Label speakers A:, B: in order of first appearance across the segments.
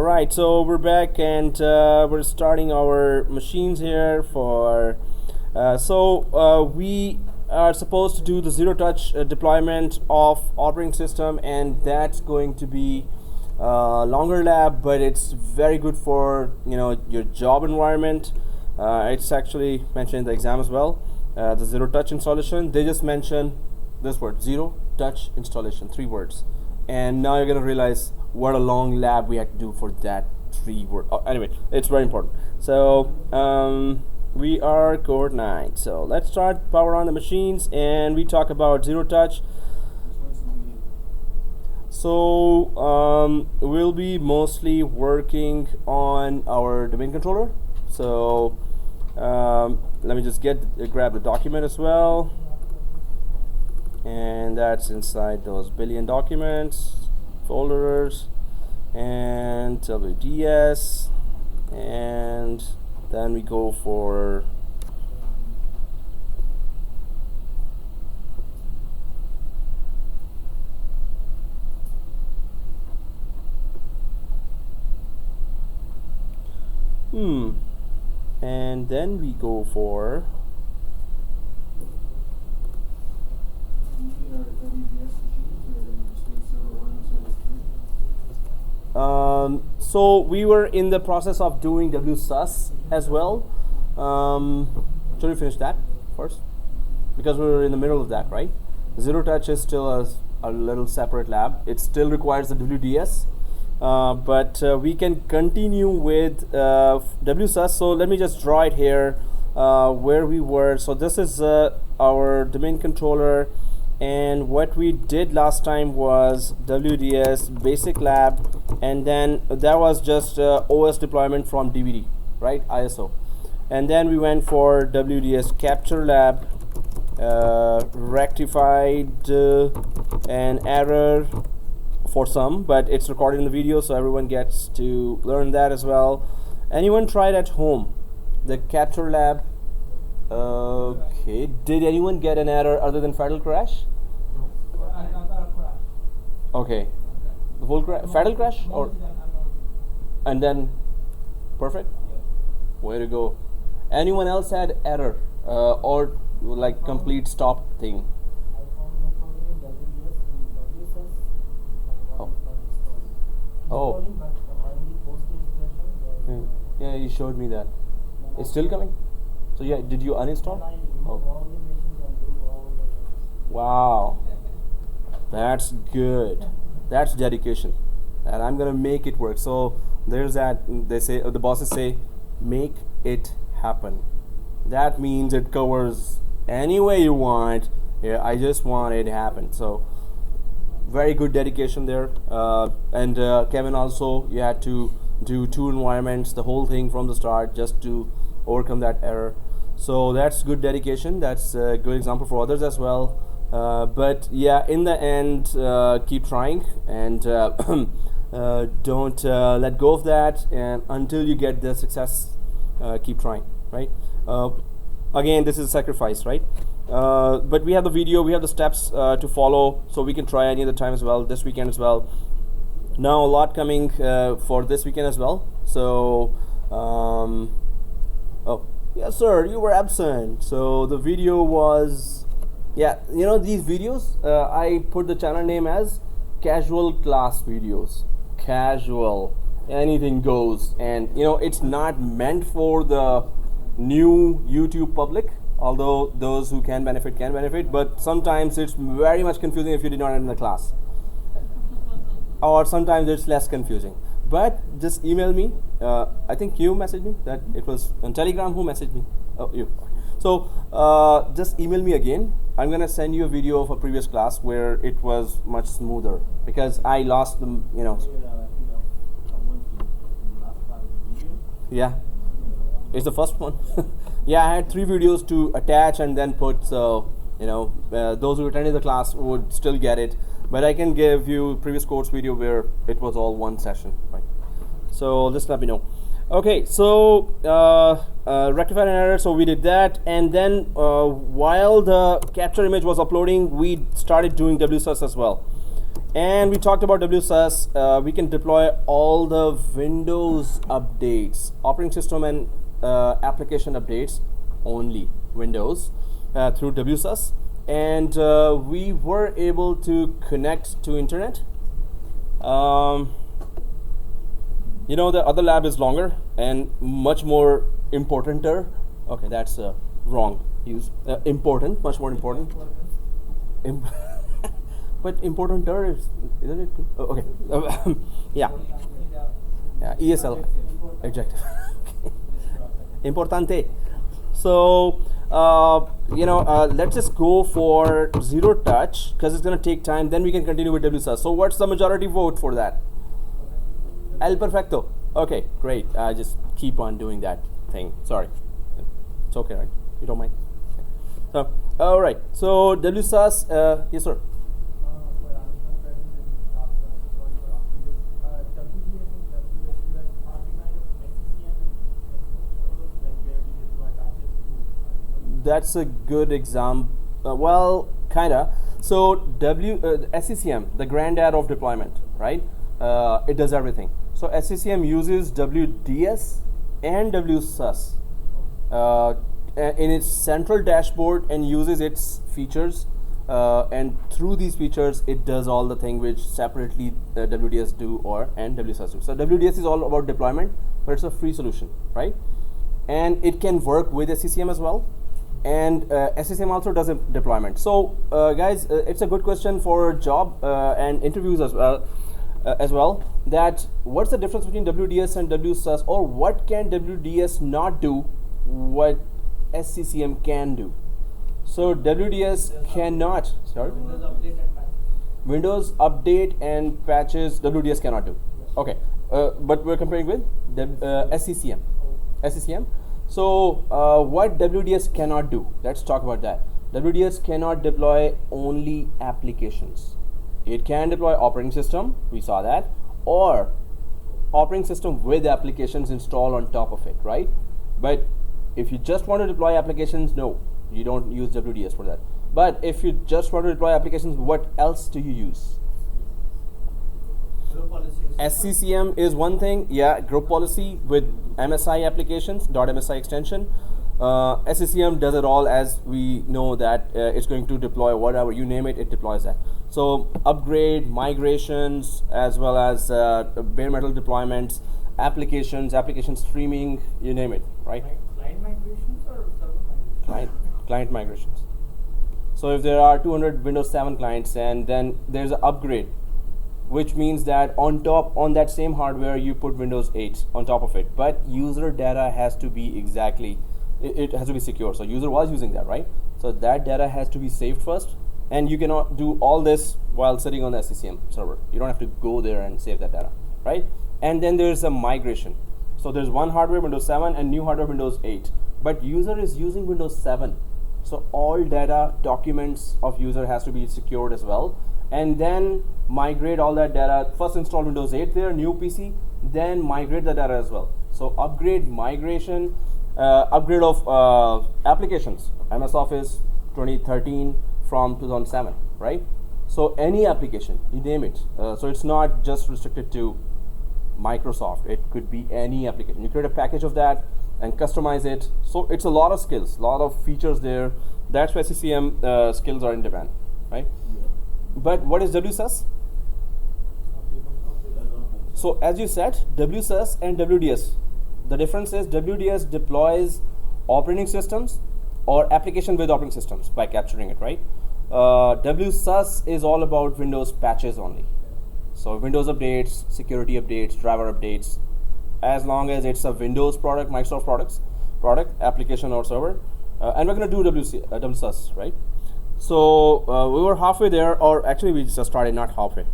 A: Alright, so we're back and we're starting our machines here for we are supposed to do the zero-touch deployment of operating system, and that's going to be longer lab, but it's very good for your job environment. It's actually mentioned in the exam as well. The zero-touch installation, they just mention this word, zero-touch installation, 3 words, and now you're gonna realize what a long lab we had to do for that 3 words. Anyway, it's very important. So we are cohort 9, so let's start power on the machines and we talk about zero touch. So we'll be mostly working on our domain controller. So let me just grab the document as well, and that's inside those billion documents folders and WDS, and then we go for and then we go for so we were in the process of doing WSUS as well. Should we finish that first? Because we were in the middle of that, right? Zero touch is still a little separate lab. It still requires the WDS, but we can continue with WSUS. So let me just draw it here where we were. So this is our domain controller, and what we did last time was WDS basic lab, and then that was just OS deployment from DVD, right, ISO, and then we went for WDS capture lab, rectified an error for some, but it's recorded in the video so everyone gets to learn that as well. Anyone tried at home the capture lab? Okay, did anyone get an error other than fatal crash? Okay, the whole fatal crash, or and then perfect. Way to go. Anyone else had error or like complete stop thing? Oh. Yeah, you showed me that. It's still coming. So yeah, did you uninstall? Oh. Wow, that's good. That's dedication, and I'm gonna make it work. So there's that. They say the bosses say, make it happen. That means it covers any way you want. Yeah, I just want it to happen. So very good dedication there. And Kevin also, you had to do 2 environments, the whole thing from the start, just to overcome that error. So that's good dedication. That's a good example for others as well. But yeah, in the end, keep trying, and don't let go of that, and until you get the success, keep trying, right? Again, this is a sacrifice, right? But we have the video, we have the steps to follow, so we can try any other time as well, this weekend as well. Now a lot coming for this weekend as well. So oh yes sir, you were absent. So the video was, yeah, these videos, I put the channel name as casual class videos. Casual, anything goes, and it's not meant for the new YouTube public, although those who can benefit, but sometimes it's very much confusing if you did not attend the class, or sometimes it's less confusing. But just email me. I think you messaged me, that it was on Telegram. Who messaged me? Oh, you. So just email me again. I'm gonna send you a video of a previous class where it was much smoother, because I lost the yeah, it's the first one. Yeah, I had 3 videos to attach and then put, so those who attended the class would still get it, but I can give you previous course video where it was all one session, right? So just let me know. Okay, so rectified an error, so we did that, and then while the capture image was uploading, we started doing WSUS as well. And we talked about WSUS. We can deploy all the Windows updates, operating system and application updates, only Windows, through WSUS. And we were able to connect to internet. You know, the other lab is longer and much more importanter. Okay, that's wrong use. Important, much more important. But importanter is, isn't it? Oh, okay. Yeah. Yeah. ESL. Adjective. Importante. So, you know, let's just go for zero touch because it's going to take time. Then we can continue with WSUS. So, what's the majority vote for that? El perfecto. Okay, great. Just keep on doing that thing. Sorry. It's okay, right? You don't mind? So, all right. So, WSUS, yes, sir. That's a good example. Well, kinda. So SCCM, the granddad of deployment, right? It does everything. So SCCM uses WDS and WSUS in its central dashboard and uses its features. And through these features, it does all the thing which separately WDS do and WSUS do. So WDS is all about deployment, but it's a free solution, right? And it can work with SCCM as well. And SCCM also does a deployment. So guys, it's a good question for job and interviews as well. That what's the difference between WDS and WSUS, or what can WDS not do what SCCM can do? So WDS cannot. Sorry. Windows update and patches. WDS cannot do. Okay, but we're comparing with SCCM. SCCM. So what WDS cannot do? Let's talk about that. WDS cannot deploy only applications. It can deploy operating system, we saw that, or operating system with applications installed on top of it, right? But if you just want to deploy applications, no, you don't use WDS for that. But if you just want to deploy applications, what else do you use? SCCM is one thing, yeah, group policy with MSI applications, .MSI extension. SCCM does it all, as we know that it's going to deploy whatever, you name it, it deploys that. So upgrade, migrations, as well as bare metal deployments, application streaming, you name it, right?
B: Client migrations or server migrations?
A: Client migrations. So if there are 200 Windows 7 clients and then there's an upgrade, which means that on that same hardware you put Windows 8 on top of it, but user data has to be it has to be secure. So user was using that, right? So that data has to be saved first, and you cannot do all this while sitting on the SCCM server. You don't have to go there and save that data, right? And then there's a migration. So there's one hardware Windows 7 and new hardware Windows 8, but user is using Windows 7. So all data, documents of user has to be secured as well. And then migrate all that data. First install Windows 8 there, new PC, then migrate the data as well. So upgrade, migration, upgrade of applications, MS Office 2013 from 2007, right? So any application, you name it. So it's not just restricted to Microsoft. It could be any application. You create a package of that and customize it. So it's a lot of skills, a lot of features there. That's why SCCM skills are in demand, right? But what is WSUS? So as you said, WSUS and WDS. The difference is WDS deploys operating systems or application with operating systems by capturing it, right? WSUS is all about Windows patches only. So Windows updates, security updates, driver updates, as long as it's a Windows product, Microsoft product, application or server. And we're going to do WSUS, right? So we were halfway there, or actually we just started, not halfway.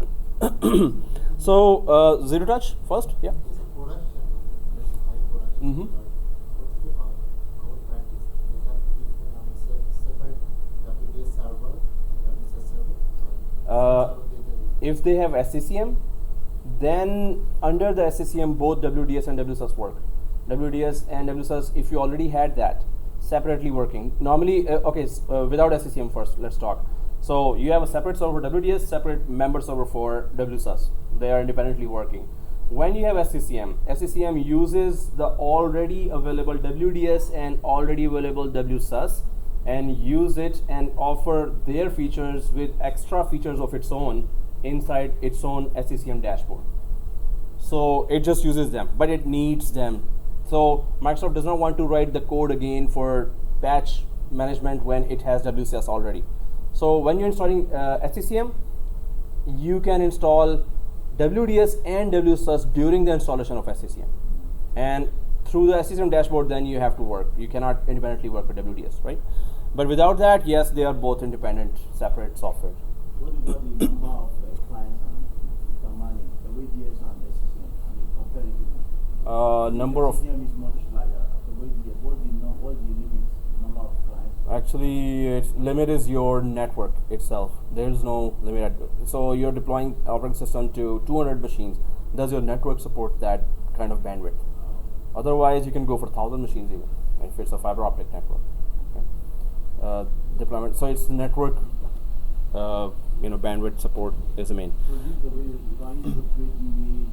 A: So zero touch first, yeah. Mm-hmm. If they have SCCM, then under the SCCM both WDS and WSUS work. WDS and WSUS, if you already had that separately working, normally, without SCCM first, let's talk. So you have a separate server for WDS, separate member server for WSUS. They are independently working. When you have SCCM, SCCM uses the already available WDS and already available WSUS and use it and offer their features with extra features of its own inside its own SCCM dashboard. So it just uses them, but it needs them. So Microsoft does not want to write the code again for patch management when it has WCS already. So when you're installing SCCM, you can install WDS and WSUS during the installation of SCCM. And through the SCCM dashboard, then you have to work. You cannot independently work with WDS, right? But without that, yes, they are both independent, separate software.
C: What is the number of clients and commanding WDS and SCCM? I mean, comparatively.
A: Number of
C: SCCM is much larger. WDS, what's the limit number of clients?
A: Actually, its limit is your network itself. There is no limit. So you're deploying operating system to 200 machines. Does your network support that kind of bandwidth? Otherwise, you can go for 1,000 machines even if it's a fiber optic network. Okay. Deployment. So it's network. Bandwidth support is the main.
C: So this is the way if I need to create image,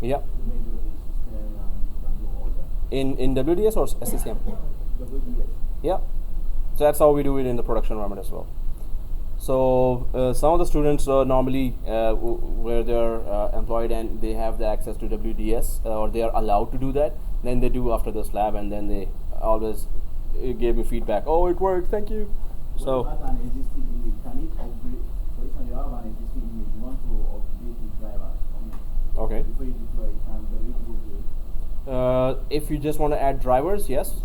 A: Yeah.
C: the way the system and do all that.
A: In WDS or SCCM?
C: WDS.
A: Yeah. So that's how we do it in the production environment as well. So some of the students normally where they're employed and they have the access to WDS or they are allowed to do that, then they do after this lab, and then they always gave me feedback. Oh, it worked. Thank you. So.
C: What about an existing image? Can it upgrade? For instance, you have an existing image. You want to update the driver on it.
A: Okay.
C: Before you deploy it, and the way to do it.
A: If you just want to add drivers, yes.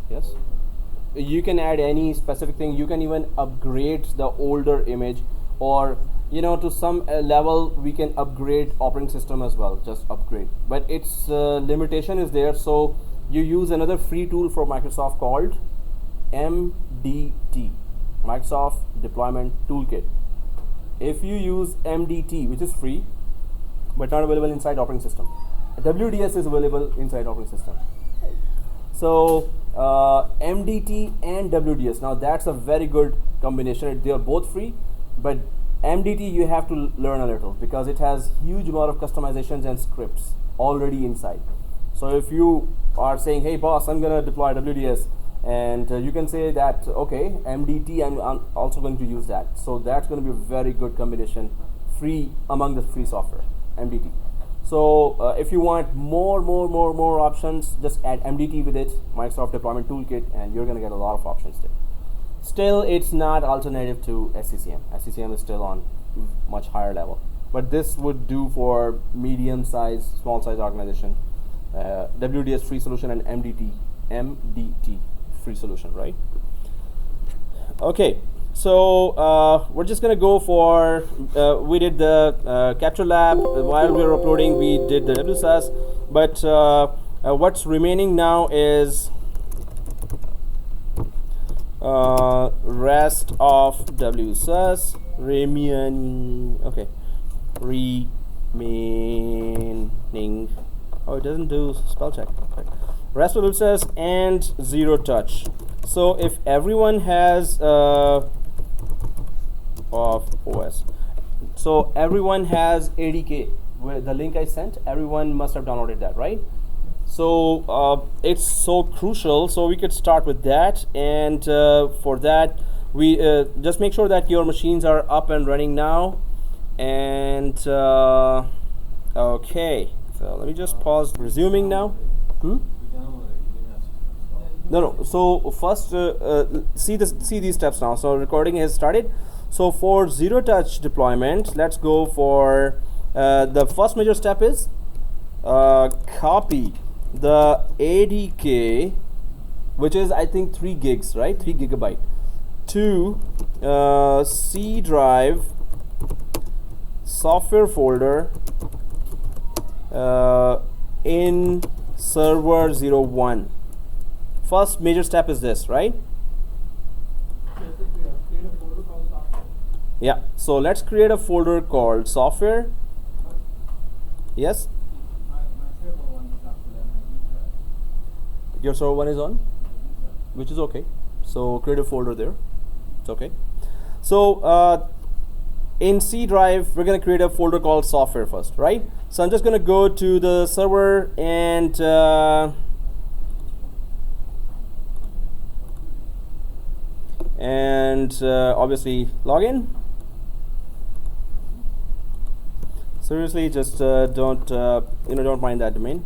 A: You can add any specific thing. You can even upgrade the older image, or to some level we can upgrade operating system as well. Just upgrade, but its limitation is there. So you use another free tool from Microsoft called MDT, Microsoft Deployment Toolkit. If you use MDT, which is free but not available inside operating system, WDS is available inside operating system. So MDT and WDS, now that's a very good combination. They are both free, but MDT you have to learn a little because it has huge amount of customizations and scripts already inside. So if you are saying, hey boss, I'm gonna deploy WDS, and you can say that, okay, MDT, I'm also going to use that. So that's going to be a very good combination, free among the free software, MDT. So if you want more options, just add MDT with it, Microsoft Deployment Toolkit, and you're going to get a lot of options there. Still, it's not alternative to SCCM. SCCM is still on much higher level, but this would do for medium size, small size organization. WDS free solution and MDT free solution, right? Okay, so we're just gonna go for we did the capture lab while we were uploading. We did the WSUS, but what's remaining now is rest of WSUS remaining. Okay, remaining. Oh, it doesn't do spell check. Okay. Rest of WSUS and zero touch. So if everyone has of OS, so everyone has ADK, where the link I sent, everyone must have downloaded that, right? So it's so crucial. So we could start with that, and for that we just make sure that your machines are up and running now. And okay, so let me just pause. Resuming now. No. So first, see these steps now. So recording has started. So for zero touch deployment, let's go for the first major step is copy the ADK, which is I think 3 gigs, right? 3 gigabyte to C drive software folder in server 01. First major step is this, right? Yeah, so let's create a folder called software. Yes? Your server 1 is on, which is okay. So create a folder there. It's okay. So in C drive, we're going to create a folder called software first, right? So I'm just going to go to the server and obviously log in. Seriously, just don't mind that domain.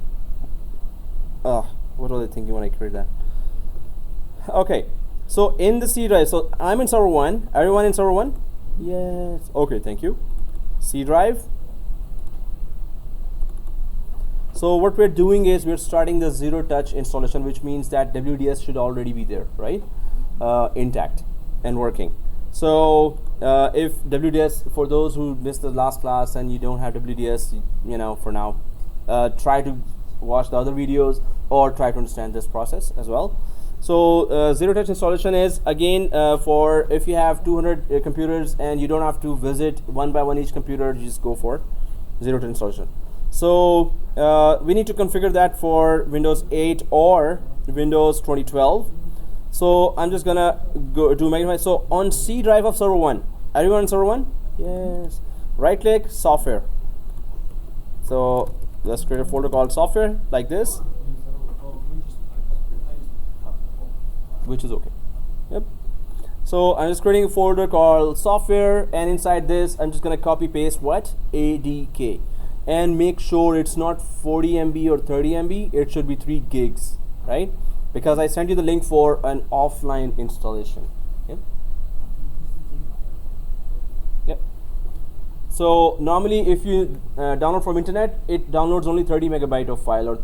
A: What was I thinking when I created that? Okay, so in the C drive, so I'm in server 1. Everyone in server 1? Yes. Okay, thank you. C drive. So what we're doing is we're starting the zero touch installation, which means that WDS should already be there, right? Intact and working. So if WDS, for those who missed the last class and you don't have WDS, for now, try to watch the other videos or try to understand this process as well. So zero touch installation is again for if you have 200 computers and you don't have to visit one by one each computer, you just go for zero touch installation. So we need to configure that for Windows 8 or Windows 2012. So I'm just gonna go to magnify. So on C drive of server 1, everyone on server 1? Yes. Right click, software. So let's create a folder called software like this, which is okay. Yep. So I'm just creating a folder called software, and inside this I'm just gonna copy paste what? ADK, and make sure it's not 40 MB or 30 MB, it should be 3 gigs, right? Because I sent you the link for an offline installation. Yep. Yep. So normally if you download from internet, it downloads only 30 megabyte of file, or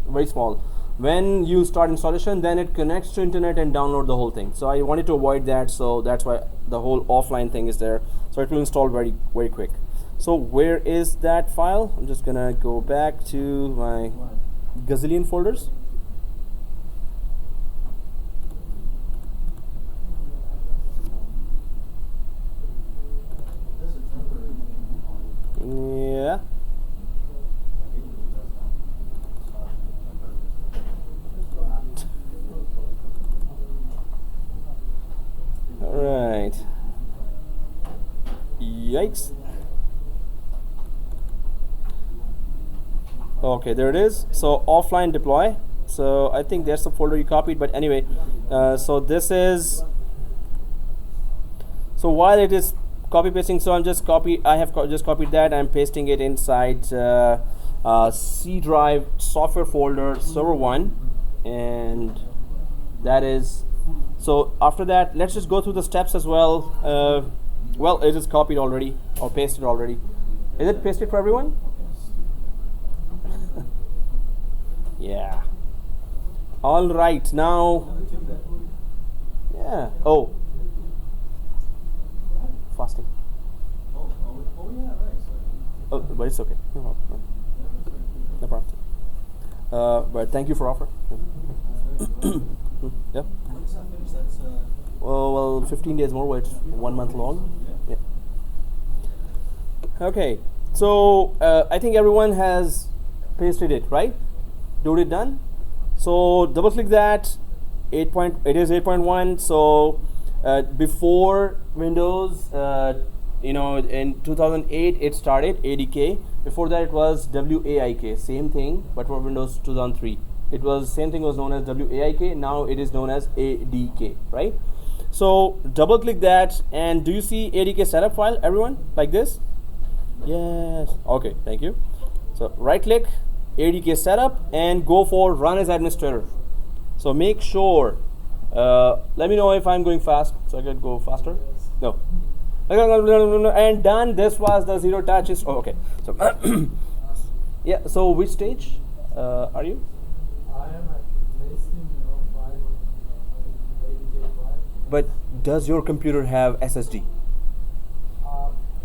A: very small. When you start installation, then it connects to internet and download the whole thing. So I wanted to avoid that, so that's why the whole offline thing is there. So it will install very, very quick. So where is that file? I'm just gonna go back to my gazillion folders. Yeah. All right. Yikes. Okay, there it is. So offline deploy. So I think there's the folder you copied, but anyway, so this is, so while it is copy pasting, so I have just copied that. I'm pasting it inside C drive software folder server 1, and that is, so after that let's just go through the steps as well. Well, it is copied already or pasted already. Is it pasted for everyone? Yeah. All right, now, yeah. Oh, fasting. Oh, but it's okay. No problem. But thank you for offer. Yep. Well, 15 days more. Wait, 1 month long. Yeah. Okay. So I think everyone has pasted it, right? Dude, it done. So double click that. It is 8.1. So before Windows, in 2008 it started ADK. Before that it was WAIK, same thing, but for Windows 2003 it was same thing, was known as WAIK. Now it is known as ADK, right? So double click that, and do you see ADK setup file, everyone, like this? Yes. Okay, thank you. So right click ADK setup and go for run as administrator. So make sure, let me know if I'm going fast so I can go faster. No. And done. This was the zero touches. Oh, okay. So yeah. So which stage are you?
D: I am at tasting 5 ADK5.
A: But does your computer have SSD?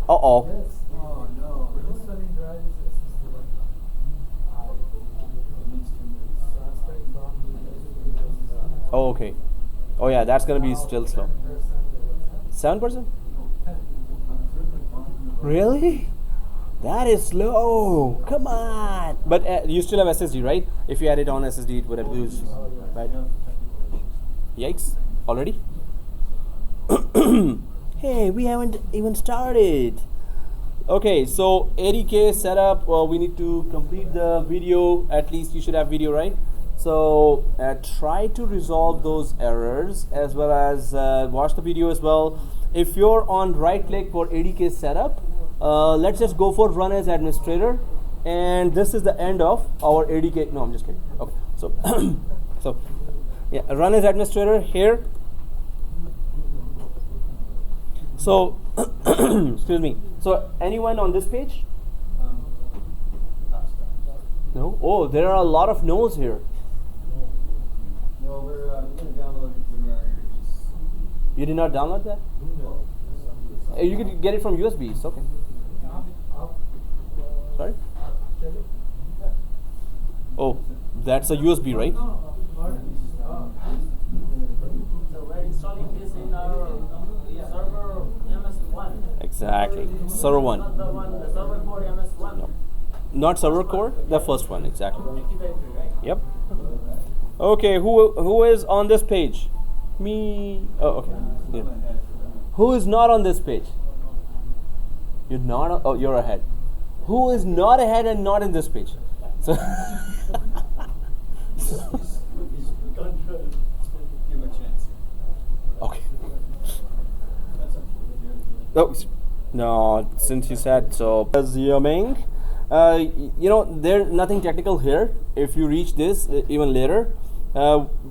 A: Uh-oh.
D: Yes. Oh no. We're just running drive is SSD right now. Transferring from
A: Oh, okay. Oh yeah, that's gonna be still slow. 7%? Really? That is slow. Come on. But you still have SSD, right? If you had it on SSD, it would have used. Right? Yikes! Already? Hey, we haven't even started. Okay, so 80K setup. Well, we need to complete the video. At least you should have video, right? So try to resolve those errors as well as watch the video as well. If you're on right click for 80K setup, let's just go for run as administrator. And this is the end of our 80K. No, I'm just kidding. Okay, so so yeah, run as administrator here. So excuse me. So anyone on this page? No? Oh, there are a lot of no's here.
D: No, we're gonna download it when we're here.
A: You did not download that? You could get it from USB. It's okay. Sorry? Oh, that's a USB, right?
B: So we're installing this in our server MS1.
A: Exactly. Server one.
B: Not the one, the server core MS1.
A: No. Not server core, the first one, exactly.
B: Active Directory, right?
A: Yep. Okay, who is on this page? Me. Oh, okay. Yeah. Who is not on this page? You're not. Oh, you're ahead. Who is not ahead and not in this page? So.
D: Give him a chance.
A: Okay. Oh, no. Since you said so, assuming, you know, there's nothing technical here. If you reach this even later,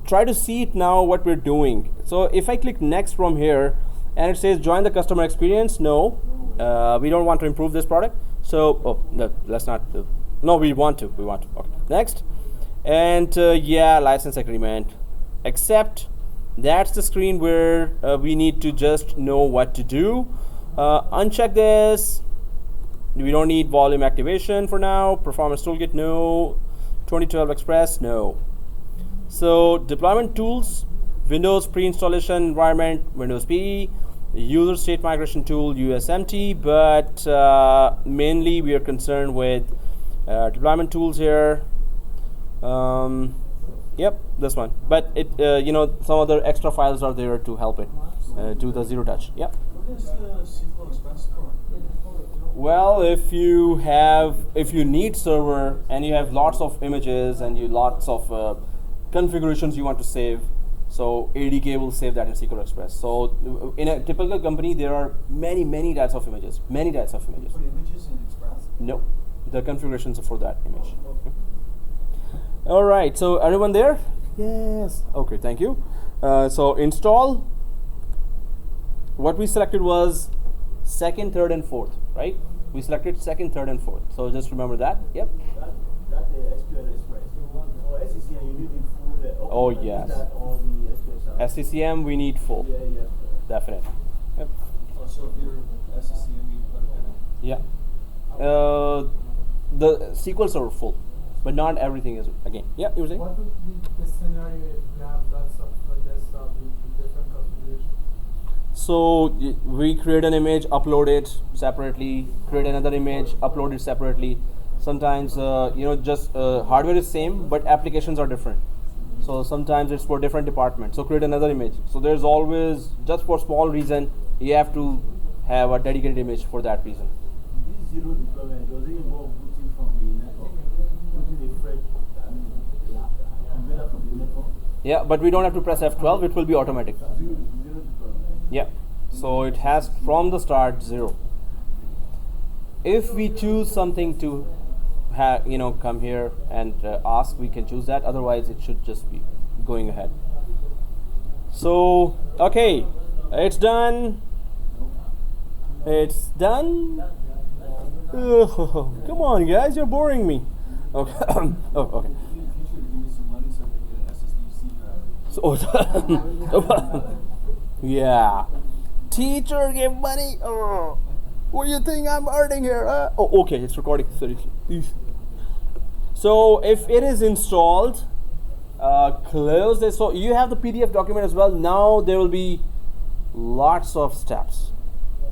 A: try to see it now what we're doing. So if I click next from here, and it says join the customer experience, no, we don't want to improve this product. So, oh, no, let's not do. No, we want to. Okay, next, and yeah, license agreement. Accept. That's the screen where we need to just know what to do. Uncheck this. We don't need volume activation for now. Performance toolkit, no. 2012 Express, no. So deployment tools, Windows pre-installation environment, Windows PE, user state migration tool, USMT, but mainly we are concerned with deployment tools here. Yep, this one. But it, you know, some other extra files are there to help it do the zero touch. Yep.
D: What is the SQL Express for?
A: Well, if you need server and you have lots of images and lots of configurations you want to save, so ADK will save that in SQL Express. So in a typical company, there are many types of images.
D: Put images in Express?
A: No, the configurations are for that image. All right, so everyone there? Yes. Okay, thank you. So install. What we selected was second, third, and fourth, right? We selected second, third, and fourth. So just remember that. Yep.
C: That SQL Express. Or SCCM, you need the full.
A: Oh, yes.
C: Or the SQL.
A: SCCM, we need full.
C: Yeah.
A: Definitely. Yep.
D: Oh, so if you're SCCM, you put it in.
A: Yeah. The SQL server full, but not everything is again. Yeah, you were saying?
D: What would be the scenario if you have lots of desktop with different configurations?
A: So we create an image, upload it separately, create another image, upload it separately. Sometimes you know, just hardware is same, but applications are different. So sometimes it's for different departments. So create another image. So there's always, just for small reason, you have to have a dedicated image for that reason.
C: This zero deployment, does it involve booting from the network? Booting the fresh, container from the network?
A: Yeah, but we don't have to press F12, it will be automatic.
C: Zero deployment.
A: Yeah, so it has from the start 0. If we choose something to have, you know, come here and ask, we can choose that. Otherwise, it should just be going ahead. So, okay, it's done. It's done. Oh, come on, guys, you're boring me. Okay. Oh, okay. So, yeah. Teacher, give money. Oh, what do you think I'm earning here? Oh, okay, it's recording. Seriously. So if it is installed, close this. So you have the PDF document as well. Now there will be lots of steps.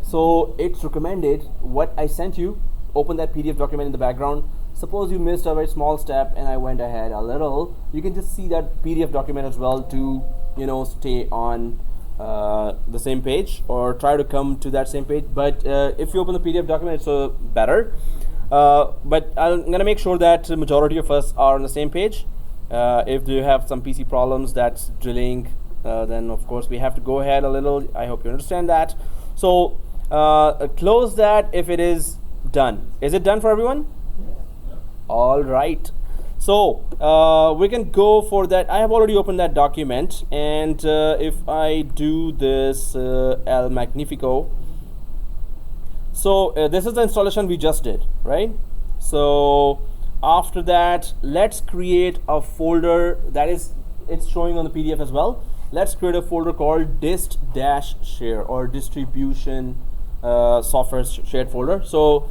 A: So it's recommended what I sent you. Open that PDF document in the background. Suppose you missed a very small step and I went ahead a little. You can just see that PDF document as well to, you know, stay on the same page, or try to come to that same page. But if you open the PDF document, it's better. But I'm going to make sure that the majority of us are on the same page. If you have some PC problems that's delaying, then of course we have to go ahead a little. I hope you understand that. So close that if it is done. Is it done for everyone? All right. So we can go for that. I have already opened that document, and if I do this El Magnifico, so this is the installation we just did, right? So after that, let's create a folder that is, it's showing on the PDF as well. Let's create a folder called dist-share, or distribution software shared folder. So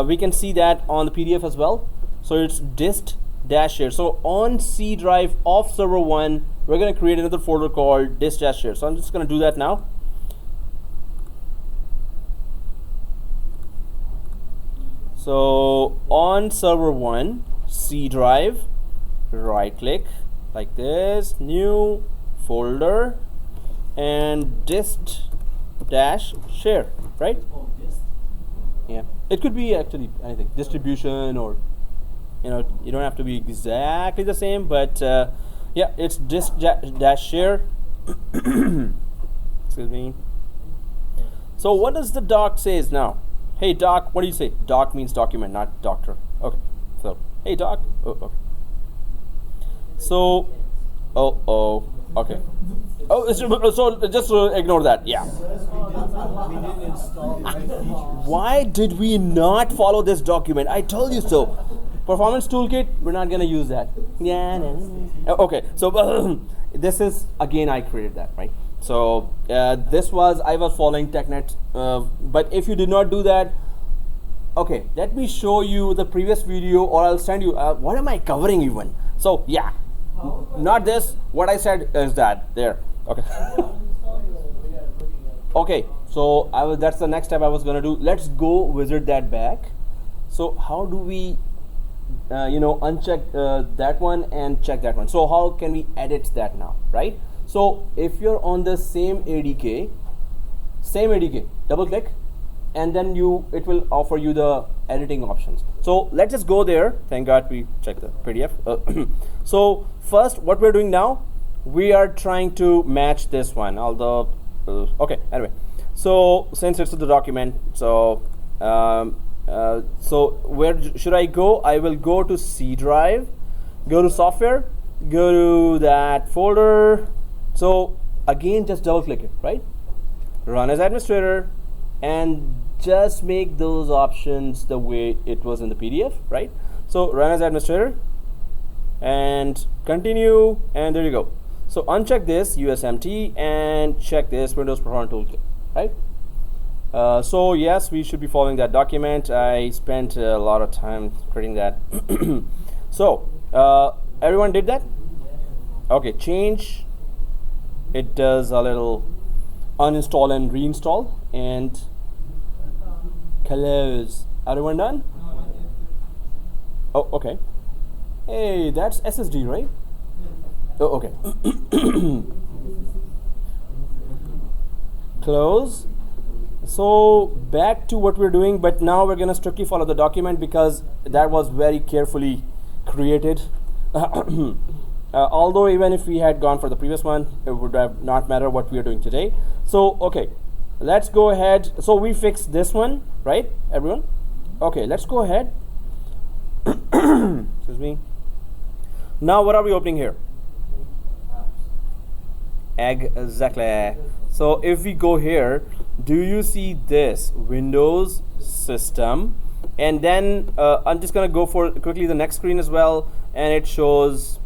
A: we can see that on the PDF as well. So it's dist-share. So on C drive of server 1, we're going to create another folder called dist-share. So I'm just going to do that now. So on server 1, C drive, right click like this, new folder, and dist-share, right? Yeah, it could be actually anything, distribution, or you know, you don't have to be exactly the same, but yeah, it's dist-share. Excuse me. So what does the doc says now? Hey doc, what do you say? Doc means document, not doctor. Okay, so hey doc. Oh, okay. So, okay. Oh, so just ignore that. Yeah.
C: We didn't install the right features.
A: Why did we not follow this document? I told you so. Performance toolkit, we're not gonna use that. Yeah. Okay. So this is, again, I created that, right? So this was, I was following TechNet, but if you did not do that, okay, let me show you the previous video, or I'll send you, what am I covering even? So yeah, not this, what I said is that, there, okay. Okay, so that's the next step I was gonna do. Let's go visit that back. So how do we, uncheck that one and check that one? So how can we edit that now, right? So if you're on the same ADK, double click, and then it will offer you the editing options. So let's just go there. Thank God we checked the PDF. So first, what we're doing now, we are trying to match this one, although, okay, anyway. So since it's the document, so so where should I go? I will go to C drive, go to software, go to that folder. So again, just double click it, right? Run as administrator, and just make those options the way it was in the PDF, right? So run as administrator and continue, and there you go. So uncheck this USMT and check this Windows Performance Toolkit, right? So yes, we should be following that document. I spent a lot of time creating that. So everyone did that? Okay, change. It does a little uninstall and reinstall, and close. Everyone done? Oh, okay. Hey, that's SSD, right? Oh, okay. Close. So back to what we're doing, but now we're gonna strictly follow the document because that was very carefully created. Although even if we had gone for the previous one, it would have not mattered what we are doing today. So okay, let's go ahead. So we fixed this one, right, everyone? Okay, let's go ahead. Excuse me. Now what are we opening here? Exactly. So if we go here, do you see this Windows system? And then I'm just gonna go for quickly the next screen as well, and it shows,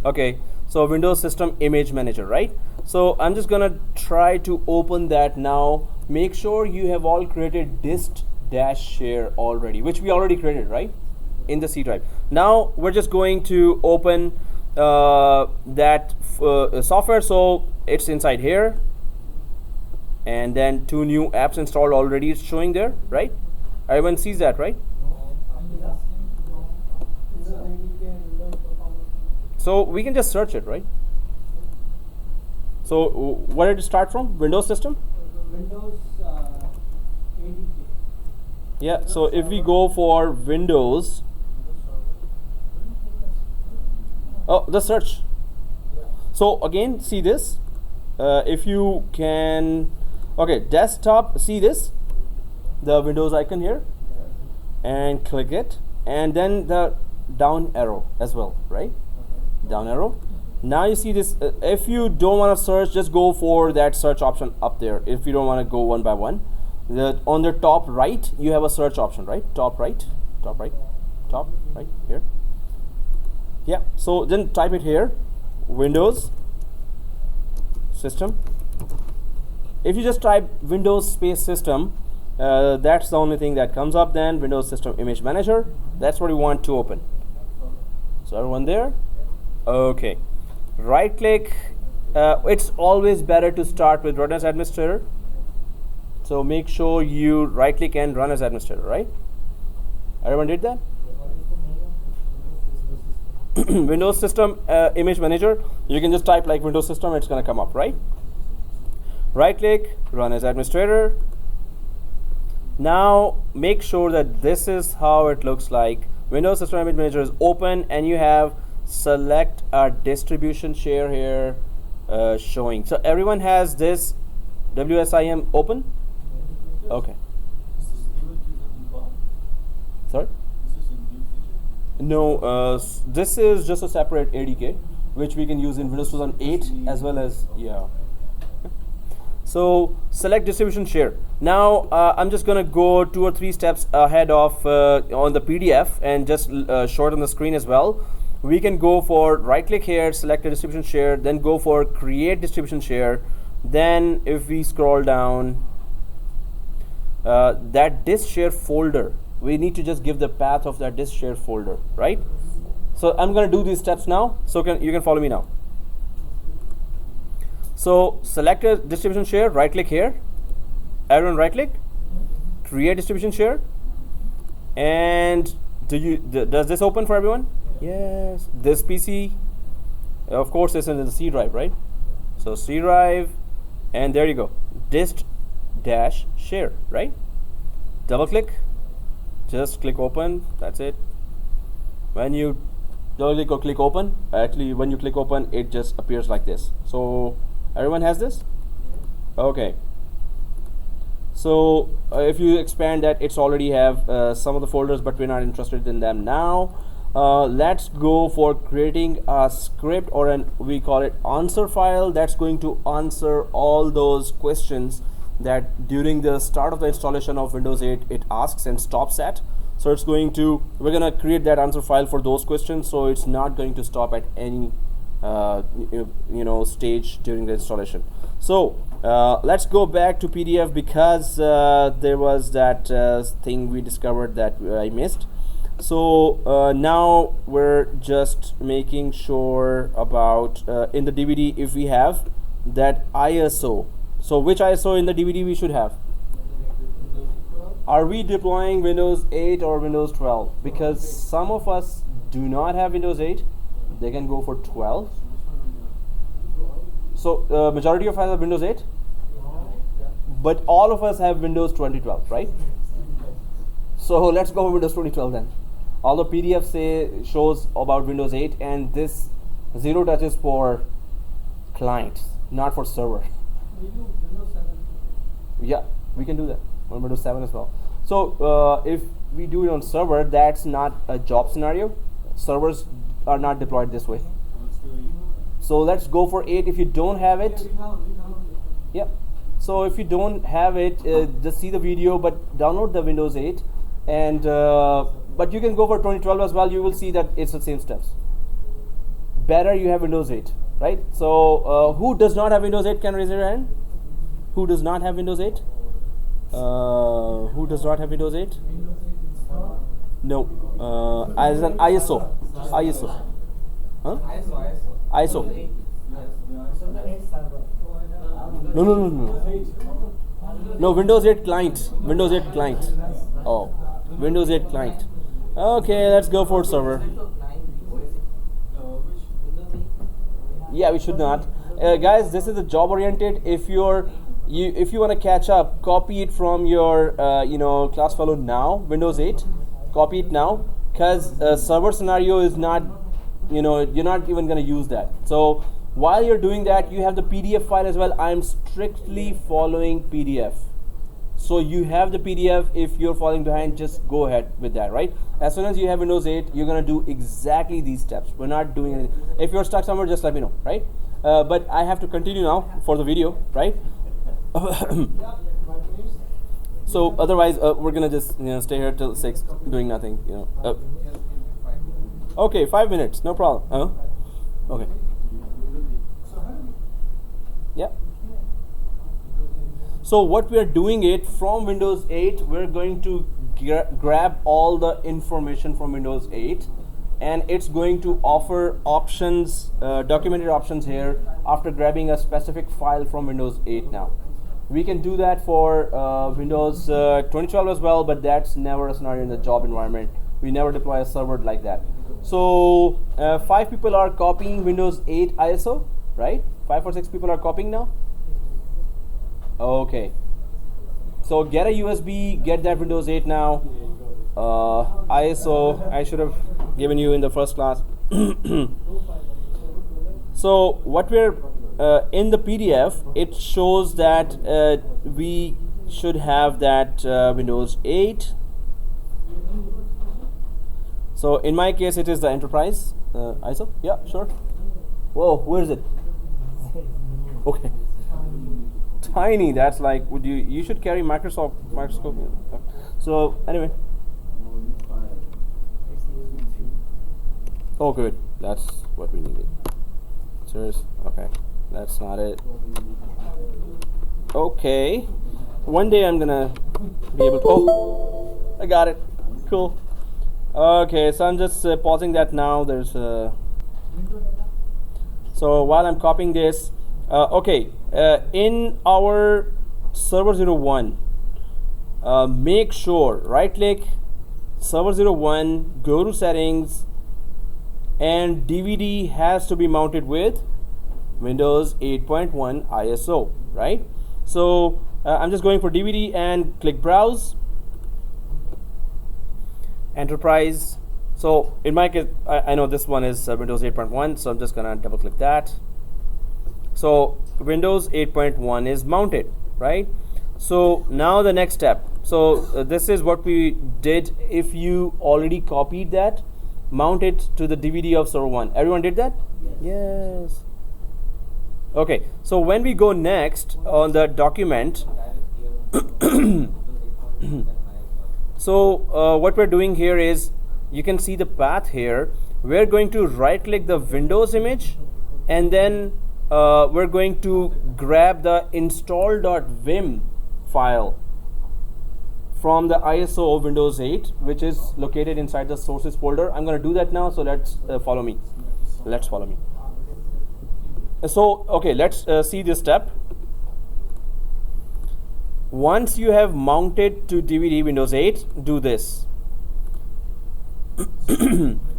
A: okay, so Windows System Image Manager, right? So I'm just gonna try to open that now. Make sure you have all created dist-share already, which we already created, right, in the C drive. Now we're just going to open that software. So it's inside here, and then 2 new apps installed already is showing there, right? Everyone sees that, right? So we can just search it, right? So where did it start from? Windows system?
D: Windows 80K.
A: Yeah, so if we go for Windows, oh, the search. So again, see this. If you can, okay, desktop, see this, the Windows icon here, and click it, and then the down arrow as well, right? Down arrow. Now you see this. If you don't want to search, just go for that search option up there. If you don't want to go one by one, on the top right, you have a search option, right? Top right, top right, top right here. Yeah. So then type it here, Windows system. If you just type Windows space system, that's the only thing that comes up. Then Windows System Image Manager. That's what you want to open. So everyone there? Okay. Right click. It's always better to start with Run as Administrator. So make sure you right click and Run as Administrator, right? Everyone did that? Windows System Image Manager. You can just type like Windows System, it's going to come up, right? Right click, Run as Administrator. Now make sure that this is how it looks like. Windows System Image Manager is open, and you have select a distribution share here showing. So everyone has this WSIM open? Okay. Sorry? No, this is just a separate ADK which we can use in Windows 2008 as well as, yeah. So select distribution share. Now I'm just gonna go 2 or 3 steps ahead of on the PDF and just shorten the screen as well. We can go for right click here, select a distribution share, then go for create distribution share. Then if we scroll down, that disk share folder, we need to just give the path of that disk share folder, right? So I'm gonna do these steps now, so you can follow me now. So select a distribution share, right click here, everyone right click, create distribution share, and does this open for everyone? Yes. This PC, of course, is in the C drive, right? So C drive, and there you go, disk dash share, right? Double click, just click open, that's it. When you double click or click open, actually when you click open, it just appears like this. So everyone has this? Okay. So if you expand that, it's already have some of the folders, but we're not interested in them now. Let's go for creating a script, or we call it answer file, that's going to answer all those questions that during the start of the installation of Windows 8 it asks and stops at. So it's going to, we're gonna create that answer file for those questions, so it's not going to stop at any stage during the installation. So let's go back to PDF, because there was that thing we discovered that I missed. So now we're just making sure about in the DVD if we have that ISO. So which ISO in the DVD we should have? Are we deploying Windows 8 or Windows 12? Because some of us do not have Windows 8, they can go for 12. So majority of us have Windows 8, but all of us have Windows 2012, right? So let's go for Windows 2012 then. Although PDF shows about Windows 8, and this zero touch is for clients, not for server.
D: We do Windows 7.
A: Yeah, we can do that on Windows 7 as well. So if we do it on server, that's not a job scenario. Servers are not deployed this way. So let's go for 8 if you don't have it. Yeah. So if you don't have it, just see the video, but download the Windows 8, and but you can go for 2012 as well. You will see that it's the same steps. Better you have Windows 8, right? So who does not have Windows 8 can raise their hand. Who does not have Windows 8? Who does not have Windows 8? No. As an ISO. ISO. Huh? ISO. No, Windows 8 client. Windows 8 client. Oh, Windows 8 client. Okay, let's go for server. Yeah, we should not. guys, this is the job oriented. If you want to catch up, copy it from your class fellow now, Windows 8. Copy it now, because server scenario is not, you're not even going to use that. So while you're doing that, you have the PDF file as well. I'm strictly following PDF. So you have the PDF. If you're falling behind, just go ahead with that, right? As soon as you have Windows 8, you're going to do exactly these steps. We're not doing anything. If you're stuck somewhere, just let me know, right? But I have to continue now for the video, right? So otherwise, we're going to just stay here till 6 doing nothing, Okay, 5 minutes, no problem. Okay. Yeah. So what we are doing it from Windows 8, we're going to grab all the information from Windows 8, and it's going to offer options, documented options here after grabbing a specific file from Windows 8 now. We can do that for Windows 2012 as well, but that's never a scenario in the job environment. We never deploy a server like that. So 5 people are copying Windows 8 ISO, right? 5 or 6 people are copying now. Okay, so get a USB, get that Windows 8 now. ISO, I should have given you in the first class. So what we're in the PDF, it shows that we should have that Windows 8. So in my case, it is the enterprise ISO. Yeah, sure. Whoa, where is it? Okay. Tiny. That's like, you should carry microscope. So anyway. Oh, good. That's what we needed. Serious? Okay. That's not it. Okay. One day I'm gonna be able to. Oh, I got it. Cool. Okay, so I'm just pausing that now. There's so while I'm copying this, okay, in our server 01, make sure right click server 01, go to settings, and DVD has to be mounted with Windows 8.1 ISO, right? So I'm just going for DVD and click browse. Enterprise. So in my case, I know this one is Windows 8.1, so I'm just gonna double click that. So Windows 8.1 is mounted, right? So now the next step. So this is what we did. If you already copied that, mount it to the DVD of server 1. Everyone did that? Yes. Okay, so when we go next on the document, so what we're doing here is, you can see the path here. We're going to right click the Windows image, and then we're going to grab the install.vim file from the ISO of Windows 8, which is located inside the sources folder. I'm going to do that now, so let's follow me. Let's follow me. So okay, let's see this step. Once you have mounted to DVD Windows 8, do this.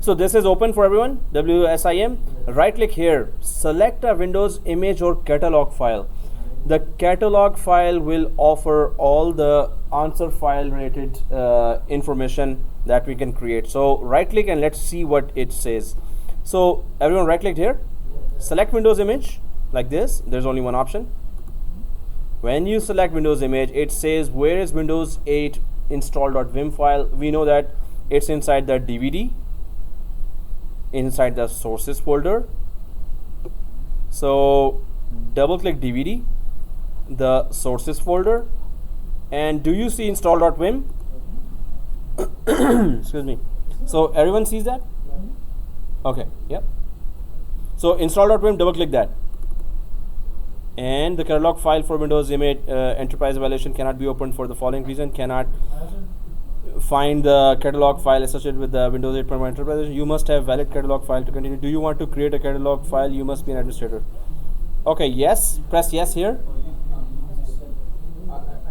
A: So this is open for everyone, WSIM. Right click here, select a Windows image or catalog file. The catalog file will offer all the answer file related information that we can create. So right click and let's see what it says. So everyone right click here, select Windows image like this. There's only one option. When you select Windows image, it says where is Windows 8 install.vim file. We know that it's inside the DVD, inside the sources folder. So double click DVD, the sources folder, and do you see install.vim? Excuse me. So everyone sees that? Okay, yep. So install.vim, double click that. And the catalog file for Windows image enterprise evaluation cannot be opened for the following reason: cannot find the catalog file associated with the Windows 8.1 enterprise. You must have valid catalog file to continue. Do you want to create a catalog file? You must be an administrator. Okay, yes, press yes here.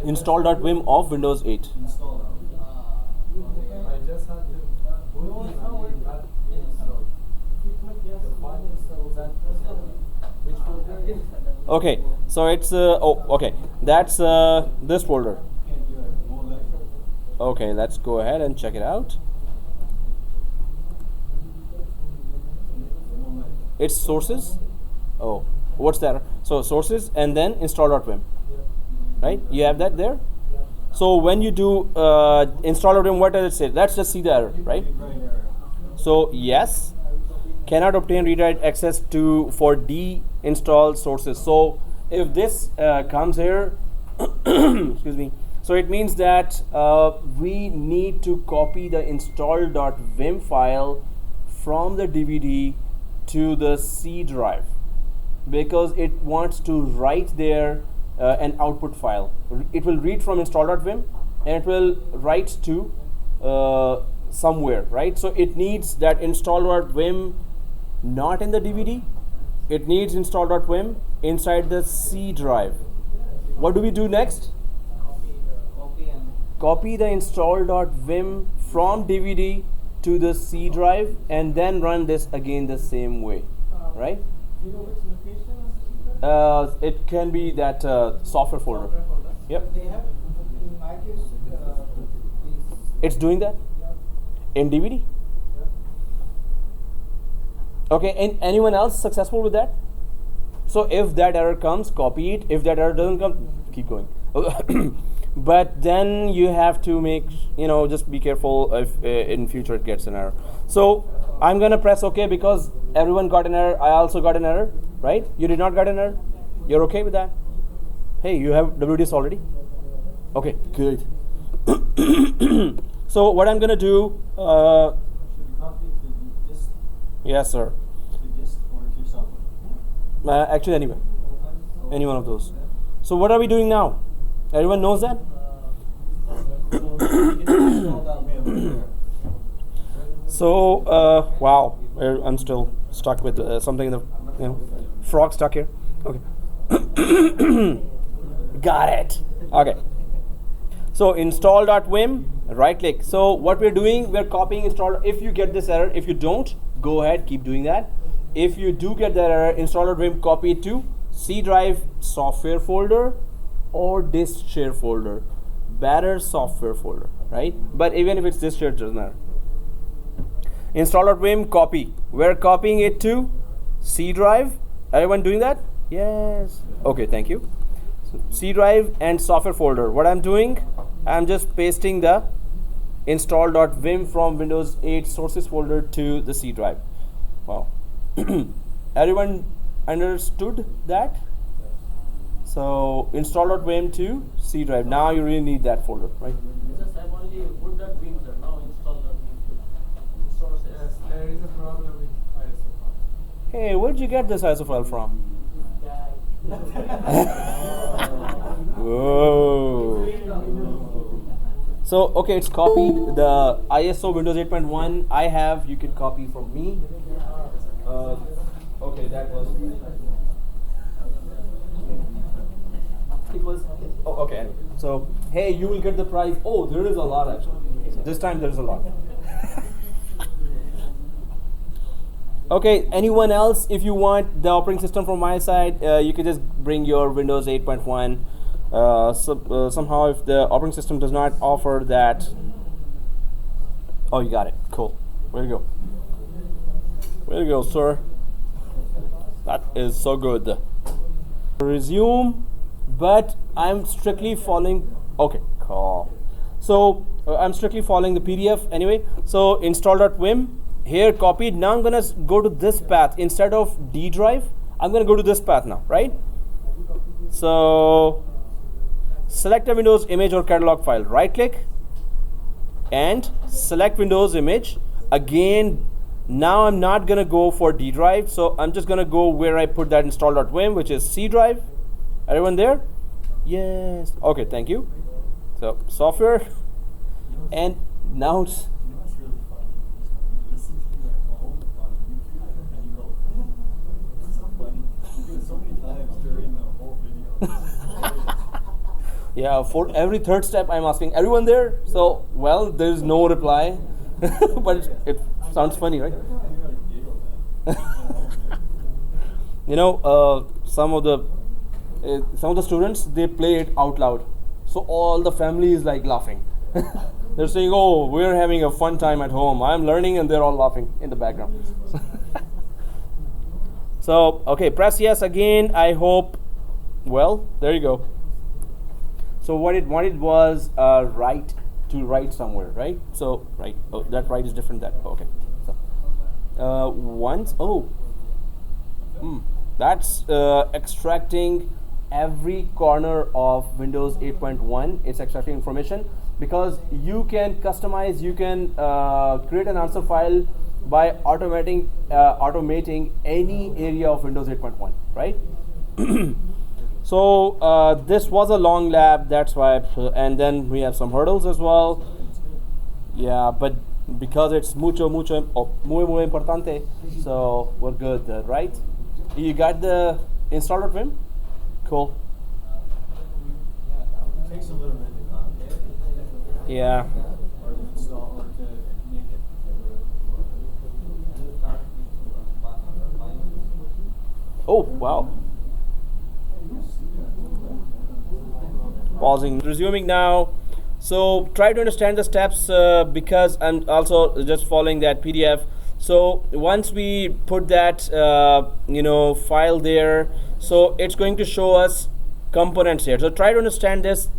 A: Install.vim of Windows 8.
D: I just have to which folder?
A: Okay, so it's okay. That's this folder. Okay, let's go ahead and check it out. It's sources. Oh, what's that? So sources and then install.vim. Right? You have that there. So when you do install.vim, what does it say? Let's just see the error, right? So yes, cannot obtain read-write access to for de-installed sources. So if this comes here, excuse me. So it means that we need to copy the install.vim file from the DVD to the C drive because it wants to write there an output file. It will read from install.vim and it will write to somewhere, right? So it needs that install.vim not in the DVD. It needs install.vim inside the C drive. What do we do next? Copy the install.vim from DVD to the C drive and then run this again the same way, right?
D: Do you know which location?
A: It can be that software folder. Yep.
D: They have, in my case,
A: It's doing that in DVD. Okay, and anyone else successful with that? So if that error comes, copy it. If that error doesn't come, keep going. But then you have to make, just be careful if in future it gets an error. So I'm gonna press OK because everyone got an error. I also got an error, right? You did not get an error? You're okay with that? Hey, you have WDS already? Okay, good. So what I'm gonna do, yes sir. Actually anyway, any one of those. So what are we doing now? Everyone knows that? So wow, I'm still stuck with something in the frog stuck here. Okay. Got it. Okay. So install.vim, right click. So what we're doing, we're copying install. If you get this error, if you don't, go ahead, keep doing that. If you do get that error, install.vim, copy it to C drive software folder or disk share folder. Better software folder, right? But even if it's disk share, it doesn't matter. Install.vim, copy. We're copying it to C drive. Everyone doing that? Yes. Okay, thank you. So C drive and software folder. What I'm doing, I'm just pasting the install.vim from Windows 8 sources folder to the C drive. Wow. Everyone understood that? So install.vim to C drive. Now you really need that folder, right?
B: Just have only put.vim, sir. Now install.vim. Sources.
D: yes, there is a problem with ISO file.
A: Hey, where did you get this ISO file from? Whoa. So, okay, it's copied. The ISO Windows 8.1 I have, you can copy from me. Okay, that was. It was. Oh, okay. Anyway. So, hey, you will get the prize. Oh, there is a lot actually. So this time there's a lot. Okay, anyone else? If you want the operating system from my side, you can just bring your Windows 8.1. Somehow, if the operating system does not offer that, oh, you got it. Cool. Way to go. Way to go, sir. That is so good. Resume, but I'm strictly following. Okay, cool. So I'm strictly following the PDF anyway. So install.vim. Here copied. Now I'm gonna go to this path instead of D drive. I'm gonna go to this path now, right? So select a Windows image or catalog file. Right click and select Windows image. Again, now I'm not gonna go for D drive. So I'm just gonna go where I put that install.vim, which is C drive. Everyone there? Yes. Okay, thank you. So software, and now it's. Yeah, for every third step I'm asking everyone there. So, well, there's no reply, but it sounds funny, right? some of the students, they play it out loud, so all the family is like laughing. They're saying, oh, we're having a fun time at home, I'm learning, and they're all laughing in the background. So okay, press yes again. I hope, well, there you go. So what it wanted was write somewhere, right? So right, oh, that write is different. That okay. So once, that's extracting every corner of Windows 8.1. It's extracting information because you can customize, you can create an answer file by automating any area of Windows 8.1, right? So this was a long lab, that's why, and then we have some hurdles as well. Yeah, but because it's muy importante, so we're good, right? You got the installer, Vim? Cool.
D: It takes a little bit to
A: Yeah.
D: or to install or to make it.
A: Oh, wow. Pausing, resuming now. So try to understand the steps because I'm also just following that PDF. So once we put that file there, so it's going to show us components here. So try to understand this.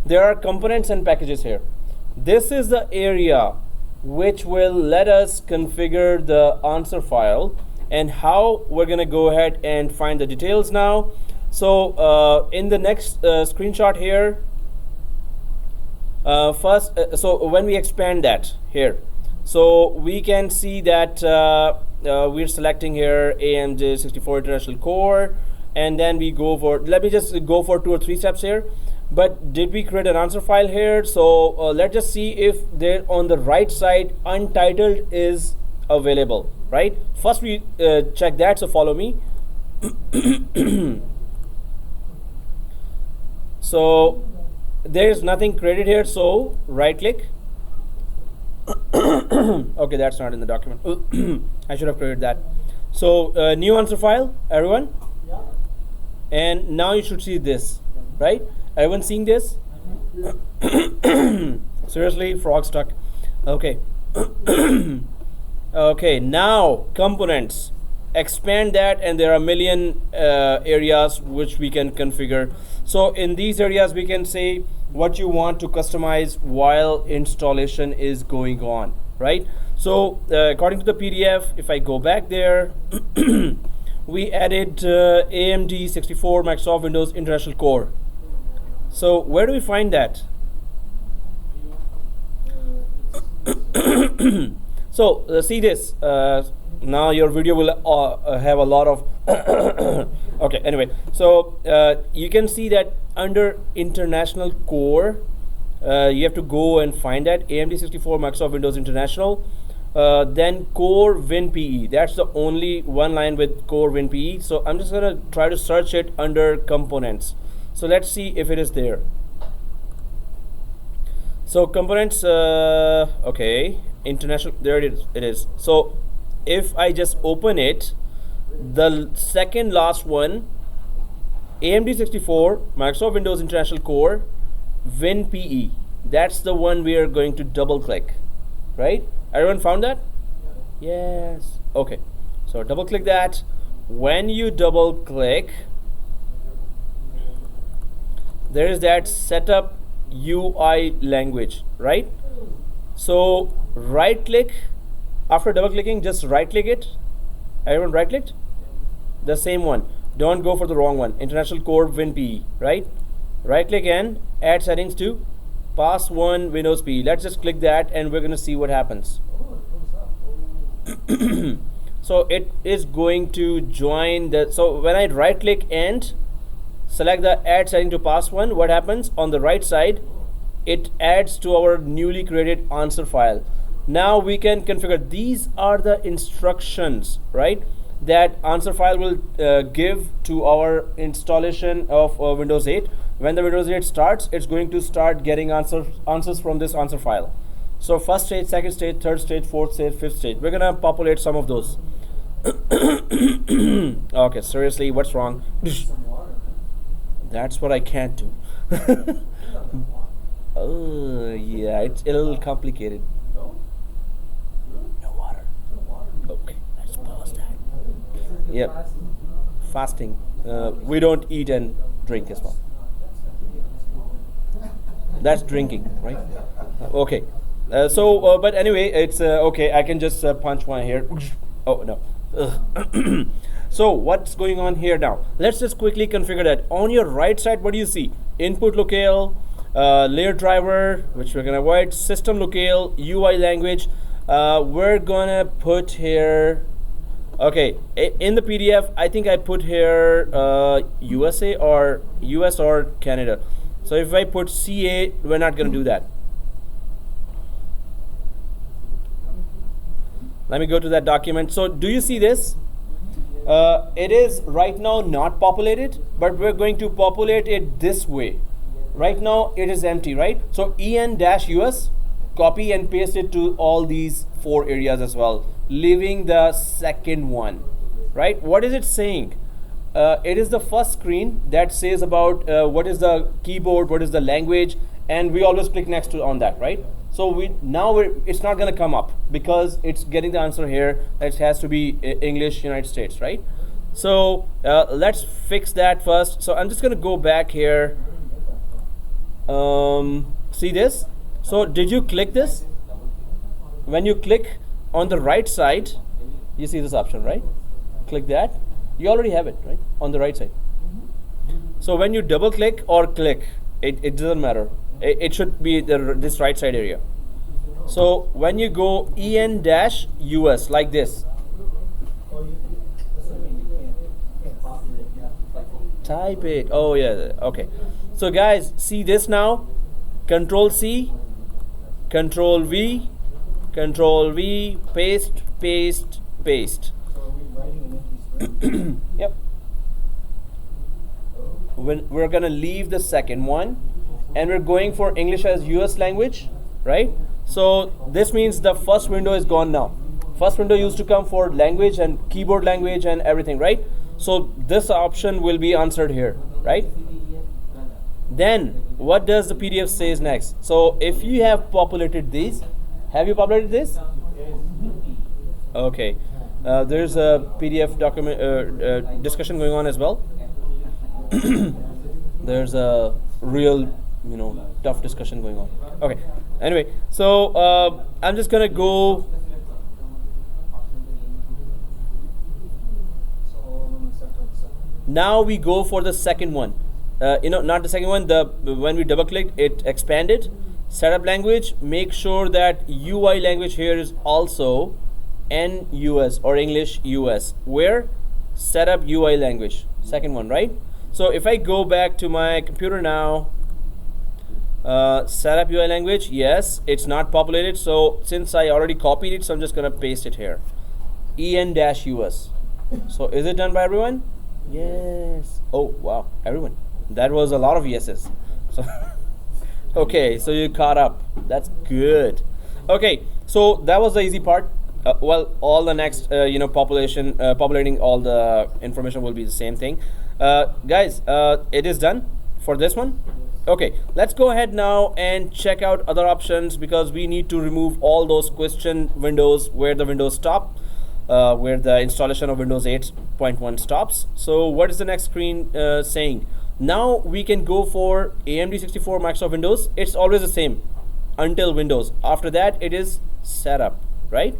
A: There are components and packages here. This is the area which will let us configure the answer file, and how we're gonna go ahead and find the details now. So in the next screenshot here, first, so when we expand that here, so we can see that we're selecting here AMD 64 International Core, and then we go for, let me just go for 2 or 3 steps here. But did we create an answer file here? So let's just see if there on the right side untitled is available, right? First we check that, so follow me. So there is nothing created here, so right click. Okay, that's not in the document. I should have created that. So new answer file, everyone?
B: Yeah.
A: And now you should see this, right? Everyone seeing this? Seriously, frog stuck. Okay. Okay, now components. Expand that, and there are a million areas which we can configure. So in these areas we can say what you want to customize while installation is going on, right? So according to the PDF, if I go back there, we added AMD 64 Microsoft Windows International Core. So where do we find that? So see this. Now your video will have a lot of okay, anyway, so you can see that under International Core, you have to go and find that AMD 64 Microsoft Windows International, then Core WinPE. That's the only one line with Core WinPE. So I'm just gonna try to search it under components. So let's see if it is there. So components, okay, international, there it is. So if I just open it, the second last one, AMD 64 Microsoft Windows International Core WinPE, that's the one we are going to double click, right? Everyone found that? Yes. Okay, so double click that. When you double click, there is that setup UI language, right? So right click, after double clicking, just right click it. Everyone right clicked? The same one. Don't go for the wrong one. International Core WinPE, right? Right click and add settings to pass 1 Windows PE. Let's just click that and we're gonna see what happens. So it is going to join the, so when I right click and select the add setting to pass 1, what happens on the right side? It adds to our newly created answer file. Now we can configure, these are the instructions, right, that answer file will give to our installation of Windows 8. When the Windows 8 starts, it's going to start getting answers from this answer file. So first stage, second stage, third stage, fourth stage, fifth stage. We're gonna populate some of those. Okay, seriously, what's wrong?
D: Some water, man.
A: That's what I can't do. Oh, yeah, it's a little complicated.
D: No? Really?
A: No water.
D: No water.
A: Okay, let's pause that.
D: Is it
A: Yep.
D: fasting?
A: Fasting. We don't eat and drink as well. That's drinking, right? Okay. But anyway, it's okay. I can just punch one here. Oh no. Ugh. So what's going on here now? Let's just quickly configure that. On your right side, what do you see? Input locale, layer driver, which we're gonna avoid. System locale, UI language. We're gonna put here. Okay, in the PDF, I think I put here USA or US or Canada. So if I put CA, we're not gonna do that. Let me go to that document. So do you see this? It is right now not populated, but we're going to populate it this way. Right now it is empty, right? So en-us, copy and paste it to all these 4 areas as well, leaving the second one, right? What is it saying? It is the first screen that says about what is the keyboard, what is the language, and we always click next to on that, right? So it's not going to come up because it's getting the answer here. It has to be English, United States, right? So let's fix that first. So I'm just going to go back here. See this? So did you click this? When you click on the right side, you see this option, right? Click that. You already have it, right? On the right side. So when you double click or click, it doesn't matter. It should be this right side area. So when you go en-us like this, type it. Oh yeah, okay. So guys, see this now? Control C, Control V, Control V, paste, paste, paste.
D: So are we writing an empty string?
A: Yep. We're gonna leave the second one, and we're going for English as US language, right? So this means the first window is gone now. First window used to come for language and keyboard language and everything, right? So this option will be answered here, right? Then what does the PDF says next? So if you have populated these, have you populated this? Okay. There's a PDF document discussion going on as well. There's a real, tough discussion going on. Okay. Anyway, so I'm just gonna go. Now we go for the second one. Not the second one. When we double click, it expanded. Setup language. Make sure that UI language here is also NUS or English US. Where? Setup UI language. Second one, right? So if I go back to my computer now, setup UI language, yes, it's not populated. So since I already copied it, so I'm just gonna paste it here. en-us. So is it done by everyone? Yes. Oh wow, everyone. That was a lot of yeses. So okay, so you caught up. That's good. Okay, so that was the easy part. Well, all the next, populating all the information will be the same thing. Guys, it is done for this one. Okay, let's go ahead now and check out other options because we need to remove all those question windows where the windows stop, where the installation of Windows 8.1 stops. So what is the next screen saying? Now we can go for AMD 64 Microsoft Windows. It's always the same until Windows. After that, it is setup, right?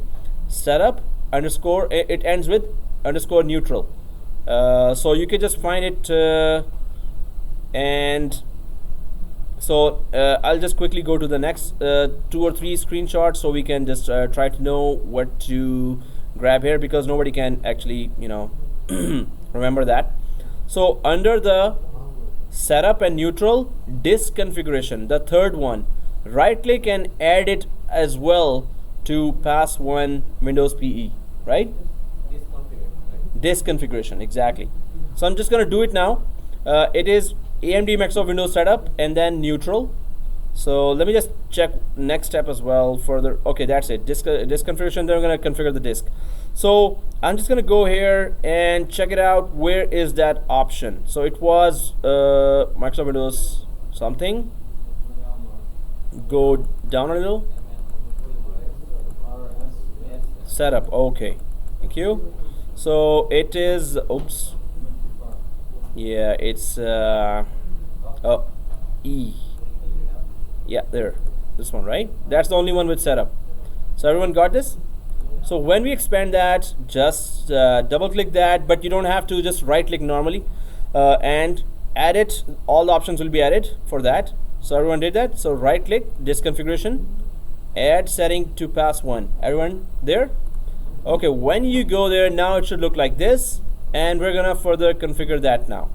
A: Setup underscore, it ends with underscore neutral. So you can just find it and so I'll just quickly go to the next 2 or 3 screenshots so we can just try to know what to grab here because nobody can actually remember that. So under the setup and neutral, disk configuration, the third one, right click and add it as well to pass one Windows PE, right? Disk configuration, exactly. So I'm just gonna do it now. It is AMD Microsoft Windows setup and then neutral. So let me just check next step as well further. Okay, that's it. Disk configuration, then we're gonna configure the disk. So I'm just gonna go here and check it out. Where is that option? So it was Microsoft Windows something. Go down a little. Setup. Okay, thank you. So it is. Oops. Yeah, it's oh, E. Yeah, there. This one, right? That's the only one with setup. So everyone got this? So when we expand that, just double click that, but you don't have to, just right click normally and add it. All the options will be added for that. So everyone did that. So right click, disk configuration, add setting to pass 1. Everyone there? Okay, when you go there, now it should look like this, and we're gonna further configure that now.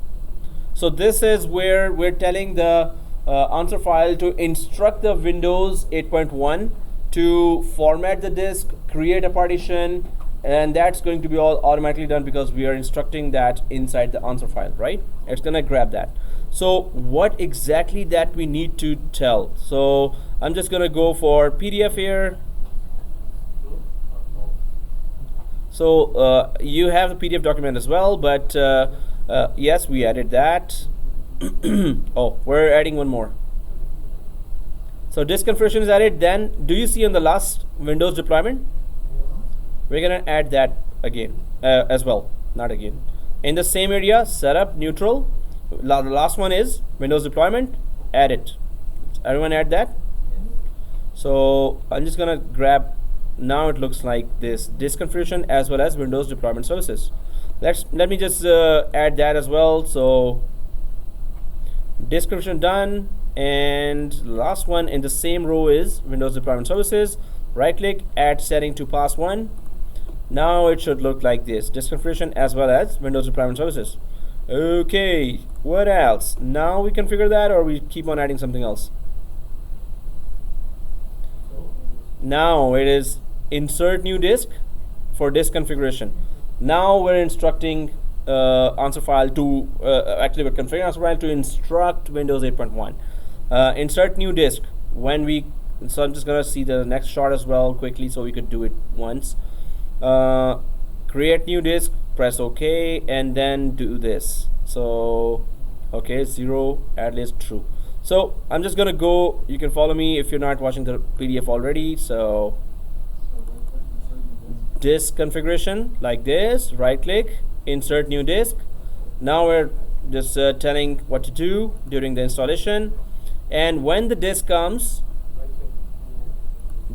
A: So this is where we're telling the answer file to instruct the Windows 8.1 to format the disk, create a partition, and that's going to be all automatically done because we are instructing that inside the answer file, right? It's gonna grab that. So what exactly that we need to tell? So I'm just gonna go for PDF here. So you have the PDF document as well, but yes, we added that. Oh, we're adding one more. So disk configuration is added. Then do you see on the last Windows deployment? We're gonna add that again as well, not again. In the same area, setup, neutral. The last one is Windows deployment. Add it. Everyone add that. So I'm just gonna grab. Now it looks like this disk configuration as well as Windows deployment services. Let me just add that as well. So disk configuration done, and last one in the same row is Windows deployment services. Right click, add setting to pass 1. Now it should look like this, disk configuration as well as Windows deployment services. Okay, what else? Now we configure that, or we keep on adding something else? Now it is insert new disk for disk configuration. Now we're instructing answer file to actually we're configuring answer file to instruct Windows 8.1. Insert new disk. When we, so I'm just gonna see the next shot as well quickly so we could do it once. Create new disk, press OK, and then do this. So okay, 0 add list true. So I'm just gonna go, you can follow me if you're not watching the PDF already. So disk configuration like this, right click, insert new disk. Now we're just telling what to do during the installation, and when the disk comes,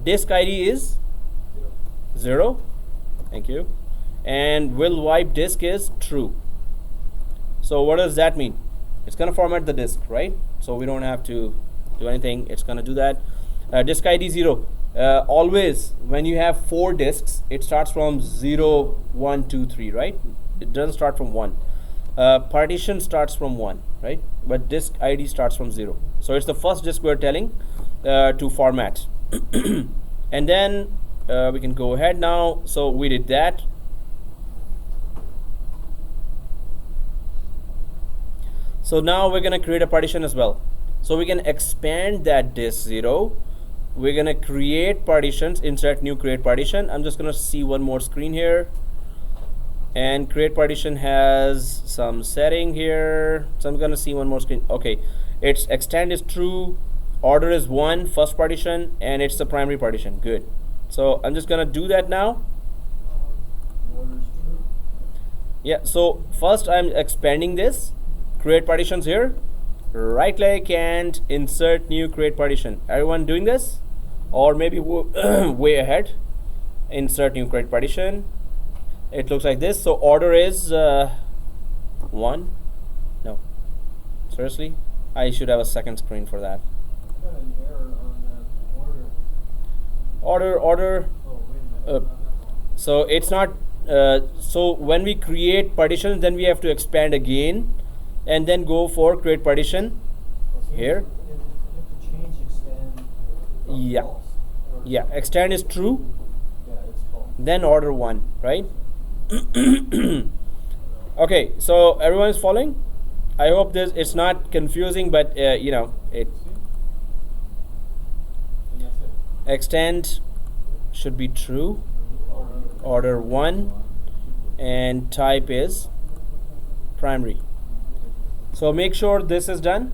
A: disk ID is 0. Thank you. And will wipe disk is true. So what does that mean? It's gonna format the disk, right? So we don't have to do anything. It's gonna do that. Disk ID 0. Always when you have 4 disks, it starts from 0, 1, 2, 3, right? It doesn't start from 1. Partition starts from 1, right? But disk ID starts from 0. So it's the first disk we're telling to format. And then we can go ahead now. So we did that. So now we're gonna create a partition as well. So we can expand that disk 0. We're gonna create partitions, insert new create partition. I'm just gonna see one more screen here. And create partition has some setting here. So I'm gonna see one more screen. Okay, its extend is true, order is 1, first partition, and it's the primary partition. Good. So I'm just gonna do that now. Yeah, so first I'm expanding this. Create partitions here, right click and insert new create partition. Everyone doing this? Or maybe way ahead. Insert new create partition. It looks like this. So order is 1. No, seriously, I should have a second screen for that.
D: Got an error on that order.
A: Order.
D: Oh, wait a minute.
A: So it's not. So when we create partitions, then we have to expand again, and then go for create partition here.
D: You have to change extend.
A: Yeah.
D: False.
A: Yeah, extend is true,
D: Yeah, it's false.
A: then order 1, right? Okay, so everyone is following. I hope this it's not confusing, but you know it.
D: And that's it.
A: Extend should be true. Order 1, and type is primary. So make sure this is done.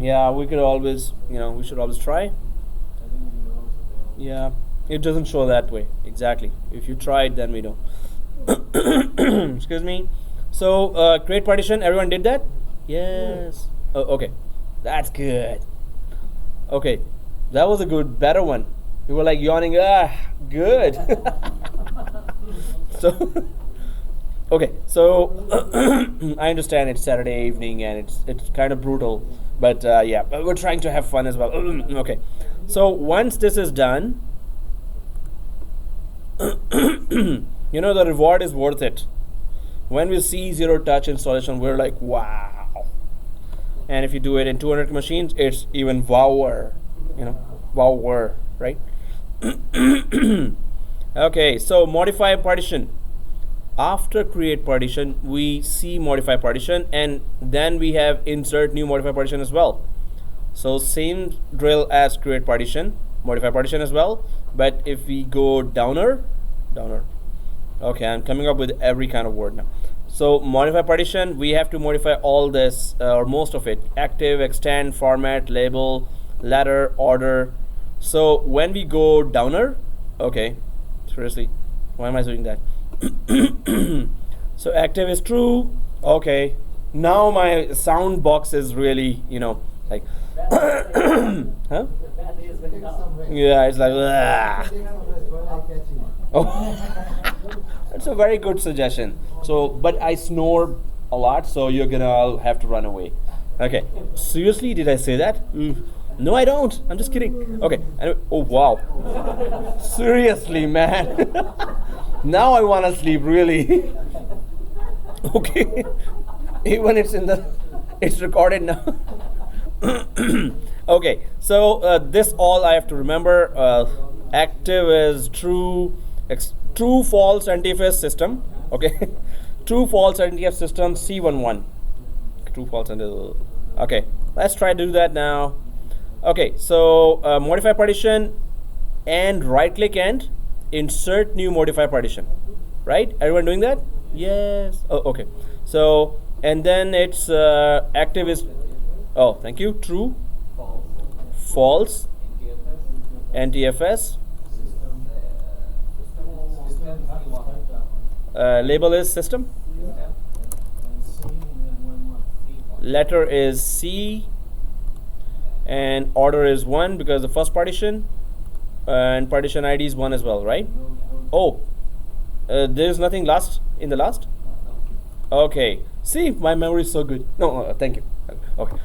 A: Yeah, we could always, we should always try. Yeah, it doesn't show that way. Exactly. If you try it, then we know. Excuse me. So create partition. Everyone did that? Yes. Oh, okay. That's good. Okay. That was a better one. You were like yawning. Good. So, okay. So I understand it's Saturday evening and it's kind of brutal, but yeah, but we're trying to have fun as well. Okay. So once this is done, the reward is worth it. When we see zero touch installation, we're like, wow. And if you do it in 200 machines, it's even wower. Wower, right? Okay, so modify partition. After create partition, we see modify partition, and then we have insert new modify partition as well. So same drill as create partition, modify partition as well. But if we go downer. Okay, I'm coming up with every kind of word now. So modify partition, we have to modify all this or most of it: active, extend, format, label, ladder, order. So when we go downer, okay, seriously, why am I doing that? So active is true. Okay, now my sound box is really, like, huh? Yeah, it's like, oh. That's a very good suggestion. So, but I snore a lot, so you're gonna have to run away. Okay, seriously, did I say that? No, I don't. I'm just kidding. Okay. Anyway, oh wow. Seriously, man. Now I want to sleep, really. Okay. Even it's recorded now. Okay. So this all I have to remember. Active is true. True, false, NTFS system. Okay. True, false, NTFS system C11. True, false, and okay. Let's try to do that now. Okay, so modify partition and right click and insert new modify partition. Right? Everyone doing that? Yes. Oh, okay. So, and then it's active is, oh, thank you. True, false, NTFS. Label is system. Letter is C. And order is 1 because the first partition, and partition ID is 1 as well, right? Oh, there's nothing in the last. Okay, see, my memory is so good. No, thank you. Okay.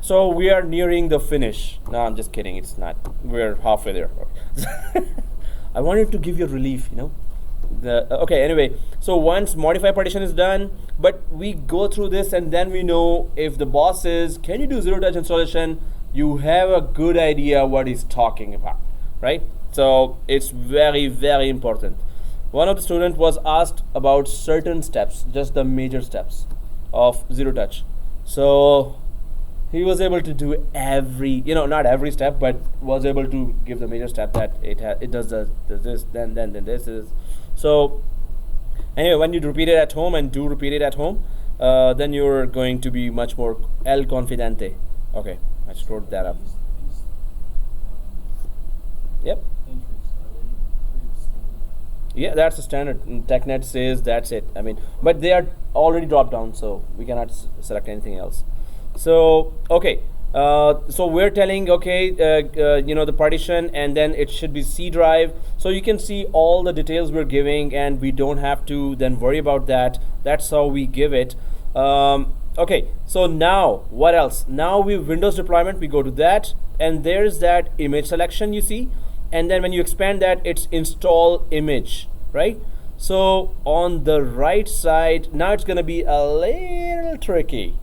A: So we are nearing the finish. No, I'm just kidding. It's not. We're halfway there. I wanted to give you relief, okay, anyway, so once modify partition is done, but we go through this and then we know if the boss says, can you do zero touch installation, you have a good idea what he's talking about, right? So it's very, very important. One of the students was asked about certain steps, just the major steps of zero touch. So he was able to do every, not every step, but was able to give the major step that it does this, then this is. So anyway, when you repeat it at home and do repeat it at home, then you're going to be much more el confidente. Okay, I screwed that up. Yep. Yeah, that's the standard. TechNet says that's it. I mean, but they are already dropped down, so we cannot select anything else. So okay, so we're telling the partition, and then it should be C drive, so you can see all the details we're giving, and we don't have to then worry about that. That's how we give it. Okay, so now what else? Now we Windows deployment, we go to that, and there's that image selection you see, and then when you expand that, it's install image, right? So on the right side, now it's gonna be a little tricky.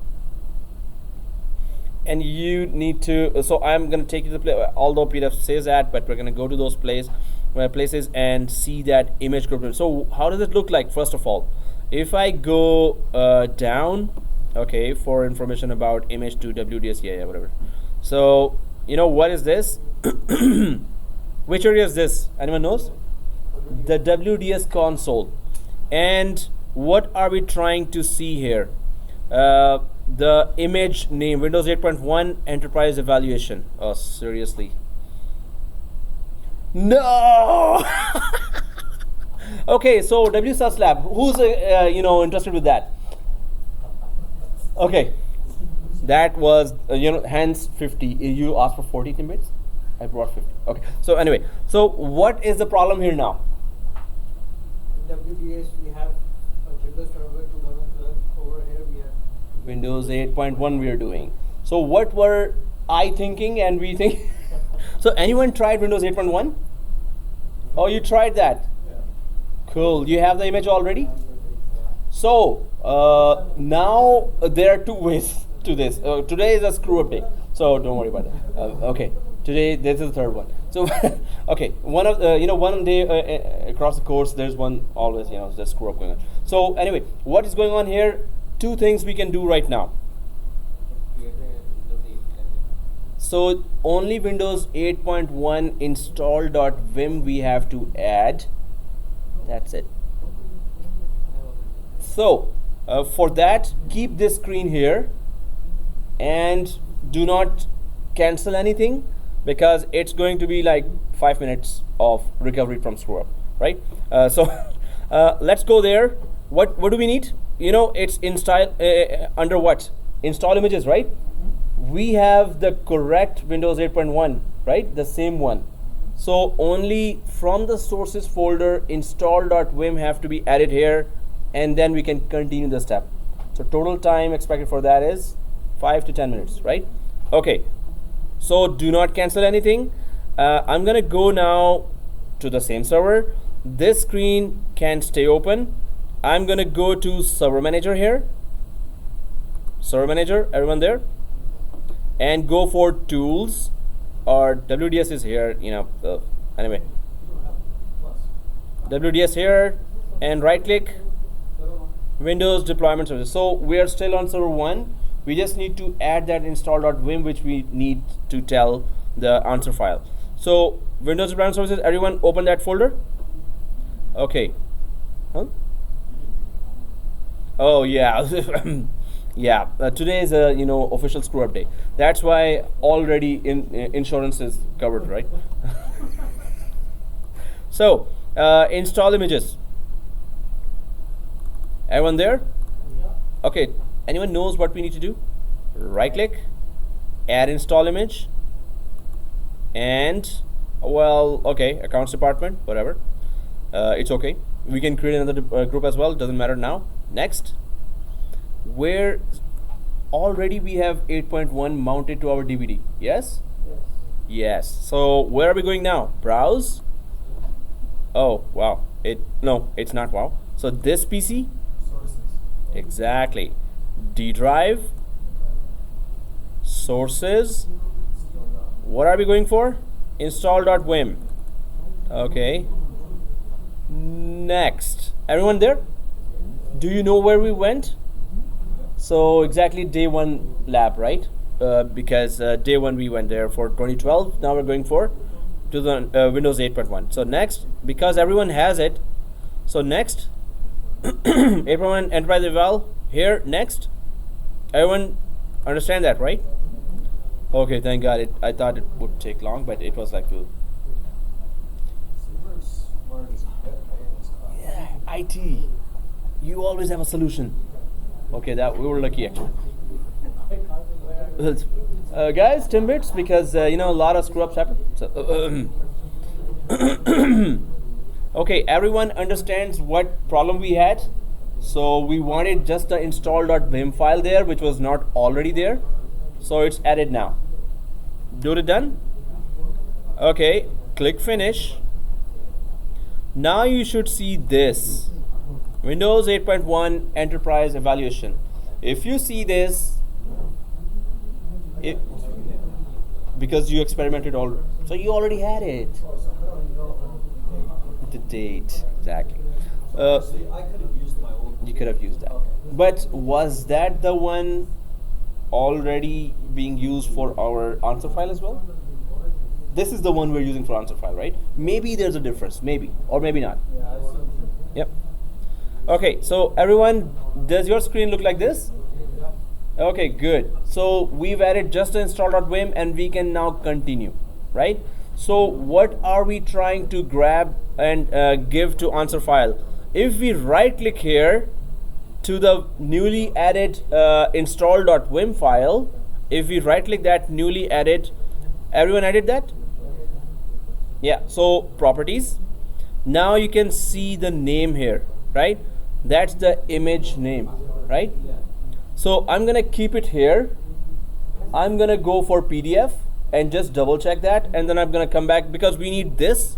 A: And you need to, so I'm going to take you to the place, although PDF says that, but we're going to go to those places and see that image group. So how does it look like? First of all, if I go down, okay, for information about image to WDS, yeah, whatever. So what is this? Which area is this? Anyone knows? The WDS console. And what are we trying to see here? The image name, Windows 8.1 Enterprise Evaluation. Oh, seriously. No! Okay, so WSUS Lab. Who's interested with that? Okay, that was hands 50. You asked for 40 timbits. I brought 50. Okay. So anyway, so what is the problem here now?
D: WDS, we have a Windows Server 2012. Over here we have
A: Windows 8.1 we are doing. So what were I thinking and we think? So anyone tried Windows 8.1? Oh, you tried that?
D: Yeah.
A: Cool. You have the image already? So now there are two ways to this. Today is a screw up day, so don't worry about that. Okay, today this is the third one. So okay, one of one day across the course there's one always the screw up going on. So anyway, what is going on here? Two things we can do right now. So only Windows 8.1 install.vim we have to add. That's it. So for that, keep this screen here and do not cancel anything because it's going to be like 5 minutes of recovery from screw up, right? So let's go there. What do we need? It's install under what? Install images, right? We have the correct Windows 8.1, right? The same one. So only from the sources folder install.vim have to be added here, and then we can continue the step. So total time expected for that is 5 to 10 minutes, right? Okay, so do not cancel anything. I'm gonna go now to the same server. This screen can stay open. I'm gonna go to server manager here. Server manager, everyone there? And go for tools, or WDS is here, anyway. WDS here, and right click, Windows deployment services. So we are still on server 1. We just need to add that install.vim, which we need to tell the answer file. So Windows deployment services, everyone open that folder. Okay. Huh? Oh yeah. Yeah, today is a official screw up day. That's why already insurance is covered, right? So install images. Everyone there?
D: Yeah.
A: Okay. Anyone knows what we need to do? Right click, add install image, and okay, accounts department, whatever. It's okay. We can create another group as well. Doesn't matter now. Next. Where already we have 8.1 mounted to our DVD. Yes?
D: Yes.
A: Yes. So where are we going now? Browse. Oh wow. No, it's not wow. So this PC.
D: Sources.
A: Exactly. D drive. Sources. What are we going for? Install.vim. Okay. Next. Everyone there? Do you know where we went? So exactly day 1 lab, right? Because day 1 we went there for 2012. Now we're going for to the Windows 8.1. So next, because everyone has it, so next 8.1 Enterprise Eval here. Next, everyone understand that, right? Okay, thank God. I thought it would take long, but it was like yeah, IT. You always have a solution. Okay, that we were lucky actually. Guys, 10 bits because a lot of screw ups happen. So, okay, everyone understands what problem we had. So we wanted just the install.vim file there, which was not already there. So it's added now. Do it done. Okay, click finish. Now you should see this. Windows 8.1 Enterprise Evaluation. If you see this, because you experimented all, so you already had it. The date, exactly.
E: I could have used my old.
A: You could have used that. But was that the one already being used for our answer file as well? This is the one we're using for answer file, right? Maybe there's a difference, maybe, or maybe not.
D: Yeah, I see.
A: Yep. Okay, so everyone, does your screen look like this? Okay, good. So we've added just the install.vim and we can now continue, right? So what are we trying to grab and give to answer file? If we right click here to the newly added install.vim file, if we right click that newly added, everyone added that? Yeah, so properties. Now you can see the name here, right? That's the image name, right? So I'm gonna keep it here. I'm gonna go for PDF and just double check that, and then I'm gonna come back because we need this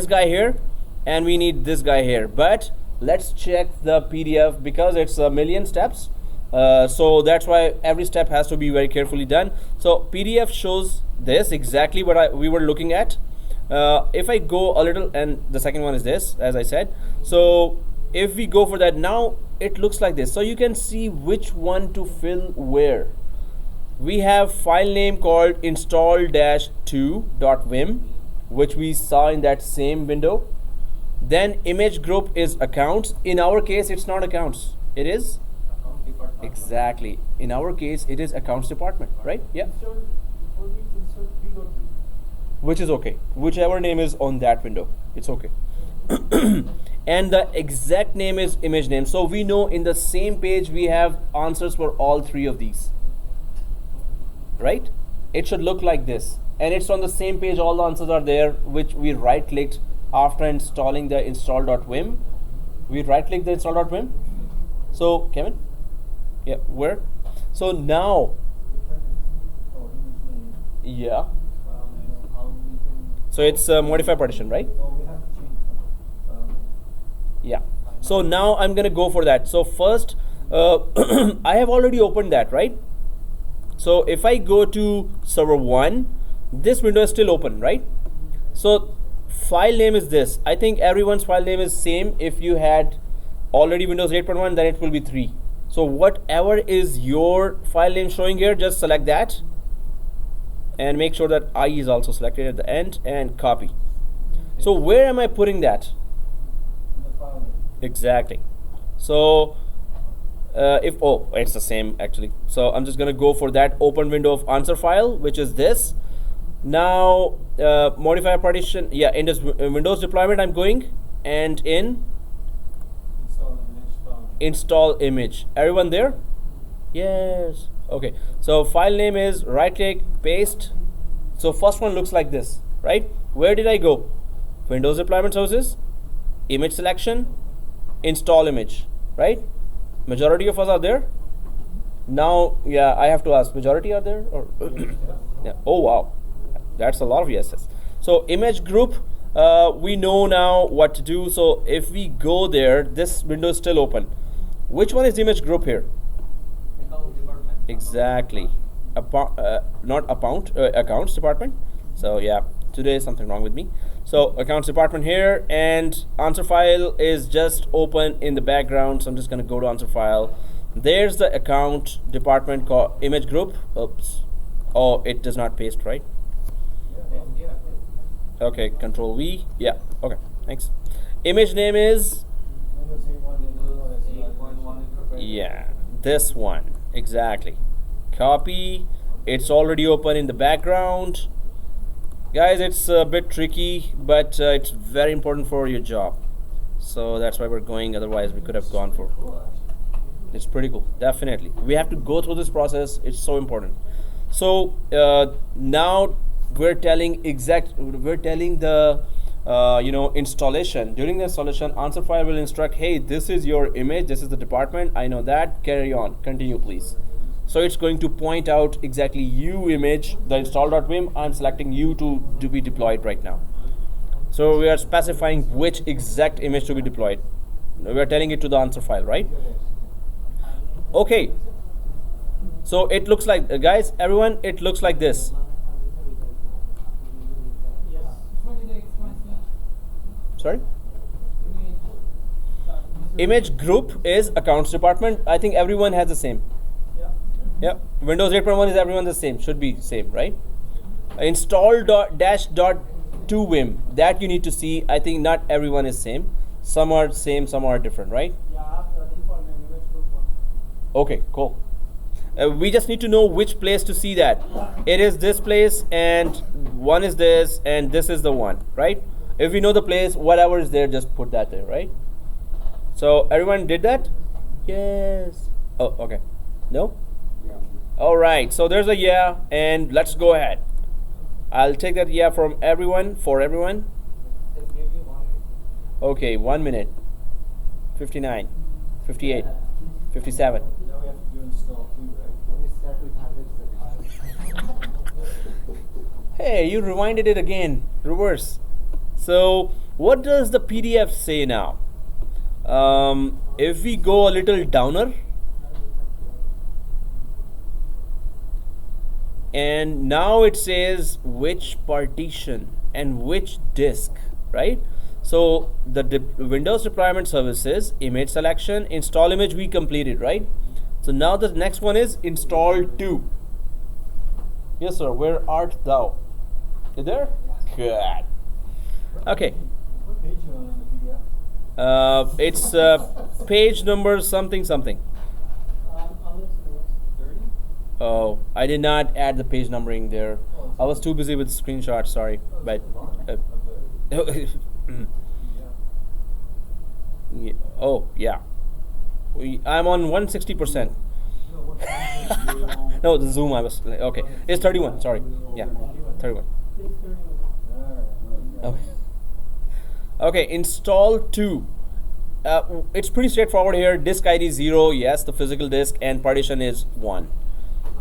A: guy here and we need this guy here. But let's check the PDF because it's a million steps. So that's why every step has to be very carefully done. So PDF shows this exactly what we were looking at. If I go a little, and the second one is this, as I said. So if we go for that now, it looks like this. So you can see which one to fill where. We have file name called install-2.vim, which we saw in that same window. Then image group is accounts. In our case, it's not accounts. It is? Exactly. In our case, it is accounts department, right? Yeah. Which is okay. Whichever name is on that window, it's okay. And the exact name is image name. So we know in the same page we have answers for all three of these, right? It should look like this, and it's on the same page. All the answers are there, which we right clicked after installing the install.vim. We right click the install.vim. So Kevin, yeah, where? So now, yeah. So it's modify partition, right? Yeah. So now I'm gonna go for that. So first, I have already opened that, right? So if I go to server 1, this window is still open, right? So file name is this. I think everyone's file name is same. If you had already Windows 8.1, then it will be 3. So whatever is your file name showing here, just select that and make sure that I is also selected at the end and copy. So where am I putting that? Exactly. So it's the same actually. So I'm just gonna go for that open window of answer file, which is this. Now modify partition, yeah, in this Windows deployment I'm going, and in install image. Everyone there? Yes. Okay, so file name is right click, paste. So first one looks like this, right? Where did I go? Windows deployment services, image selection, install image, right? Majority of us are there. Now, yeah, I have to ask, majority are there? Or yeah. Oh wow, that's a lot of yeses. So image group, we know now what to do. So if we go there, this window is still open. Which one is the image group here? Exactly. Not accounts department. So yeah, today is something wrong with me. So accounts department here, and answer file is just open in the background. So I'm just gonna go to answer file. There's the account department called image group. Oops. Oh, it does not paste, right? Okay, Control V. Yeah. Okay. Thanks. Image name is. Yeah, this one. Exactly. Copy. It's already open in the background. Guys, it's a bit tricky, but it's very important for your job. So that's why we're going. Otherwise, we could have gone for. It's pretty cool. Definitely. We have to go through this process. It's so important. So now we're telling the installation. During the installation, answer file will instruct, hey, this is your image, this is the department, I know that, carry on, continue please. So it's going to point out exactly you image, the install.vim, I'm selecting you to be deployed right now. So we are specifying which exact image to be deployed. We are telling it to the answer file, right? Okay. So it looks like, guys, everyone, it looks like this. Sorry? Image group is accounts department. I think everyone has the same. Yeah. Windows 8.1 is everyone the same. Should be same, right? install dash dot to Vim, that you need to see. I think not everyone is same. Some are same, some are different, right?
B: Yeah, I have the default name image group one.
A: Okay, cool. We just need to know which place to see that. It is this place, and one is this, and this is the one, right? If we know the place, whatever is there, just put that there, right? So everyone did that? Yes. Oh, okay. No? All right, so there's a yeah, and let's go ahead. I'll take that yeah from everyone, for everyone.
D: Just give you 1 minute.
A: Okay, 1 minute. 59, 58, 57.
E: Now we have to do install too, right?
D: When we start with 100
A: Hey, you rewinded it again, reverse. So what does the PDF say now? If we go a little downer, and now it says which partition and which disk, right? So the Windows deployment services, image selection, install image we completed, right? So now the next one is install to. Yes sir, where art thou? You there? Good. Okay.
E: What page are you on the PDF?
A: It's page number something something.
B: I'll let you know.
E: 30?
A: Oh, I did not add the page numbering there. I was too busy with screenshots, sorry. But yeah. Oh yeah, I'm on 160%. No, the zoom I was okay. It's 31. Sorry, yeah, 31. Okay. Okay, install to. It's pretty straightforward here. Disk ID 0, yes, the physical disk, and partition is 1.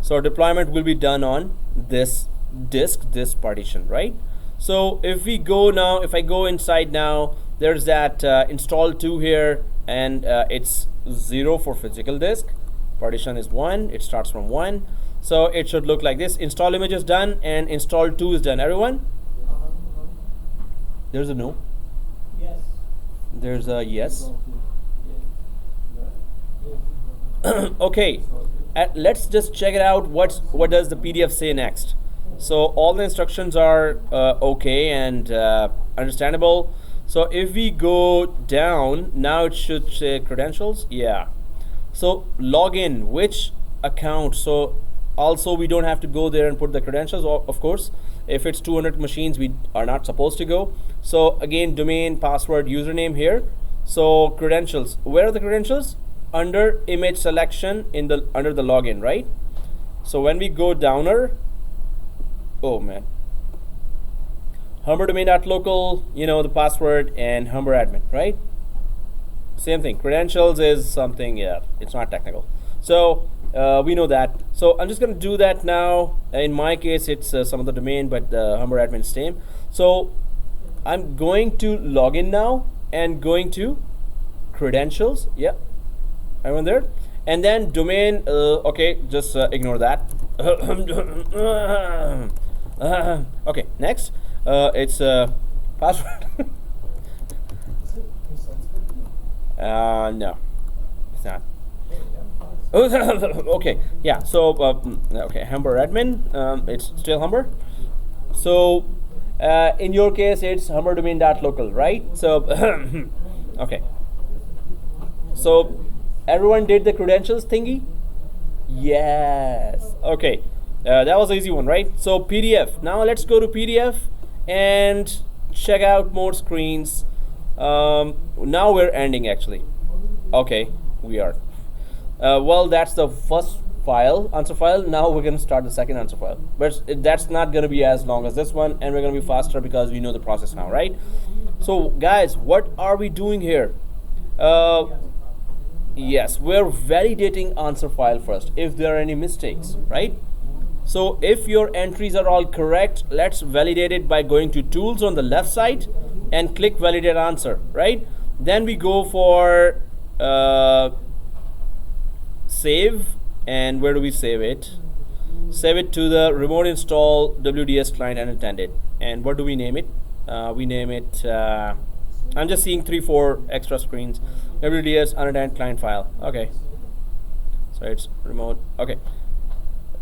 A: So deployment will be done on this disk, this partition, right? So if we go now, if I go inside now, there's that install to here, and it's 0 for physical disk. Partition is 1. It starts from 1. So it should look like this. Install image is done, and install to is done. Everyone? There's a no.
B: Yes.
A: There's a yes. Okay, let's just check it out. What does the PDF say next? So all the instructions are okay and understandable. So if we go down, now it should say credentials. Yeah. So login, which account? So also we don't have to go there and put the credentials, of course. If it's 200 machines, we are not supposed to go. So again, domain, password, username here. So credentials, where are the credentials? Under image selection in the under the login, right? So when we go downer, oh man, humberdomain.local, you know the password, and humber admin, right? Same thing. Credentials is something, yeah, it's not technical. So we know that. So I'm just going to do that now. In my case, it's some of the domain, but the humber admin is same. So I'm going to log in now and going to credentials. Yeah, everyone there? And then domain, okay, just ignore that. Okay, next, it's password. No, it's not. Okay, yeah, so okay, humber admin, it's still humber. So in your case it's humberdomain.local, right? So okay, so everyone did the credentials thingy? Yes. Okay, that was an easy one, right? So PDF, now let's go to PDF and check out more screens. Now we're ending actually. Okay, we are. Well, that's the first file, answer file. Now we're going to start the second answer file, but that's not going to be as long as this one, and we're going to be faster because we know the process now, right? So guys, what are we doing here? Yes, we're validating answer file first if there are any mistakes, right? So if your entries are all correct, let's validate it by going to tools on the left side and click validate answer, right? Then we go for save, and where do we save it? Save it to the remote install WDS client unattended. And what do we name it? We name it, I'm just seeing 3-4 extra screens. WDS unattended client file. Okay, so it's remote. Okay,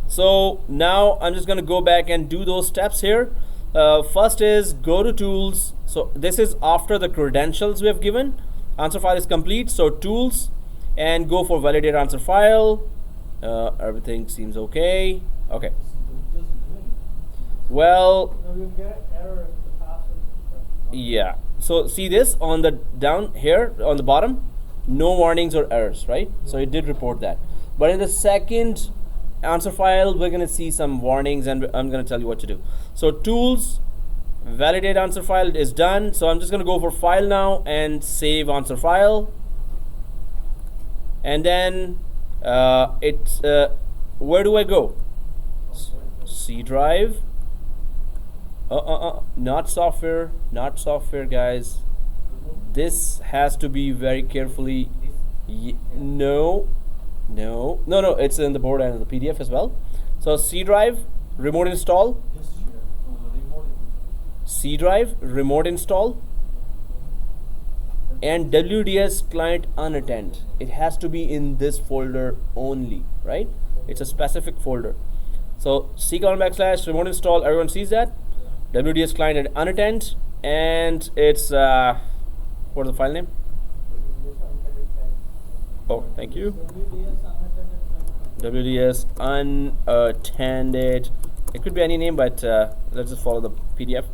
A: So now I'm just going to go back and do those steps here. First is go to tools. So this is after the credentials we have given. Answer file is complete. So tools and go for validate answer file. Everything seems okay. Okay.
E: It doesn't do anything.
A: Well,
D: No, you get error if the password.
A: yeah. So see this on the down here on the bottom, no warnings or errors, right? So it did report that. But in the second answer file, we're gonna see some warnings, and I'm gonna tell you what to do. So tools, validate answer file is done. So I'm just gonna go for file now and save answer file. And then it's where do I go? C drive. Not software, not software, guys. This has to be very carefully. No, it's in the board and the PDF as well. So C drive, remote install.
E: This year, remote.
A: C drive, remote install. And WDS client unattend. It has to be in this folder only, right? It's a specific folder. So C colon backslash remote install. Everyone sees that. WDS client and unattend, and it's what's the file name? Oh, thank you. WDS unattended. It could be any name, but let's just follow the PDF.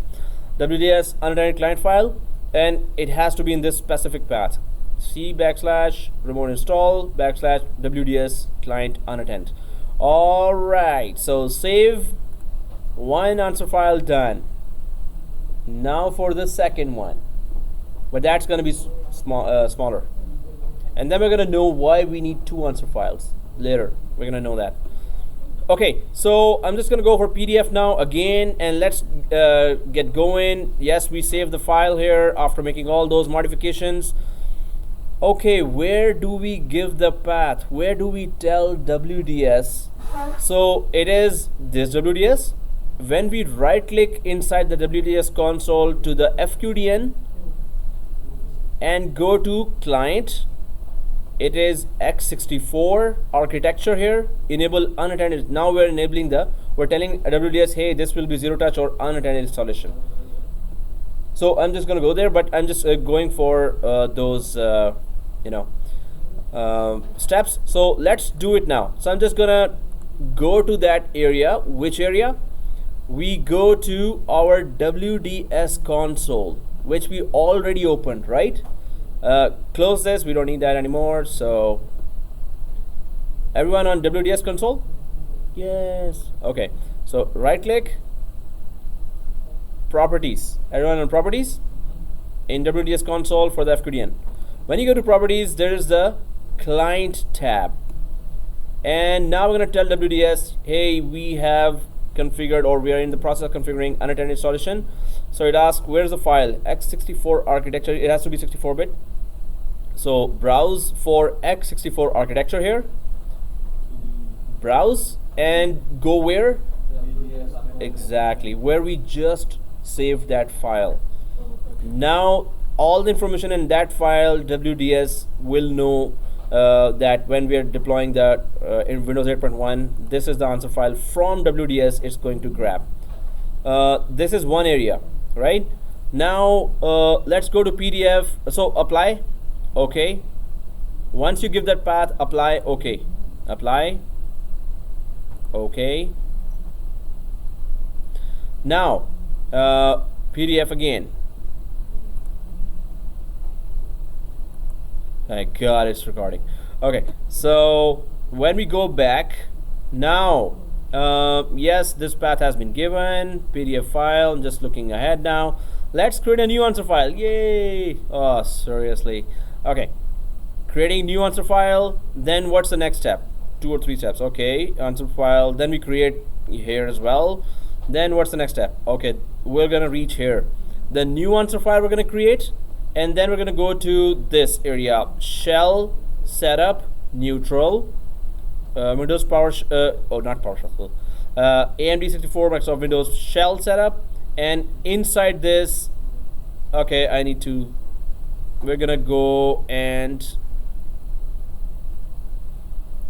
A: WDS unattended client file, and it has to be in this specific path. C backslash remote install backslash WDS client unattend. All right, so save. One answer file done. Now for the second one, but that's going to be smaller, and then we're going to know why we need two answer files later. We're going to know that. Okay, so I'm just going to go for PDF now again, and let's get going. Yes, we saved the file here after making all those modifications. Okay, where do we give the path? Where do we tell WDS? So it is this WDS. When we right click inside the WDS console to the FQDN and go to client, it is x64 architecture here, enable unattended. Now we're enabling we're telling WDS, hey, this will be zero touch or unattended installation. So I'm just going to go there, but I'm just going for those steps. So let's do it now. So I'm just gonna go to that area. Which area? We go to our WDS console, which we already opened, right? Close this, we don't need that anymore. So everyone on WDS console? Yes. Okay, so right click, properties. Everyone on properties in WDS console for the FQDN. When you go to properties, there is the client tab, and now we're going to tell WDS, hey, we have configured, or we are in the process of configuring unattended installation. So it asks, where's the file? x64 architecture. It has to be 64-bit. So browse for x64 architecture here. Browse and go where? Exactly where we just saved that file. Now all the information in that file, WDS will know that when we are deploying the in Windows 8.1, this is the answer file from WDS it's going to grab. This is one area, right? Now let's go to PDF. So apply, okay. Once you give that path, apply, okay. Apply, okay. Now PDF again. Thank God it's recording. Okay, so when we go back now, yes, this path has been given. PDF file. I'm just looking ahead now. Let's create a new answer file. Yay! Oh, seriously. Okay, creating new answer file. Then what's the next step? 2 or 3 steps. Okay, answer file. Then we create here as well. Then what's the next step? Okay, we're gonna reach here. The new answer file we're gonna create. And then we're going to go to this area, shell setup neutral, Windows not PowerShell, AMD64 Microsoft Windows shell setup, and inside this, okay, we're going to go and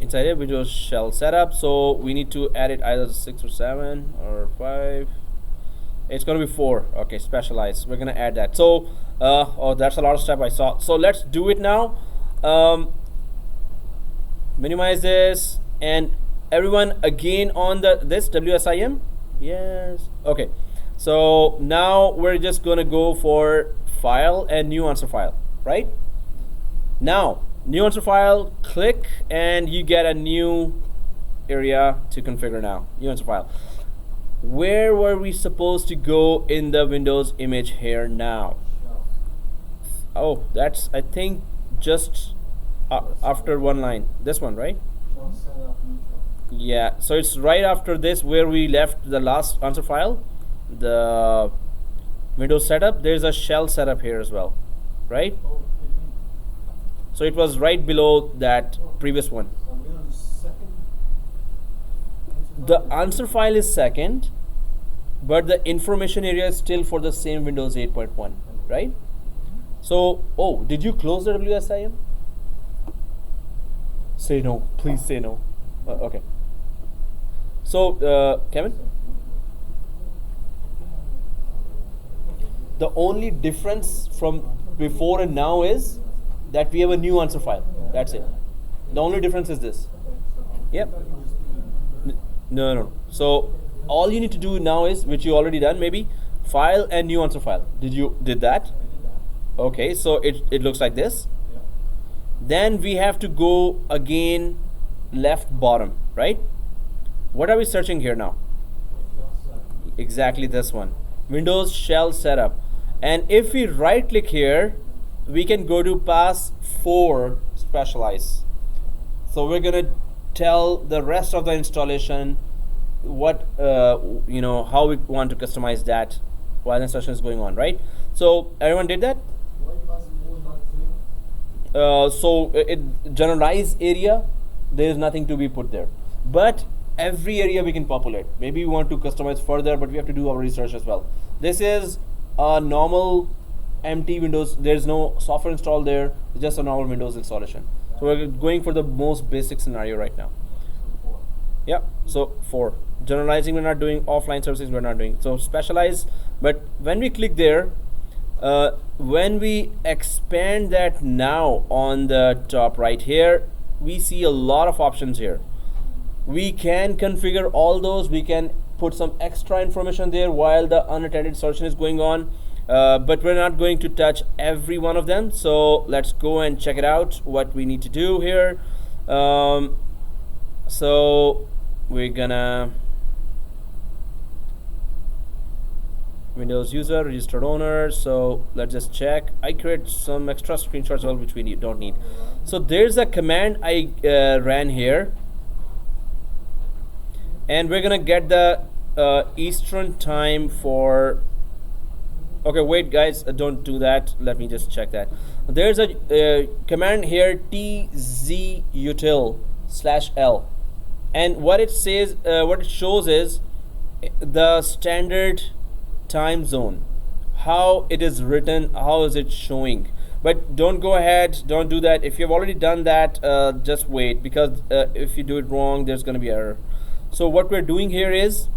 A: inside it, Windows shell setup. So we need to add it either 6 or 7 or 5. It's going to be 4. Okay, specialize. We're going to add that. So, oh, that's a lot of stuff I saw. So let's do it now. Minimize this, and everyone again on this WSIM. Yes. Okay. So now we're just going to go for file and new answer file, right? Now, new answer file, click, and you get a new area to configure now. New answer file. Where were we supposed to go in the Windows image here now? Oh, that's, I think, just after one line. This one, right?
E: Shell setup neutral.
A: Yeah, so it's right after this where we left the last answer file, the Windows setup. There's a shell setup here as well, right?
E: Oh,
A: So it was right below that previous one.
E: are we on the second?
A: The answer file is second, but the information area is still for the same Windows 8.1, right? So, oh, did you close the WSIM? Say no, please say no. Okay. So, Kevin? The only difference from before and now is that we have a new answer file. That's it. The only difference is this. Yep. No. So all you need to do now is, which you already done maybe, file and new answer file. Did that? Okay, so it looks like this. Then we have to go again left bottom, right? What are we searching here now? Exactly this one. Windows shell setup. And if we right click here, we can go to pass 4 specialize. So we're gonna tell the rest of the installation what how we want to customize that while the installation is going on, right? So everyone did that.
E: Why pass it not clear?
A: So it generalized area, there is nothing to be put there, but every area we can populate. Maybe we want to customize further, but we have to do our research as well. This is a normal empty Windows. There's no software installed there. It's just a normal Windows installation. So we're going for the most basic scenario right now. Yeah, so 4. Generalizing, we're not doing. Offline services, we're not doing. So specialize, but when we click there, when we expand that now on the top right here, we see a lot of options here. We can configure all those. We can put some extra information there while the unattended installation is going on. But we're not going to touch every one of them. So let's go and check it out, what we need to do here. So we're gonna Windows user, registered owner. So let's just check. I create some extra screenshots as well, which we don't need. So there's a command I ran here, and we're gonna get the Eastern time for. Okay, wait guys, don't do that. Let me just check that. There's a command here, tzutil/l, and what it says, what it shows is the standard time zone, how it is written, how is it showing. But don't go ahead, don't do that. If you've already done that, just wait, because if you do it wrong, there's going to be error. So what we're doing here is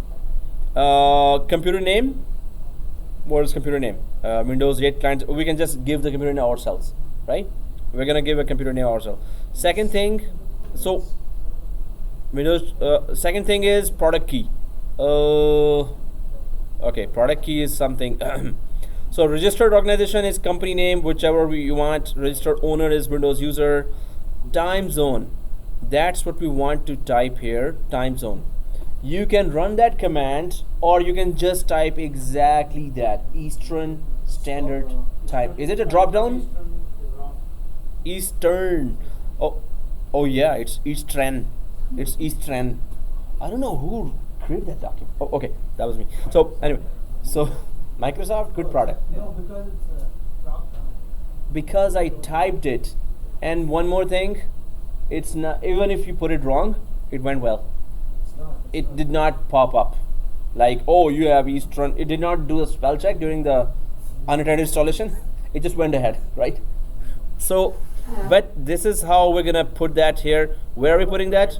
A: computer name. What is computer name? Windows 8 clients. We can just give the computer name ourselves, right? We're gonna give a computer name ourselves. Second thing, so Windows. Second thing is product key. Okay, product key is something. So registered organization is company name, whichever you want. Registered owner is Windows user. Time zone. That's what we want to type here. Time zone. You can run that command, or you can just type exactly that, Eastern Standard Time. Is it a drop down? Eastern. Oh yeah, it's Eastern. It's Eastern. I don't know who created that document. Oh, okay, that was me. So anyway, so Microsoft, good product.
D: No, because it's a drop down.
A: Because I typed it, and one more thing, it's not, even if you put it wrong, it went well. It did not pop up like, oh, you have Eastern. It did not do a spell check during the unattended installation. It just went ahead, right? So but this is how we're gonna put that here. Where are we putting that?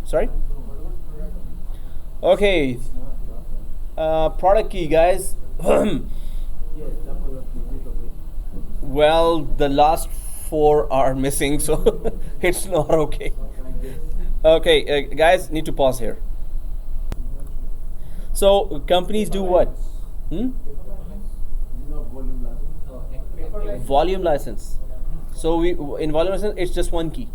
A: Sorry. Okay. Product key, guys. Well, the last 4 are missing, so it's not okay. Okay, guys, need to pause here. So companies do what? Volume license. So in volume license, it's just 1 key,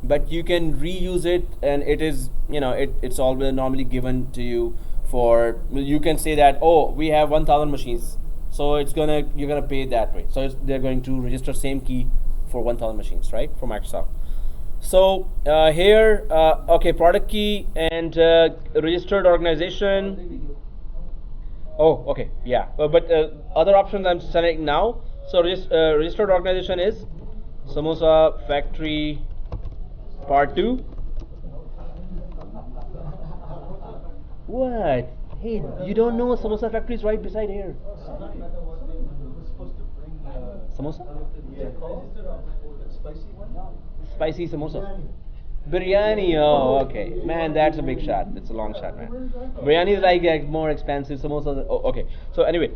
A: but you can reuse it, and it is, it's always normally given to you for. You can say that, oh, we have 1,000 machines, so you're gonna pay that way. So they're going to register same key for 1,000 machines, right, for Microsoft. So here, okay, product key and registered organization. Oh, okay, yeah. But other options I'm selecting now. So registered organization is Samosa Factory Part 2. What? Hey, you don't know Samosa Factory is right beside here. Samosa? Spicy samosa. Biryani, oh, okay. Man, that's a big shot. It's a long shot, man. Biryani is like more expensive. Samosa, oh, okay. So anyway,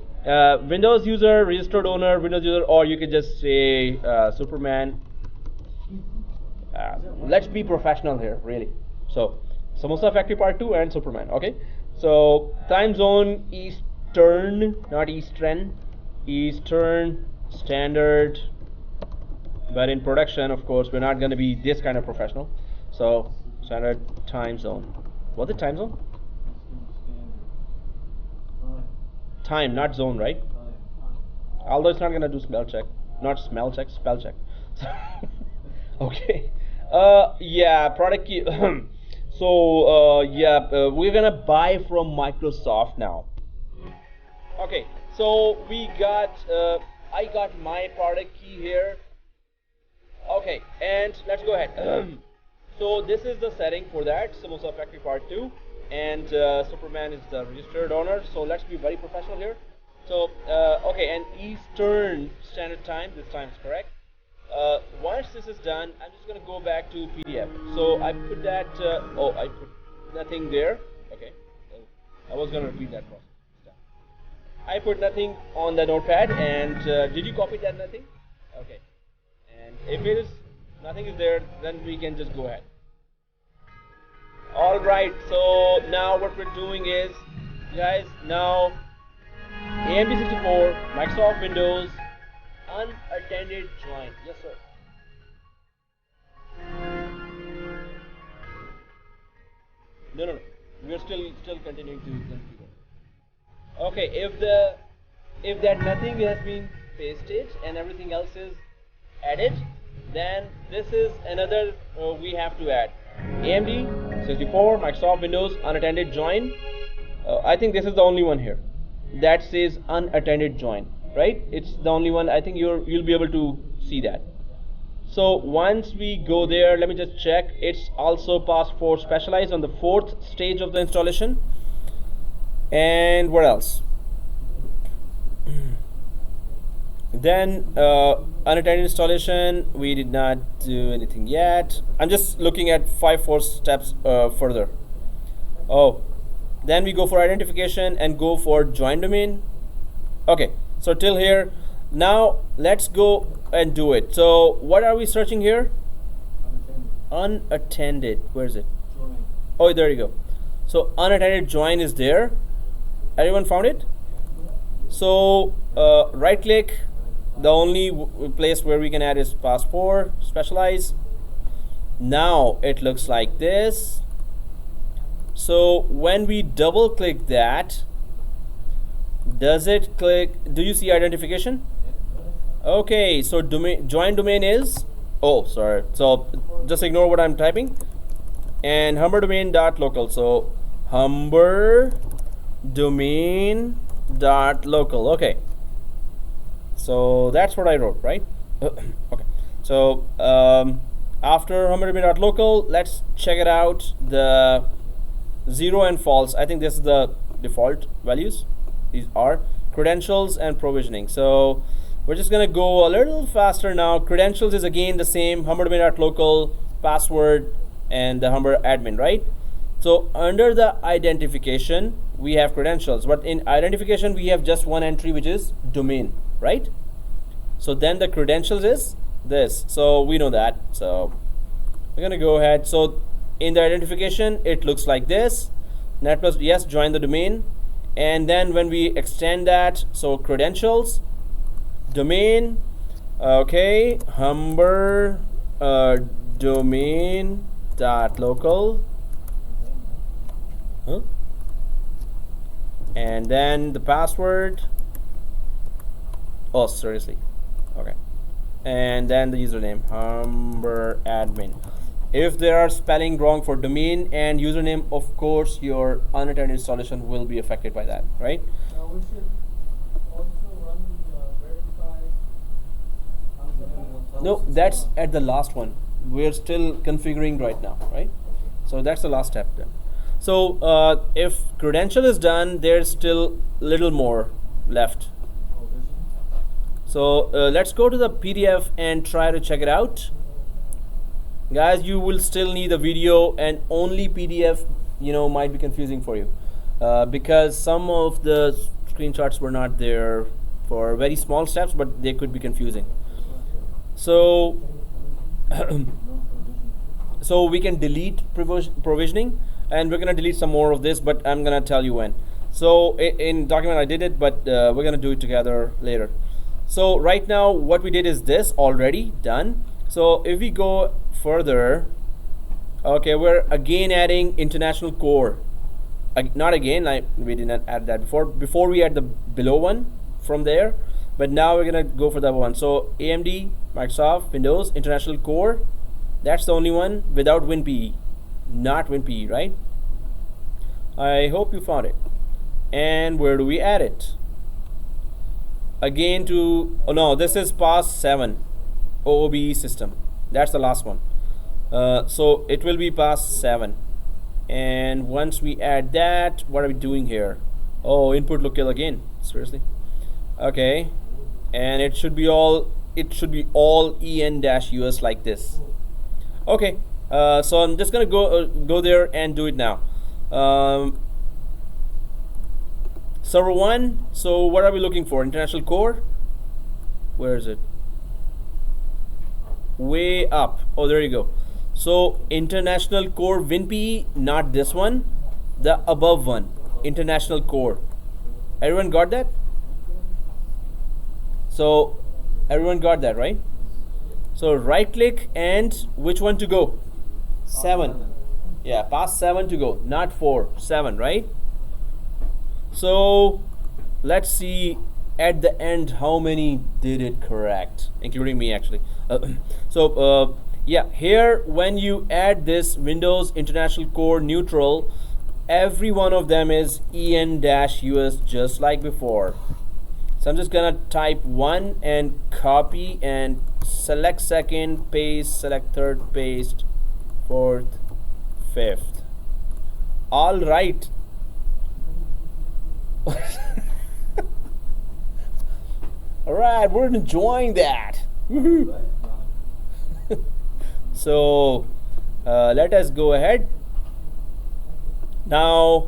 A: Windows user, registered owner, Windows user, or you could just say Superman. Let's be professional here, really. So, Samosa Factory Part 2 and Superman, okay? So, time zone Eastern, not Eastern. Eastern Standard. But in production, of course, we're not going to be this kind of professional. So, standard time zone. What's the time zone? Time, not zone, right? Although it's not going to do spell check. Not smell check, spell check. Okay. Yeah, product key. So, we're going to buy from Microsoft now. Okay, so we got, I got my product key here. Okay, and let's go ahead. So this is the setting for that, Samosa Factory Part 2, and Superman is the registered owner. So let's be very professional here. So, okay, and Eastern Standard Time, this time is correct. Once this is done, I'm just going to go back to PDF. So I put that, I put nothing there. Okay, I was going to repeat that process. I put nothing on the notepad, and did you copy that nothing? Okay. And if it is nothing is there, then we can just go ahead. Alright, so now what we're doing is, guys, now AMD64, Microsoft Windows, unattended join. Yes, sir. No. We're still continuing to configure. Okay, if that nothing has been pasted and everything else is added, then this is another we have to add. AMD 64 Microsoft Windows unattended join. I think this is the only one here that says unattended join, right? It's the only one. I think you'll be able to see that. So once we go there, let me just check. It's also passed for specialized on the 4th stage of the installation. And what else? Then unattended installation, we did not do anything yet. I'm just looking at 4 steps further. Oh, then we go for identification and go for join domain. Okay, so till here. Now let's go and do it. So what are we searching here? Unattended. Where is it? Join. Oh, there you go. So unattended join is there. Everyone found it? So right click. The only place where we can add is passport, specialize. Now it looks like this. So when we double click that, does it click? Do you see identification? Okay, so join domain is, oh sorry, so just ignore what I'm typing. And humber domain dot local. So humber domain dot local. Okay. So that's what I wrote, right? Okay. So after humber.local, let's check it out. The 0 and false. I think this is the default values. These are credentials and provisioning. So we're just gonna go a little faster now. Credentials is again the same, humberdomain.local, password, and the Humber admin, right? So under the identification, we have credentials, but in identification, we have just one entry, which is domain, right? So then the credentials is this. So we know that. So we're gonna go ahead. So in the identification, it looks like this. Net plus yes, join the domain. And then when we extend that, so credentials, domain, okay, Humber domain dot local, and then the password. Oh, seriously. Okay. And then the username, Humber admin. If there are spelling wrong for domain and username, of course your unattended installation will be affected by that, right?
D: We should also run verify.
A: No, that's at the last one. We're still configuring right now, right? So that's the last step then. So if credential is done, there's still little more left. So let's go to the PDF and try to check it out. Guys, you will still need a video, and only PDF, you know, might be confusing for you because some of the screenshots were not there for very small steps, but they could be confusing. So so we can delete provisioning, and we're gonna delete some more of this, but I'm gonna tell you when. So in document I did it, but we're gonna do it together later. So right now what we did is this already done. So if we go further, okay, we're again adding international core. Not again, we didn't add that before we add the below one from there, but now we're gonna go for that one. So AMD, Microsoft, Windows, international core, that's the only one without WinPE, not WinPE, right? I hope you found it. And where do we add it? Again to, oh no, this is PAS 7 OOBE system. That's the last one. So it will be PAS 7. And once we add that, what are we doing here? Oh, input locale again. Seriously? Okay. And it should be all en-us like this. Okay. So I'm just gonna go there and do it now. Server 1, so what are we looking for? International core? Where is it? Way up. Oh, there you go. So international core WinPE, not this one, the above one, international core. Everyone got that? So everyone got that, right? So right click and which one to go? 7. Yeah, PAS 7 to go, not 4, 7, right? So let's see at the end how many did it correct, including me actually. Yeah, here when you add this Windows International Core Neutral, every one of them is en-us just like before. So I'm just gonna type 1 and copy and select second, paste, select third, paste, fourth, fifth. All right. All right, we're enjoying that. So let us go ahead. Now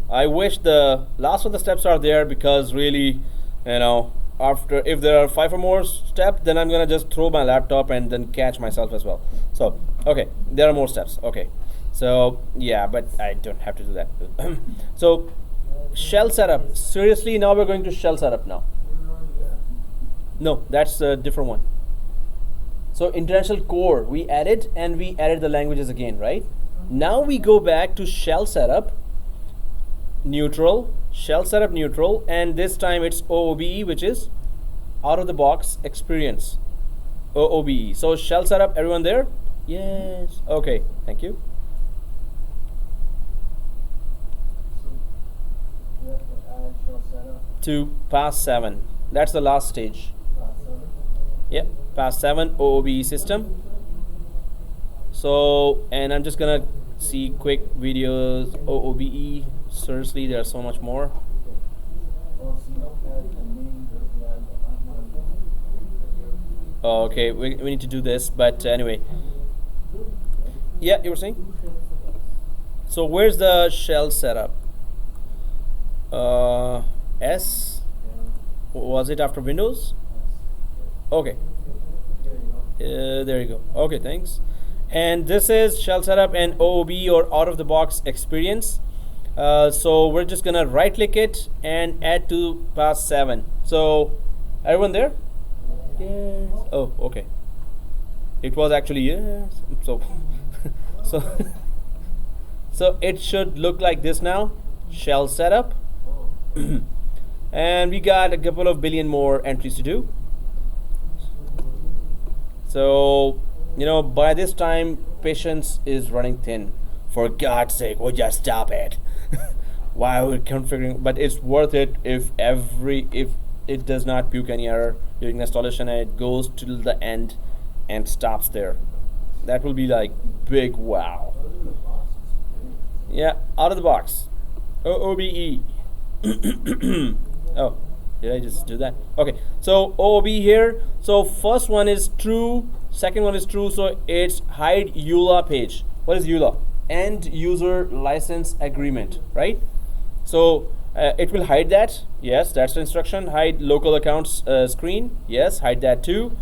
A: I wish the last of the steps are there, because really, you know, after if there are 5 or more steps, then I'm gonna just throw my laptop and then catch myself as well. So okay, there are more steps. Okay, so yeah, but I don't have to do that. So shell setup. Seriously, now we're going to shell setup now. No, that's a different one. So international core we added, and we added the languages again, right? Now we go back to shell setup neutral, shell setup neutral, and this time it's OOBE, which is out of the box experience. OOBE. So shell setup, everyone there? Yes. Okay, thank you. To PAS 7. That's the last stage. Yeah, PAS 7 OOBE system. So, and I'm just gonna see quick videos. OOBE. Seriously, there's so much more. Oh, okay, we need to do this, but anyway. Yeah, you were saying? So where's the shell setup? S? Was it after Windows? Okay. There you go. Okay, thanks. And this is shell setup and OOB, or out of the box experience. So we're just gonna right click it and add to pass 7. So everyone there? Yes. Oh, okay. It was actually yes. So so so it should look like this now. Shell setup. And we got a couple of billion more entries to do. So, you know, by this time patience is running thin. For God's sake, would you stop it? Why are we configuring? But it's worth it if it does not puke any error during the installation and it goes till the end and stops there. That will be like big wow. Yeah, out of the box. OOBE. Oh, did I just do that? Okay, so OOB here. So first one is true, second one is true, so it's hide EULA page. What is EULA? End user license agreement, right? So it will hide that. Yes, that's the instruction. Hide local accounts screen. Yes, hide that too.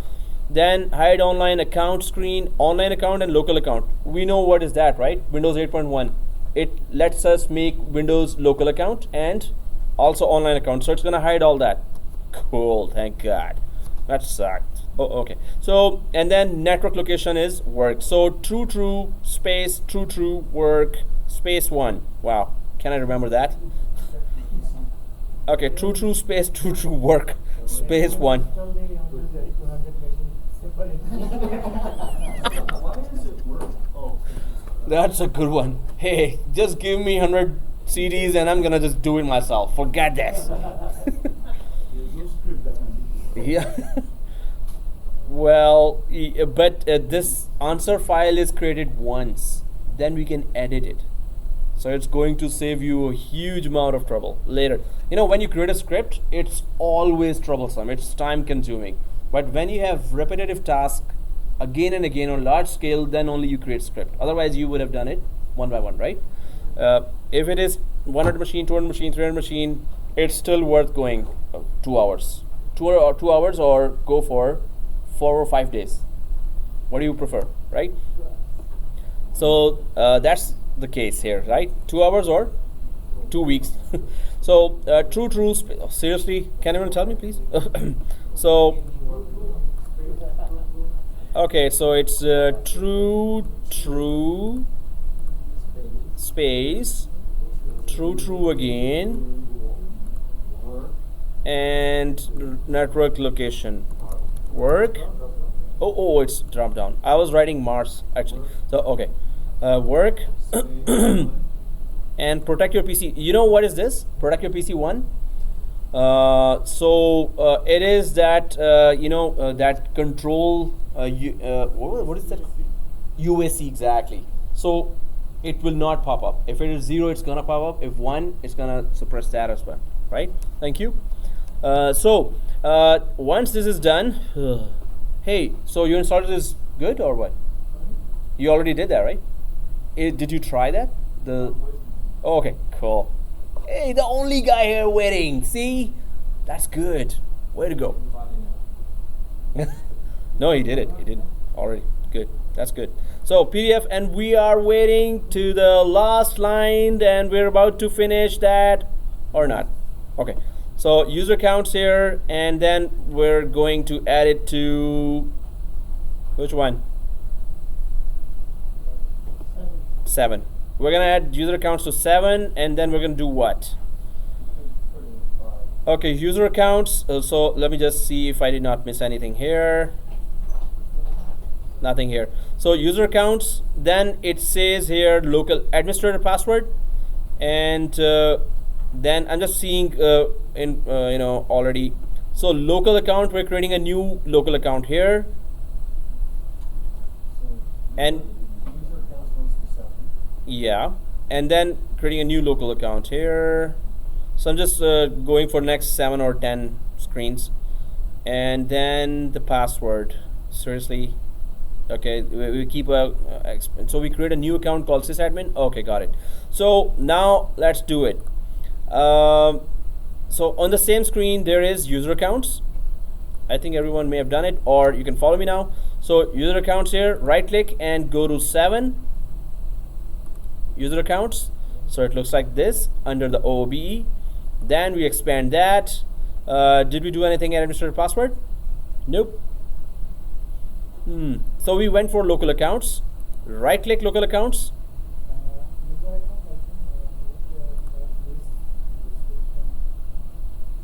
A: Then hide online account screen, online account and local account. We know what is that, right? Windows 8.1. It lets us make Windows local account and also online account. So it's gonna hide all that. Cool, thank God. That sucked. Oh, okay. So, and then network location is work. So true space true work space 1. Wow, can I remember that? Okay, true space true work space 1.
B: Why does it work? Oh.
A: That's a good one. Hey, just give me 100 CDs and I'm gonna just do it myself. Forget this. Yeah. Well, but this answer file is created once. Then we can edit it. So it's going to save you a huge amount of trouble later. You know, when you create a script, it's always troublesome. It's time consuming. But when you have repetitive tasks again and again on large scale, then only you create script. Otherwise, you would have done it one by one, right? If it is 100 machine, 200 machine, 300 machine, it's still worth going 2 hours. 2 hours or go for 4 or 5 days. What do you prefer, right? So that's the case here, right? 2 hours or 2 weeks. So true, seriously, can anyone tell me please? So okay, so it's true space true again and network location work. Oh, it's dropped down. I was writing Mars actually. So okay, work and protect your PC. You know what is this? Protect your PC 1. So it is that that control. What is that? UAC exactly. So it will not pop up. If it is 0, it's gonna pop up. If 1, it's gonna suppress that as well. Right? Thank you. So once this is done, hey, so you installed this good or what? You already did that, right? Did you try that? Okay, cool. Hey, the only guy here waiting. See, that's good. Way to go. No, he did it. He did already. Good. That's good. So PDF, and we are waiting to the last line, and we're about to finish that or not. Okay. So user counts here, and then we're going to add it to which one? 7. We're gonna add user accounts to 7, and then we're gonna do what? Okay, user accounts. So let me just see if I did not miss anything here. Nothing here. So user accounts, then it says here local administrator password, and then I'm just seeing already. So local account, we're creating a new local account here, and yeah, and then creating a new local account here. So I'm just going for next 7 or 10 screens, and then the password. seriously. Okay, we keep so we create a new account called sysadmin. Okay, got it. So now let's do it. So on the same screen there is user accounts. I think everyone may have done it, or you can follow me now. So user accounts here, right click and go to 7 user accounts. So it looks like this under the OOBE. Then we expand that. Did we do anything at administrator password? Nope. So we went for local accounts. Right click local accounts.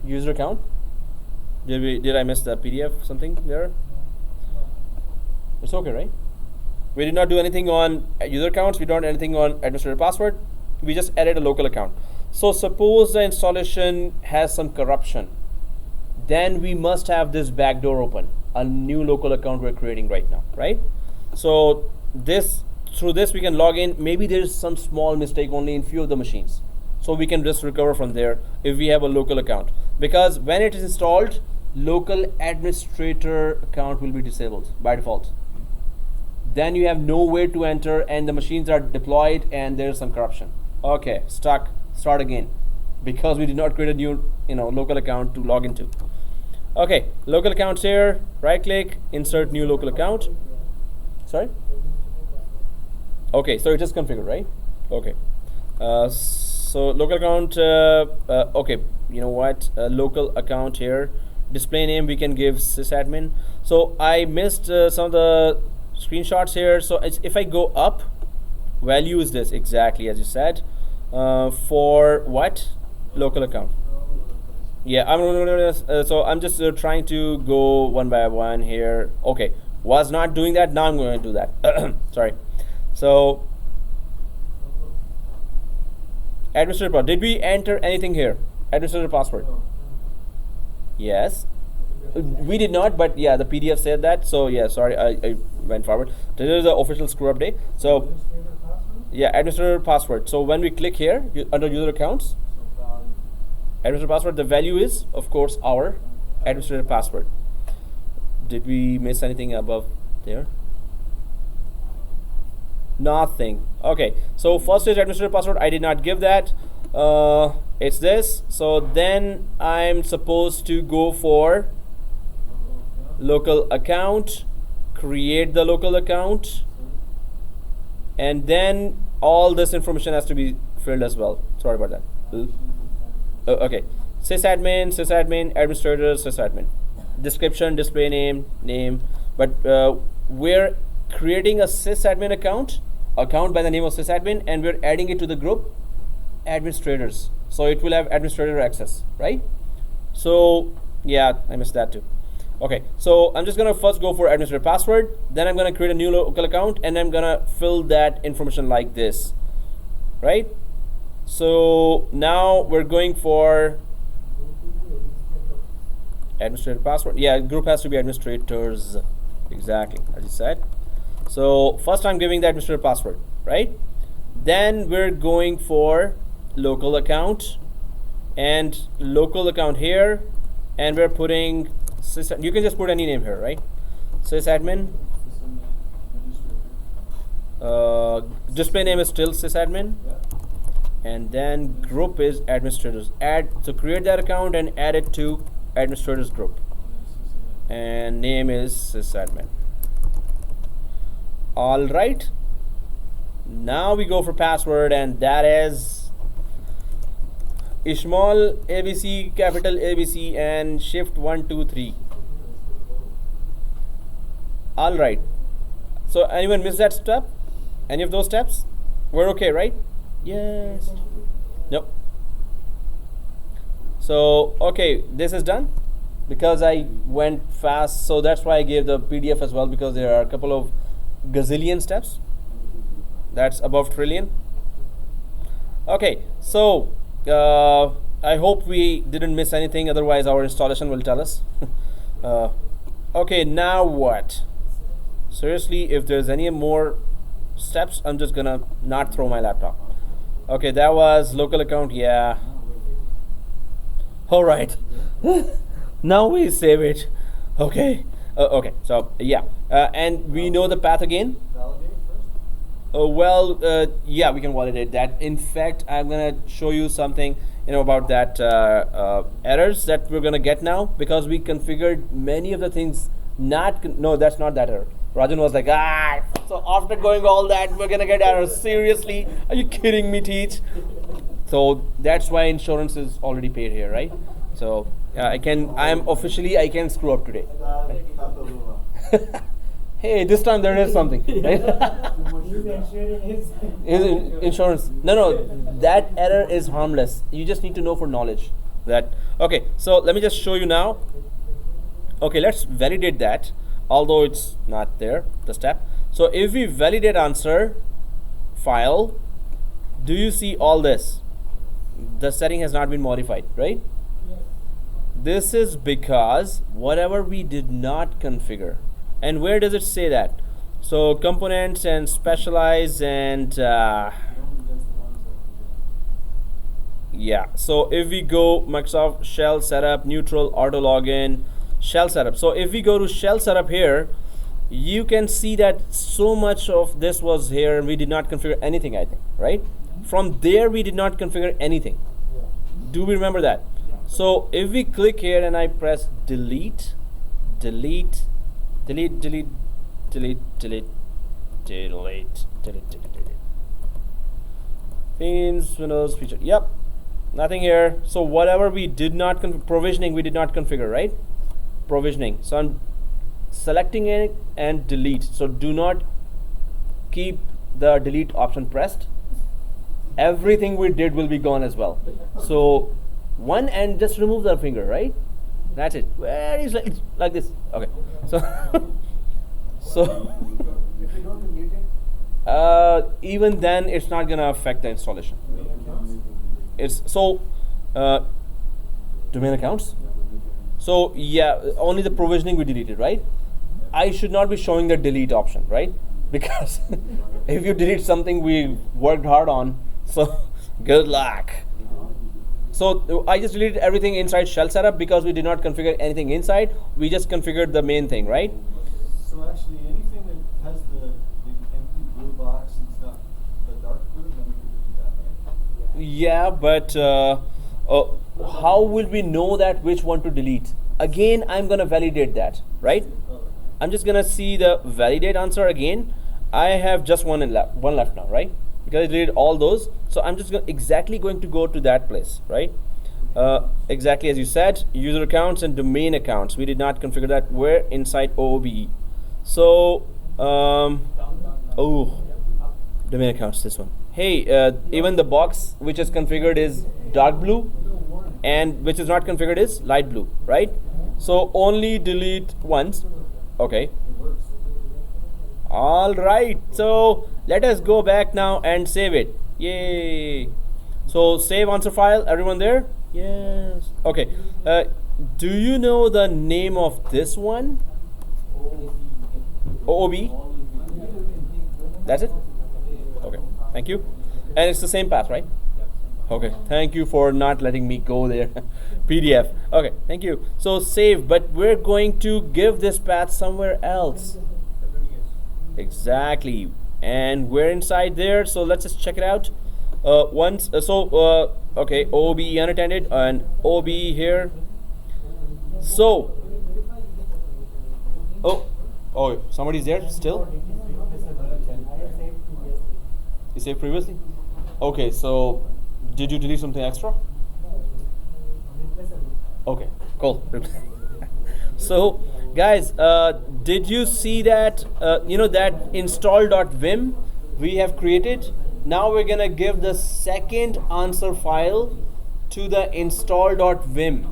A: User account. Did I miss the PDF something there? It's okay, right? We did not do anything on user accounts. We don't do anything on administrator password. We just added a local account. So suppose the installation has some corruption, then we must have this backdoor open, a new local account we're creating right now, right? So through this we can log in. Maybe there's some small mistake only in few of the machines, so we can just recover from there if we have a local account, because when it is installed, local administrator account will be disabled by default. Then you have nowhere to enter and the machines are deployed and there's some corruption. Okay, stuck. Start again, because we did not create a new local account to log into. Okay, local accounts here, right click, insert new local account. Sorry? Okay, so it is configured, right? Okay. So local account, okay, you know what, local account here, display name we can give sysadmin. So I missed some of the screenshots here. So if I go up, value is this, exactly as you said. For what? Local account. Yeah, so I'm just trying to go one by one here. Okay, was not doing that, now I'm going to do that. Sorry. So administrator, did we enter anything here? Administrator password. Yes, we did not, but yeah, the PDF said that. So yeah, sorry, I went forward. Today is the official screw up day. So yeah, administrator password. So when we click here under user accounts, administrator password, the value is of course our administrator password. Did we miss anything above there? Nothing. Okay, so first is administrator password. I did not give that. It's this. So then I'm supposed to go for local account, create the local account, and then all this information has to be filled as well. Sorry about that. Okay, sysadmin, administrator, sysadmin, description, display name, but we're creating a sysadmin account by the name of sysadmin, and we're adding it to the group administrators, so it will have administrator access, right? So yeah, I missed that too. Okay, so I'm just gonna first go for administrator password, then I'm gonna create a new local account, and I'm gonna fill that information like this, right? So now we're going for administrator password. Yeah, group has to be administrators, exactly as you said. So first I'm giving the administrator password, right? Then we're going for local account, and local account here, and we're putting you can just put any name here, right? Sysadmin. Display name is still sysadmin, and then group is administrators. So create that account and add it to administrators group, and name is sysadmin. All right, now we go for password, and that is small ABC, capital ABC, and shift 1 2 3. All right, so anyone miss that step? Any of those steps? We're okay, right? Yes. Nope. So okay, this is done because I went fast, so that's why I gave the PDF as well, because there are a couple of gazillion steps. That's above trillion. Okay, so I hope we didn't miss anything, otherwise our installation will tell us. Okay, now what? Seriously, if there's any more steps, I'm just gonna not throw my laptop. Okay, that was local account, yeah. All right, now we save it. Okay, Okay, so yeah, and we know the path again.
D: Validate first?
A: Yeah, we can validate that. In fact, I'm gonna show you something, about that errors that we're gonna get now, because we configured many of the things. No, that's not that error. Rajan was like, so after going all that, we're gonna get errors. Seriously, are you kidding me, Teach? So that's why insurance is already paid here, right? So I can screw up today. Hey, this time there is something, right? Insurance. No, that error is harmless. You just need to know for knowledge that. Okay, so let me just show you now. Okay, let's validate that, although it's not there, the step. So if we validate answer file, do you see all this? The setting has not been modified, right? This is because whatever we did not configure. And where does it say that? So components and specialize and yeah. So if we go Microsoft shell setup, neutral, auto login, shell setup. So if we go to shell setup here, you can see that so much of this was here and we did not configure anything, I think, right? From there we did not configure anything. Do we remember that? So if we click here and I press delete, delete, delete, delete, delete, delete, delete, delete, delete. Themes, Windows, feature. Yep, nothing here. So whatever we did not provisioning, we did not configure, right? Provisioning. So I'm selecting it and delete. So do not keep the delete option pressed. Everything we did will be gone as well. So one and just remove the finger, right? That's it. Where is like this? Okay. So
C: If you don't delete it,
A: even then it's not gonna affect the installation. It's so domain accounts. So yeah, only the provisioning we deleted, right? I should not be showing the delete option, right? Because if you delete something we worked hard on, so good luck. So I just deleted everything inside shell setup because we did not configure anything inside. We just configured the main thing, right?
D: So actually, anything that has the empty blue box and stuff, the dark blue, then we can do that, right?
A: Yeah, but how will we know that which one to delete? Again, I'm gonna validate that, right? I'm just gonna see the validate answer again. I have just one left now, right? Because I deleted all those, so I'm just exactly going to go to that place, right? Exactly as you said, user accounts and domain accounts. We did not configure that. We're inside OOBE. So, domain accounts, this one. Hey, even the box which is configured is dark blue, and which is not configured is light blue, right? So only delete once. Okay. All right. So let us go back now and save it. Yay. So save answer file. Everyone there? Yes. Okay. Do you know the name of this one? OOB. That's it? Okay. Thank you. And it's the same path, right? Okay. Thank you for not letting me go there. PDF. Okay. Thank you. So save, but we're going to give this path somewhere else. Exactly. And we're inside there. So let's just check it out. Okay, OB unattended and OB here. So, oh, somebody's there still? You saved previously? Okay, so did you delete something extra? Okay, cool. So, guys, did you see that, that install.vim we have created? Now we're gonna give the second answer file to the install.vim,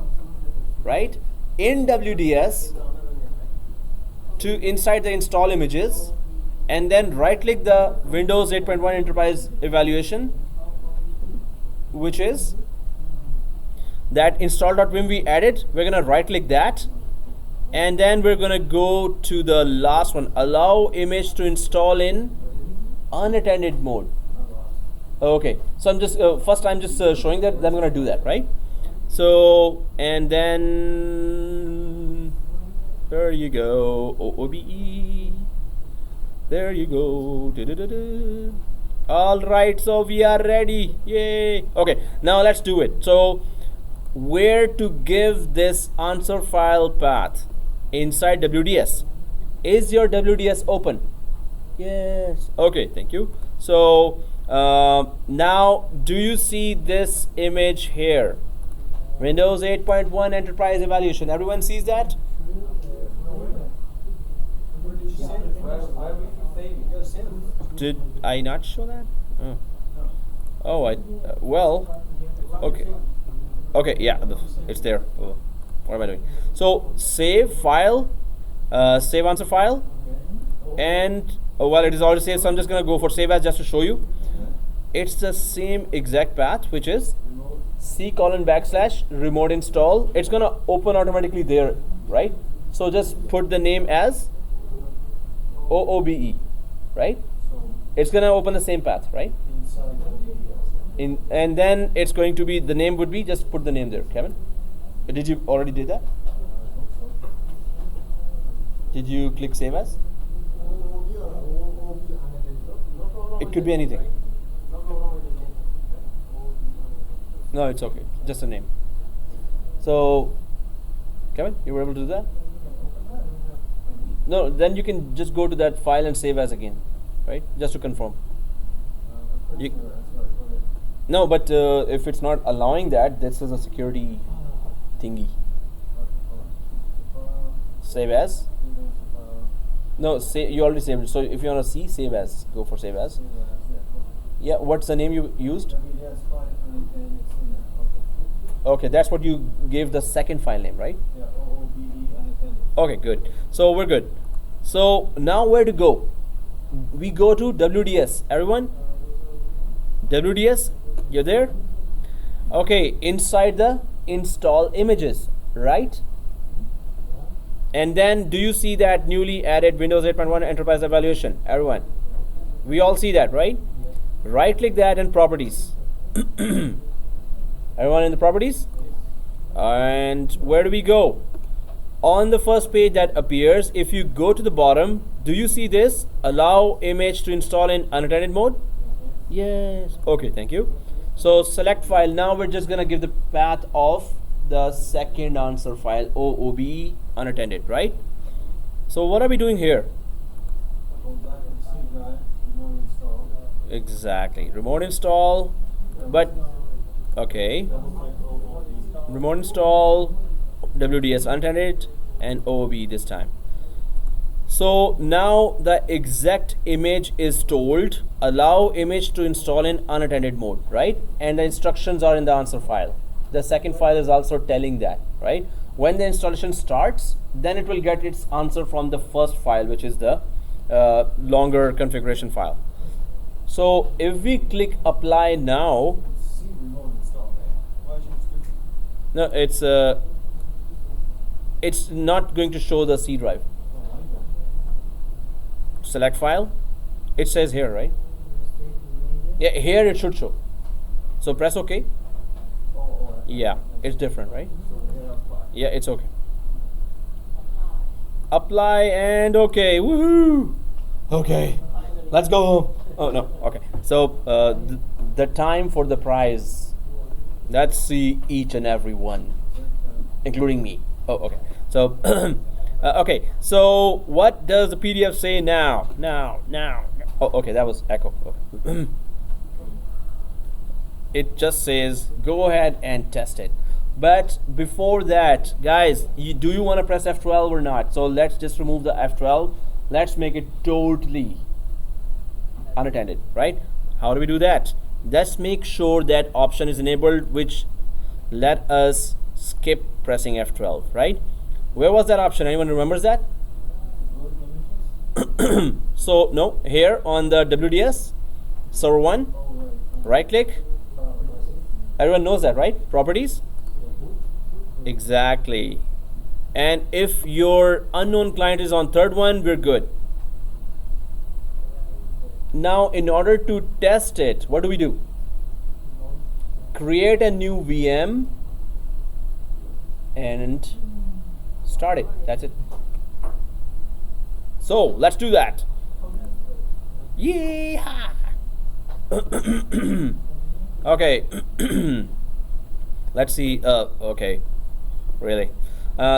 A: right? In WDS, to inside the install images, and then right click the Windows 8.1 Enterprise Evaluation, which is that install.vim we added. We're gonna right click that, and then we're gonna go to the last one, allow image to install in unattended mode. Okay, so I'm just first I'm just showing that, then I'm gonna do that, right? So, and then There you go. OOBE. There you go. Du-du-du-du. All right, so we are ready. Yay. Okay, now let's do it. So where to give this answer file path? Inside WDS. Is your WDS open? Yes. Okay, thank you. So now do you see this image here? Windows 8.1 Enterprise Evaluation. Everyone sees that? Did I not show that? Oh, well, okay. Okay, yeah, it's there. Oh, what am I doing? So save file, save answer file, and well, it is already saved, so I'm just gonna go for save as just to show you. It's the same exact path, which is C:\remote install. It's gonna open automatically there, right? So just put the name as OOBE, right? It's gonna open the same path, right? And then it's going to be, the name would be, just put the name there, Kevin. Did you already do that? Did you click save as? It could be anything. No, it's okay. Just a name. So, Kevin, you were able to do that? No, then you can just go to that file and save as again, right? Just to confirm. No, but if it's not allowing that, this is a security thingy. Save as? No, you already saved it. So if you want to see, save as. Go for save as. Yeah, what's the name you used? Okay, that's what you gave the second file name, right?
D: Yeah, OOBE unattended.
A: Okay, good. So we're good. So now where to go? We go to WDS. Everyone? WDS? You're there? Okay, inside the install images, right? And then do you see that newly added Windows 8.1 Enterprise Evaluation? Everyone? We all see that, right? Right click that and properties. Everyone in the properties? And where do we go? On the first page that appears, if you go to the bottom, do you see this? Allow image to install in unattended mode? Yes. Okay, thank you. So select file. Now we're just gonna give the path of the second answer file, OOBE unattended, right? So what are we doing here?
D: Go back to the C drive, remote install.
A: Exactly, remote install, but okay,
D: Double click OOBE.
A: remote install, WDS unattended, and OOBE this time. So now the exact image is told, allow image to install in unattended mode, right? And the instructions are in the answer file. The second file is also telling that, right? When the installation starts, then it will get its answer from the first file, which is the longer configuration file. So if we click apply now,
D: C remote install, right? Why should it skip?
A: no, it's not going to show the C drive.
D: Oh, I know.
A: Select file. It says here, right? Yeah, here it should show. So press OK. Yeah, it's different, right? Yeah, it's okay. Apply and okay. Woohoo! Okay, let's go home. Oh no, okay. So the time for the prize. Let's see each and every one, including me. Oh, okay. So okay. So what does the PDF say now? Now. Oh, okay. That was echo. Okay. It just says go ahead and test it. But before that, guys, do you want to press F12 or not? So let's just remove the F12. Let's make it totally unattended, right? How do we do that? Let's make sure that option is enabled, which let us skip pressing F12, right? Where was that option? Anyone remembers that? So no, here on the WDS server 1, right click. Everyone knows that, right? Properties. Exactly. And if your unknown client is on third one, we're good. Now in order to test it, what do? Create a new VM and start it. That's it. So let's do that. Yeehaw! Okay. Let's see. Okay. Really.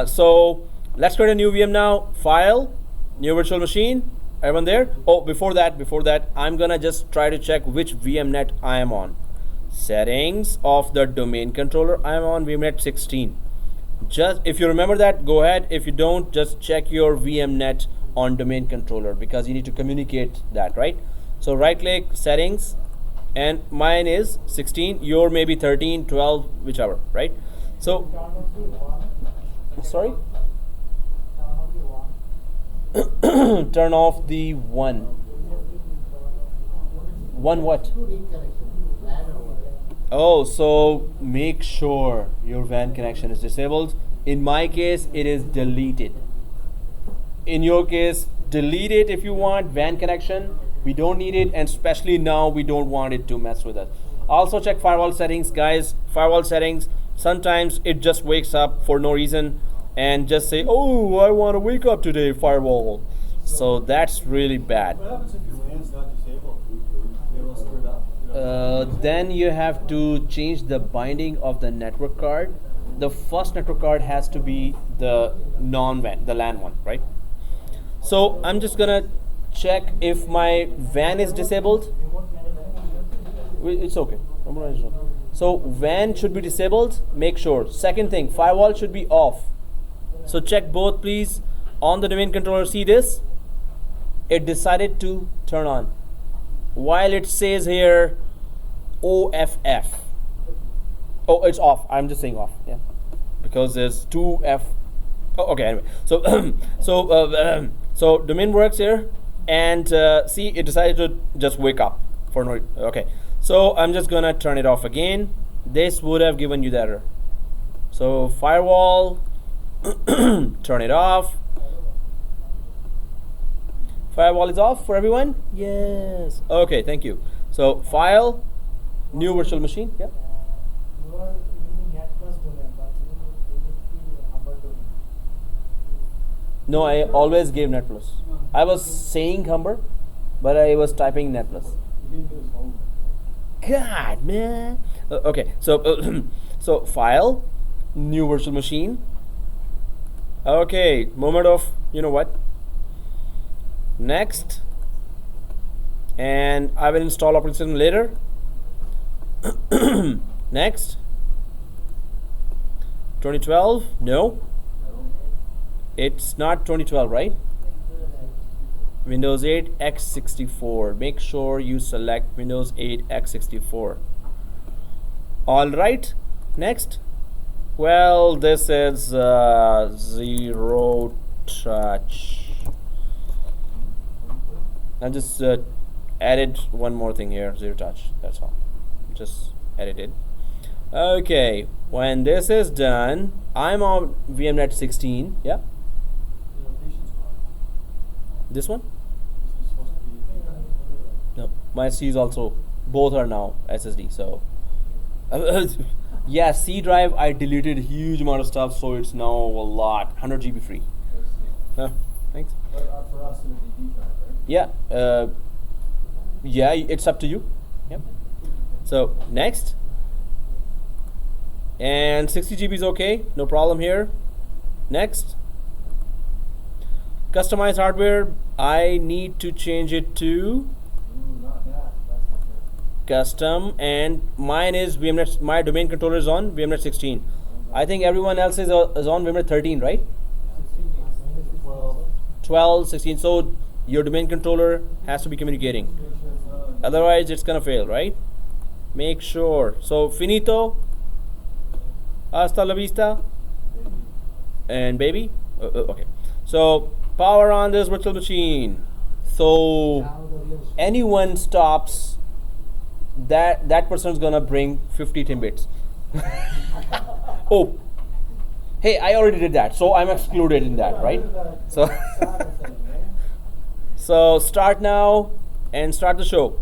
A: So let's create a new VM now. File, new virtual machine. Everyone there? Oh, before that, I'm gonna just try to check which VMnet I am on. Settings of the domain controller. I am on VMnet 16. Just if you remember that, go ahead. If you don't, just check your VMnet on domain controller because you need to communicate that, right? So right click, settings, and mine is 16. Your maybe 13, 12, whichever, right? So sorry. Turn off the one. One what? Oh, so make sure your WAN connection is disabled. In my case, it is deleted. In your case, delete it if you want WAN connection. We don't need it, and especially now we don't want it to mess with us. Also check firewall settings, guys. Firewall settings, sometimes it just wakes up for no reason and just say, oh, I want to wake up today, firewall. So that's really bad.
D: What happens if your WAN's not disabled? It'll screw it up.
A: Then you have to change the binding of the network card. The first network card has to be the non-WAN, the LAN one, right? So I'm just gonna check if my WAN is disabled. It's okay. So WAN should be disabled. Make sure. Second thing, firewall should be off. So check both, please. On the domain controller, see this? It decided to turn on. While it says here OFF. Oh, it's off. I'm just saying off. Yeah, because there's 2F. Oh, okay. Anyway, so so domain works here, and see, it decided to just wake up for no. Okay, so I'm just gonna turn it off again. This would have given you the error. So firewall, turn it off. Firewall is off for everyone? Yes. Okay, thank you. So file, new virtual machine. Yeah.
E: You are using NetPlus domain, but you need the Humber domain.
A: No, I always gave NetPlus. I was saying Humber, but I was typing NetPlus.
D: He didn't do his homework.
A: God, man. Okay, so so file, new virtual machine. Okay, moment of, you know what? Next, and I will install operating system later. Next, 2012. No, it's not 2012, right? Windows 8 x64. Make sure you select Windows 8 x64. All right, next. Well, this is zero touch. I just added one more thing here, zero touch. That's all. Just edited. Okay, when this is done, I'm on VMnet 16. Yeah.
D: The location's fine.
A: This one?
D: This is supposed to be.
A: No, my C is also. Both are now SSD. So, yeah, C drive. I deleted huge amount of stuff, so it's now a lot. 100 GB free. Thanks.
D: But for us, it would be D drive, right?
A: Yeah, yeah, it's up to you. Yep. So next, and 60 GB is okay, no problem here. Next, customize hardware. I need to change it to
D: Ooh, not that. That's not good.
A: custom, and mine is VMnet. My domain controller is on VMnet 16. I think everyone else is on VMnet 13, right?
D: 12.
A: 12, 16. So your domain controller has to be communicating. Otherwise, it's gonna fail, right? Make sure. So finito. Hasta la vista. And baby. Okay. So power on this virtual machine. So anyone stops, that person is gonna bring 50 timbits. Oh. Hey, I already did that, so I'm excluded in that, right? So. So start now and start the show.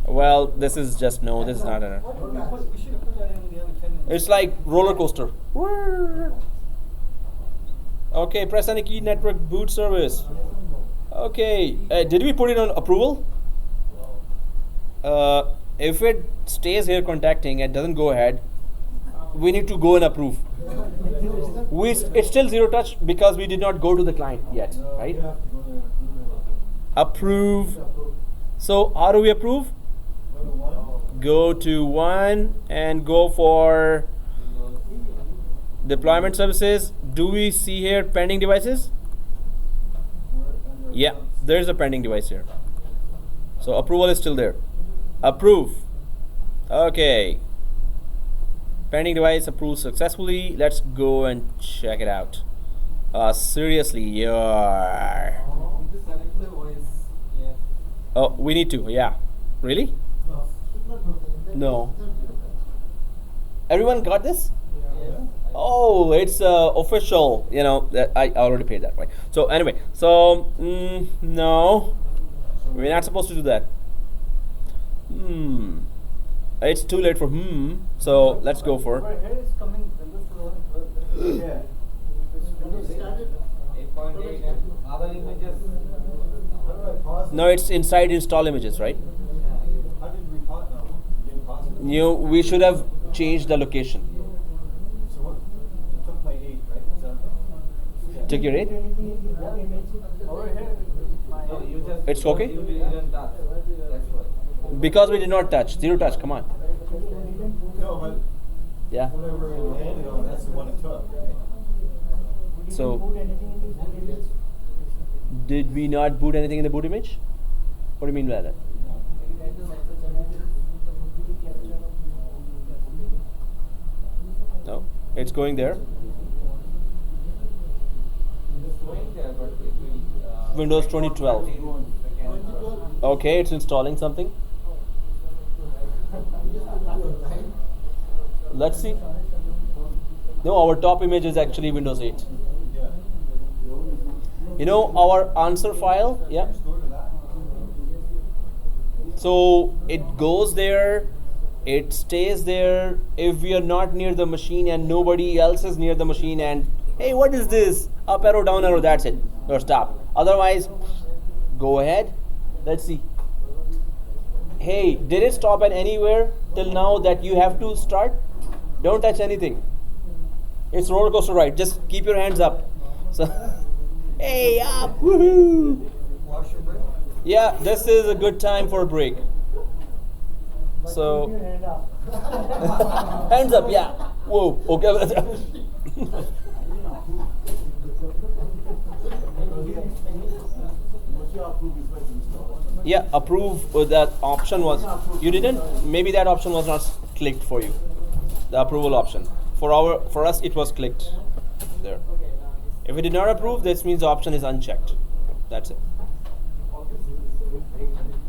A: Well, this is just no. This is not an.
D: We should have put that in the unintended.
A: It's like roller coaster. Okay, press any key network boot service. Okay, did we put it on approval? If it stays here contacting and doesn't go ahead, we need to go and approve. It's still zero touch because we did not go to the client yet, right?
D: You have to go there and
A: Approve. So how do we approve? Go to one and go for deployment services. Do we see here pending devices? Yeah, there's a pending device here. So approval is still there. Approve. Okay. Pending device approved successfully. Let's go and check it out. Seriously, yeah. Oh, we need to. Yeah. Really? No. Everyone got this? Oh, it's official. You know, that I already paid that, right? So anyway, so no, we're not supposed to do that. It's too late for so let's go for.
B: Over here is coming Windows 11.
C: Yeah.
B: Windows started.
F: 8.8 and other images.
D: How do I pause?
A: No, it's inside install images, right?
D: How did we pause? No, we didn't pause it.
A: We should have changed the location.
D: So what? You took my 8, right? Is that?
A: Took your 8?
B: Over here, my
F: No, you just.
A: It's okay?
F: You didn't touch. That's why.
A: Because we did not touch. Zero touch. Come on.
D: No, but
A: Yeah.
D: whatever you handed on, that's the one it took, right?
A: So, did we not boot anything in the boot image? What do you mean by that? No, it's going there.
F: It's going there, but it will.
A: Windows 2012. Okay, it's installing something. Let's see. No, our top image is actually Windows 8.
D: Yeah.
A: You know our answer file? Yeah.
D: Just go to that.
A: So it goes there, it stays there. If we are not near the machine and nobody else is near the machine and hey, what is this? Up arrow, down arrow, that's it. Or stop. Otherwise, go ahead. Let's see. Hey, did it stop at anywhere till now that you have to start? Don't touch anything. It's roller coaster ride. Just keep your hands up. So, hey, up, woohoo!
D: Wash your break.
A: Yeah, this is a good time for a break. So, hands up, yeah. Whoa, okay. Yeah, approve that option was, you didn't? Maybe that option was not clicked for you. The approval option. For us it was clicked there. If it did not approve, this means the option is unchecked. That's it.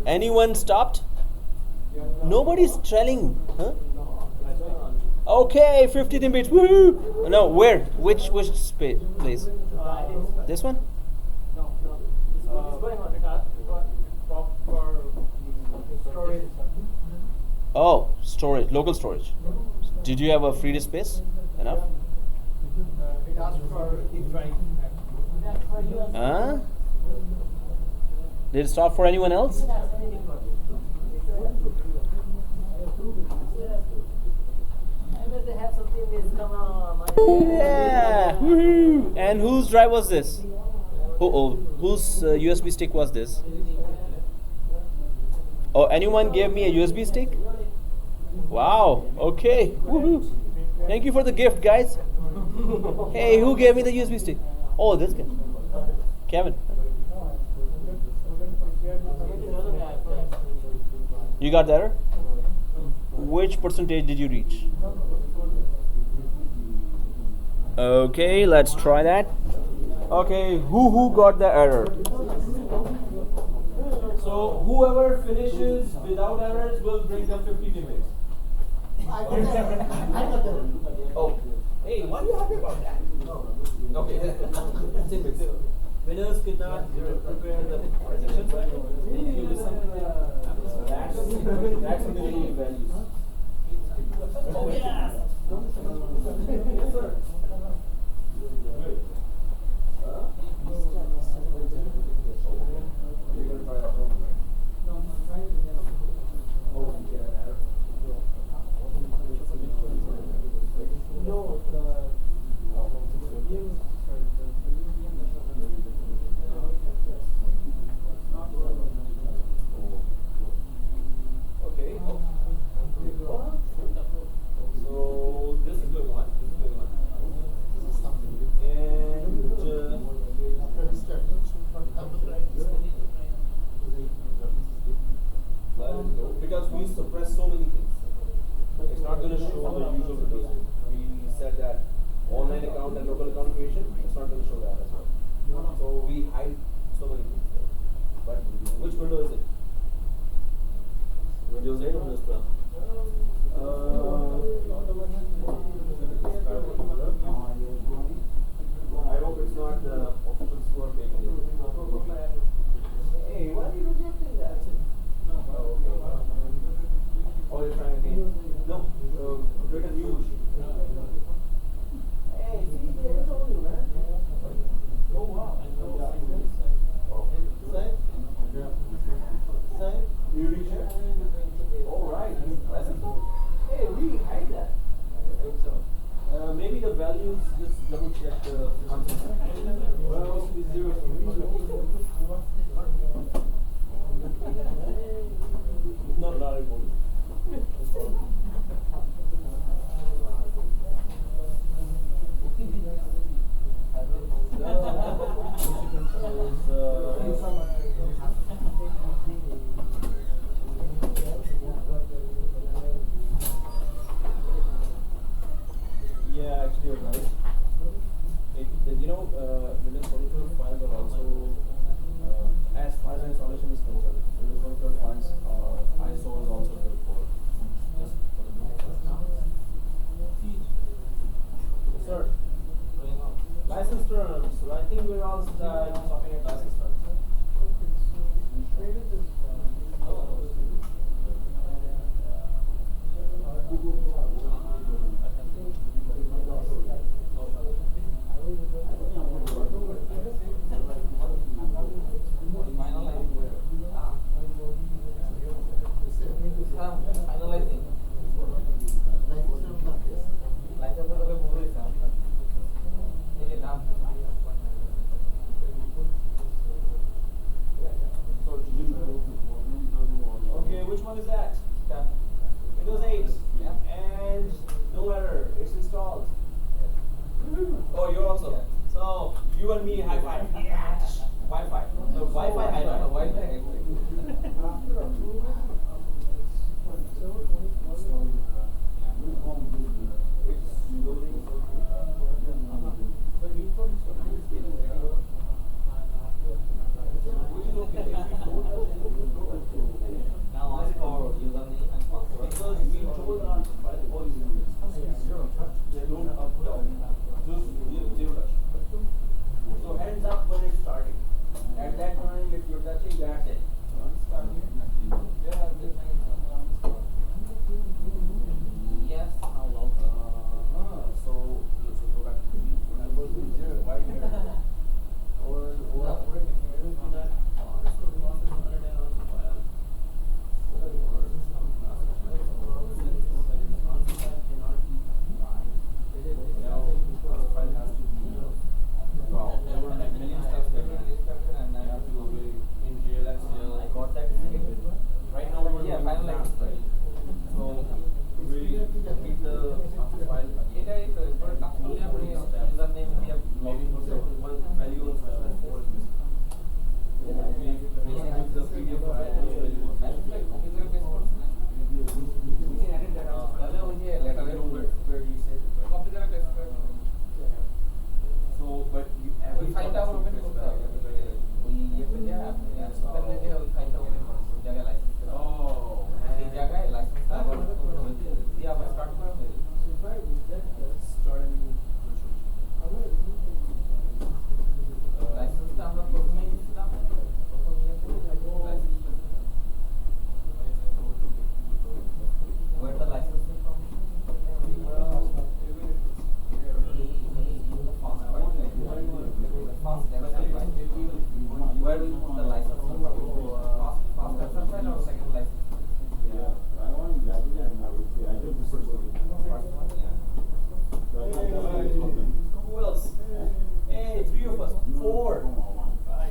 A: Anyone stopped? Nobody's trailing, huh? Okay, 15 bits. Woohoo! No, where? Which space, please? This one?
B: No. It's going on. It asked for storage.
A: Oh, storage, local storage. Did you have a free disk space? Enough?
B: It asked for the drive.
A: Huh? Did it stop for anyone else? Yeah! Woohoo! And whose drive was this? Whose USB stick was this? Oh, anyone gave me a USB stick? Wow, okay. Woohoo! Thank you for the gift, guys. Hey, who gave me the USB stick? Oh, this guy. Kevin. You got the error? Which percentage did you reach? Okay, let's try that. Okay, who got the error? So whoever finishes without errors will bring them 50 minutes. Oh, hey, why are you happy about that? Okay. Winners could not prepare the presentation. If you do something that's the minimum values. Oh yeah. we suppress so many things. It's not going to show the usual results. We said that online account and local account creation, it's not going to show that as well. So we hide so many things there. But which window is it? Windows 8 or Windows 12? I hope it's not the official store taking it. Hey, why are you rejecting that? Oh, okay. Oh, you're trying again? No, create a new machine. Hey, see, I told you, man. Oh, wow. Same? You reject? All right. Hey, we hide that. I think so. Maybe the values, just double check the concept. Well, it should be 0. No, not anymore. Yeah, actually you're right. You know, Windows 2012 files are also, as far as installation is concerned, Windows 2012 files ISO is also built for. Just for the sir, license terms. So I think we're all stopping at license terms. Okay, which one is that? Windows 8. And no error, it's installed. Oh, you're also. So you and me high five. Yes. Wi-Fi. No, Wi-Fi high five. Wi-Fi.
F: Now ask for username and password.
A: Because we told our by the all users, zero touch. They don't up down. Just zero touch. So hands up when it's starting. At that time, if you're touching, that's it.
F: Yes, how long?
A: So let's go back to the why here? Or right now we're
F: Yeah,
A: doing
F: finalize.
A: fast, right? So we complete the file again. Maybe for the one value on file 4 is missing. We use the PDF file and value on file. We can edit that out. Where we save it, right? So, but you every
F: find out when it goes out.
A: Oh, man. Start a new
F: Where the license where will the license fast file or second license?
A: Yeah. Who else? Hey, 3 of us. 4.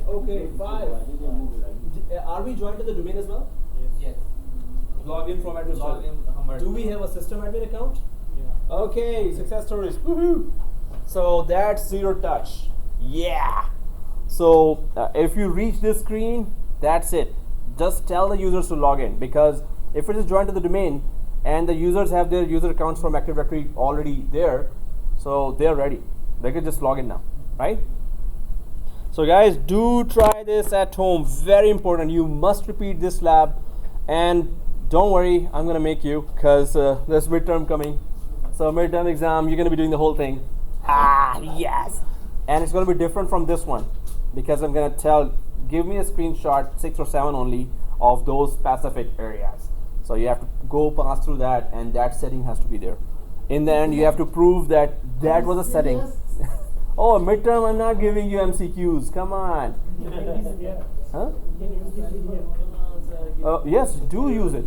A: Okay, 5. Are we joined to the domain as well?
F: Yes.
A: Login from administrator.
F: Login,
A: Do we have a system admin account? Yeah. Okay, success stories. Woohoo! So that's zero touch. Yeah. So if you reach this screen, that's it. Just tell the users to log in, because If it is joined to the domain and the users have their user accounts from Active Directory already there, so they're ready. They can just log in now, right? So guys, do try this at home. Very important. You must repeat this lab, and don't worry, I'm gonna make you, because there's midterm coming. So midterm exam, you're gonna be doing the whole thing. Yes. And it's gonna be different from this one, because I'm gonna give me a screenshot, 6 or 7 only, of those specific areas. So you have to go pass through that, and that setting has to be there. In the end, you have to prove that that was a setting. Oh, midterm, I'm not giving you MCQs. Come on. Huh? Yes, do use it.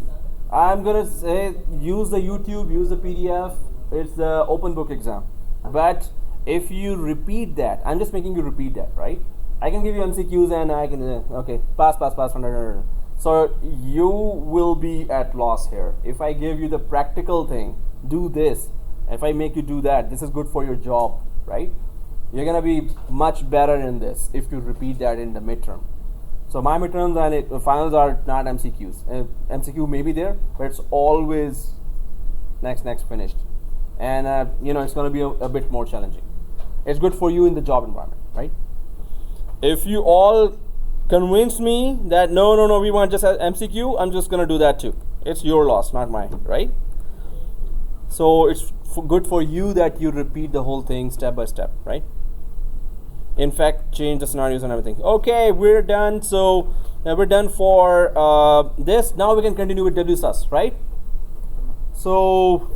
A: I'm gonna say use the YouTube, use the PDF. It's the open book exam. But if you repeat that, I'm just making you repeat that, right? I can give you MCQs and I can okay, pass. So you will be at loss here. If I give you the practical thing, do this. If I make you do that, this is good for your job, right? You're gonna be much better in this if you repeat that in the midterm. So my midterms and finals are not MCQs. MCQ may be there, but it's always next finished, and it's gonna be a bit more challenging. It's good for you in the job environment, right? If you all convince me that no, we want just MCQ, I'm just gonna do that too. It's your loss, not mine, right? So it's good for you that you repeat the whole thing step by step, right? In fact, change the scenarios and everything. Okay, we're done. So we're done for this. Now we can continue with WSUS, right? So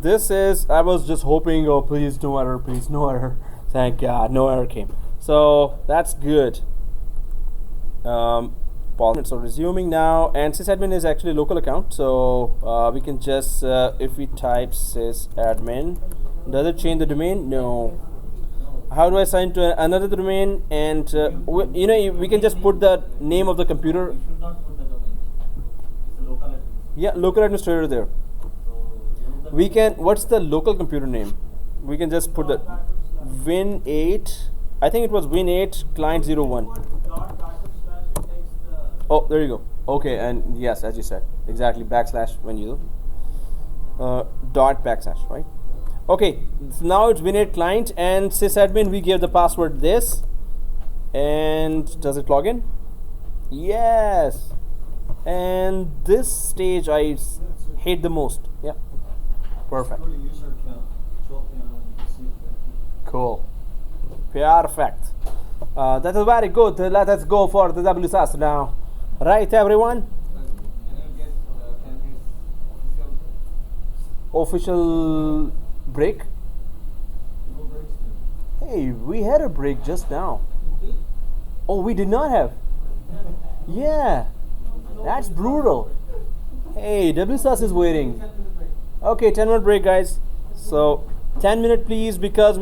A: this is, I was just hoping, oh please no error. Thank God, no error came. So that's good. So resuming now, and sysadmin is actually a local account. So we can just, if we type sysadmin, does it change the domain? No. How do I assign to another domain? And we can just put the name of the computer.
B: You should not put the domain. It's a local address.
A: Yeah, local administrator there.
B: So
A: We can, what's the local computer name? We can just put the Win8. I think it was Win8 client 01. Oh, there you go. Okay, and yes, as you said, exactly, backslash when you dot backslash, right? Okay, so now it's Win8 client and sysadmin. We give the password this, and does it log in? Yes. And this stage I hate the most. Yeah, perfect.
D: Go to user account, control panel, and you can see it.
A: Cool. Perfect. That is very good. Let us go for the WSUS now. Right, everyone?
F: Can you get 10 minutes
A: Official break?
D: No breaks there.
A: Hey, we had a break just now. Oh, we did not have. Yeah, that's brutal. Hey, WSUS is waiting. Okay, 10-minute break, guys. So 10 minutes, please, because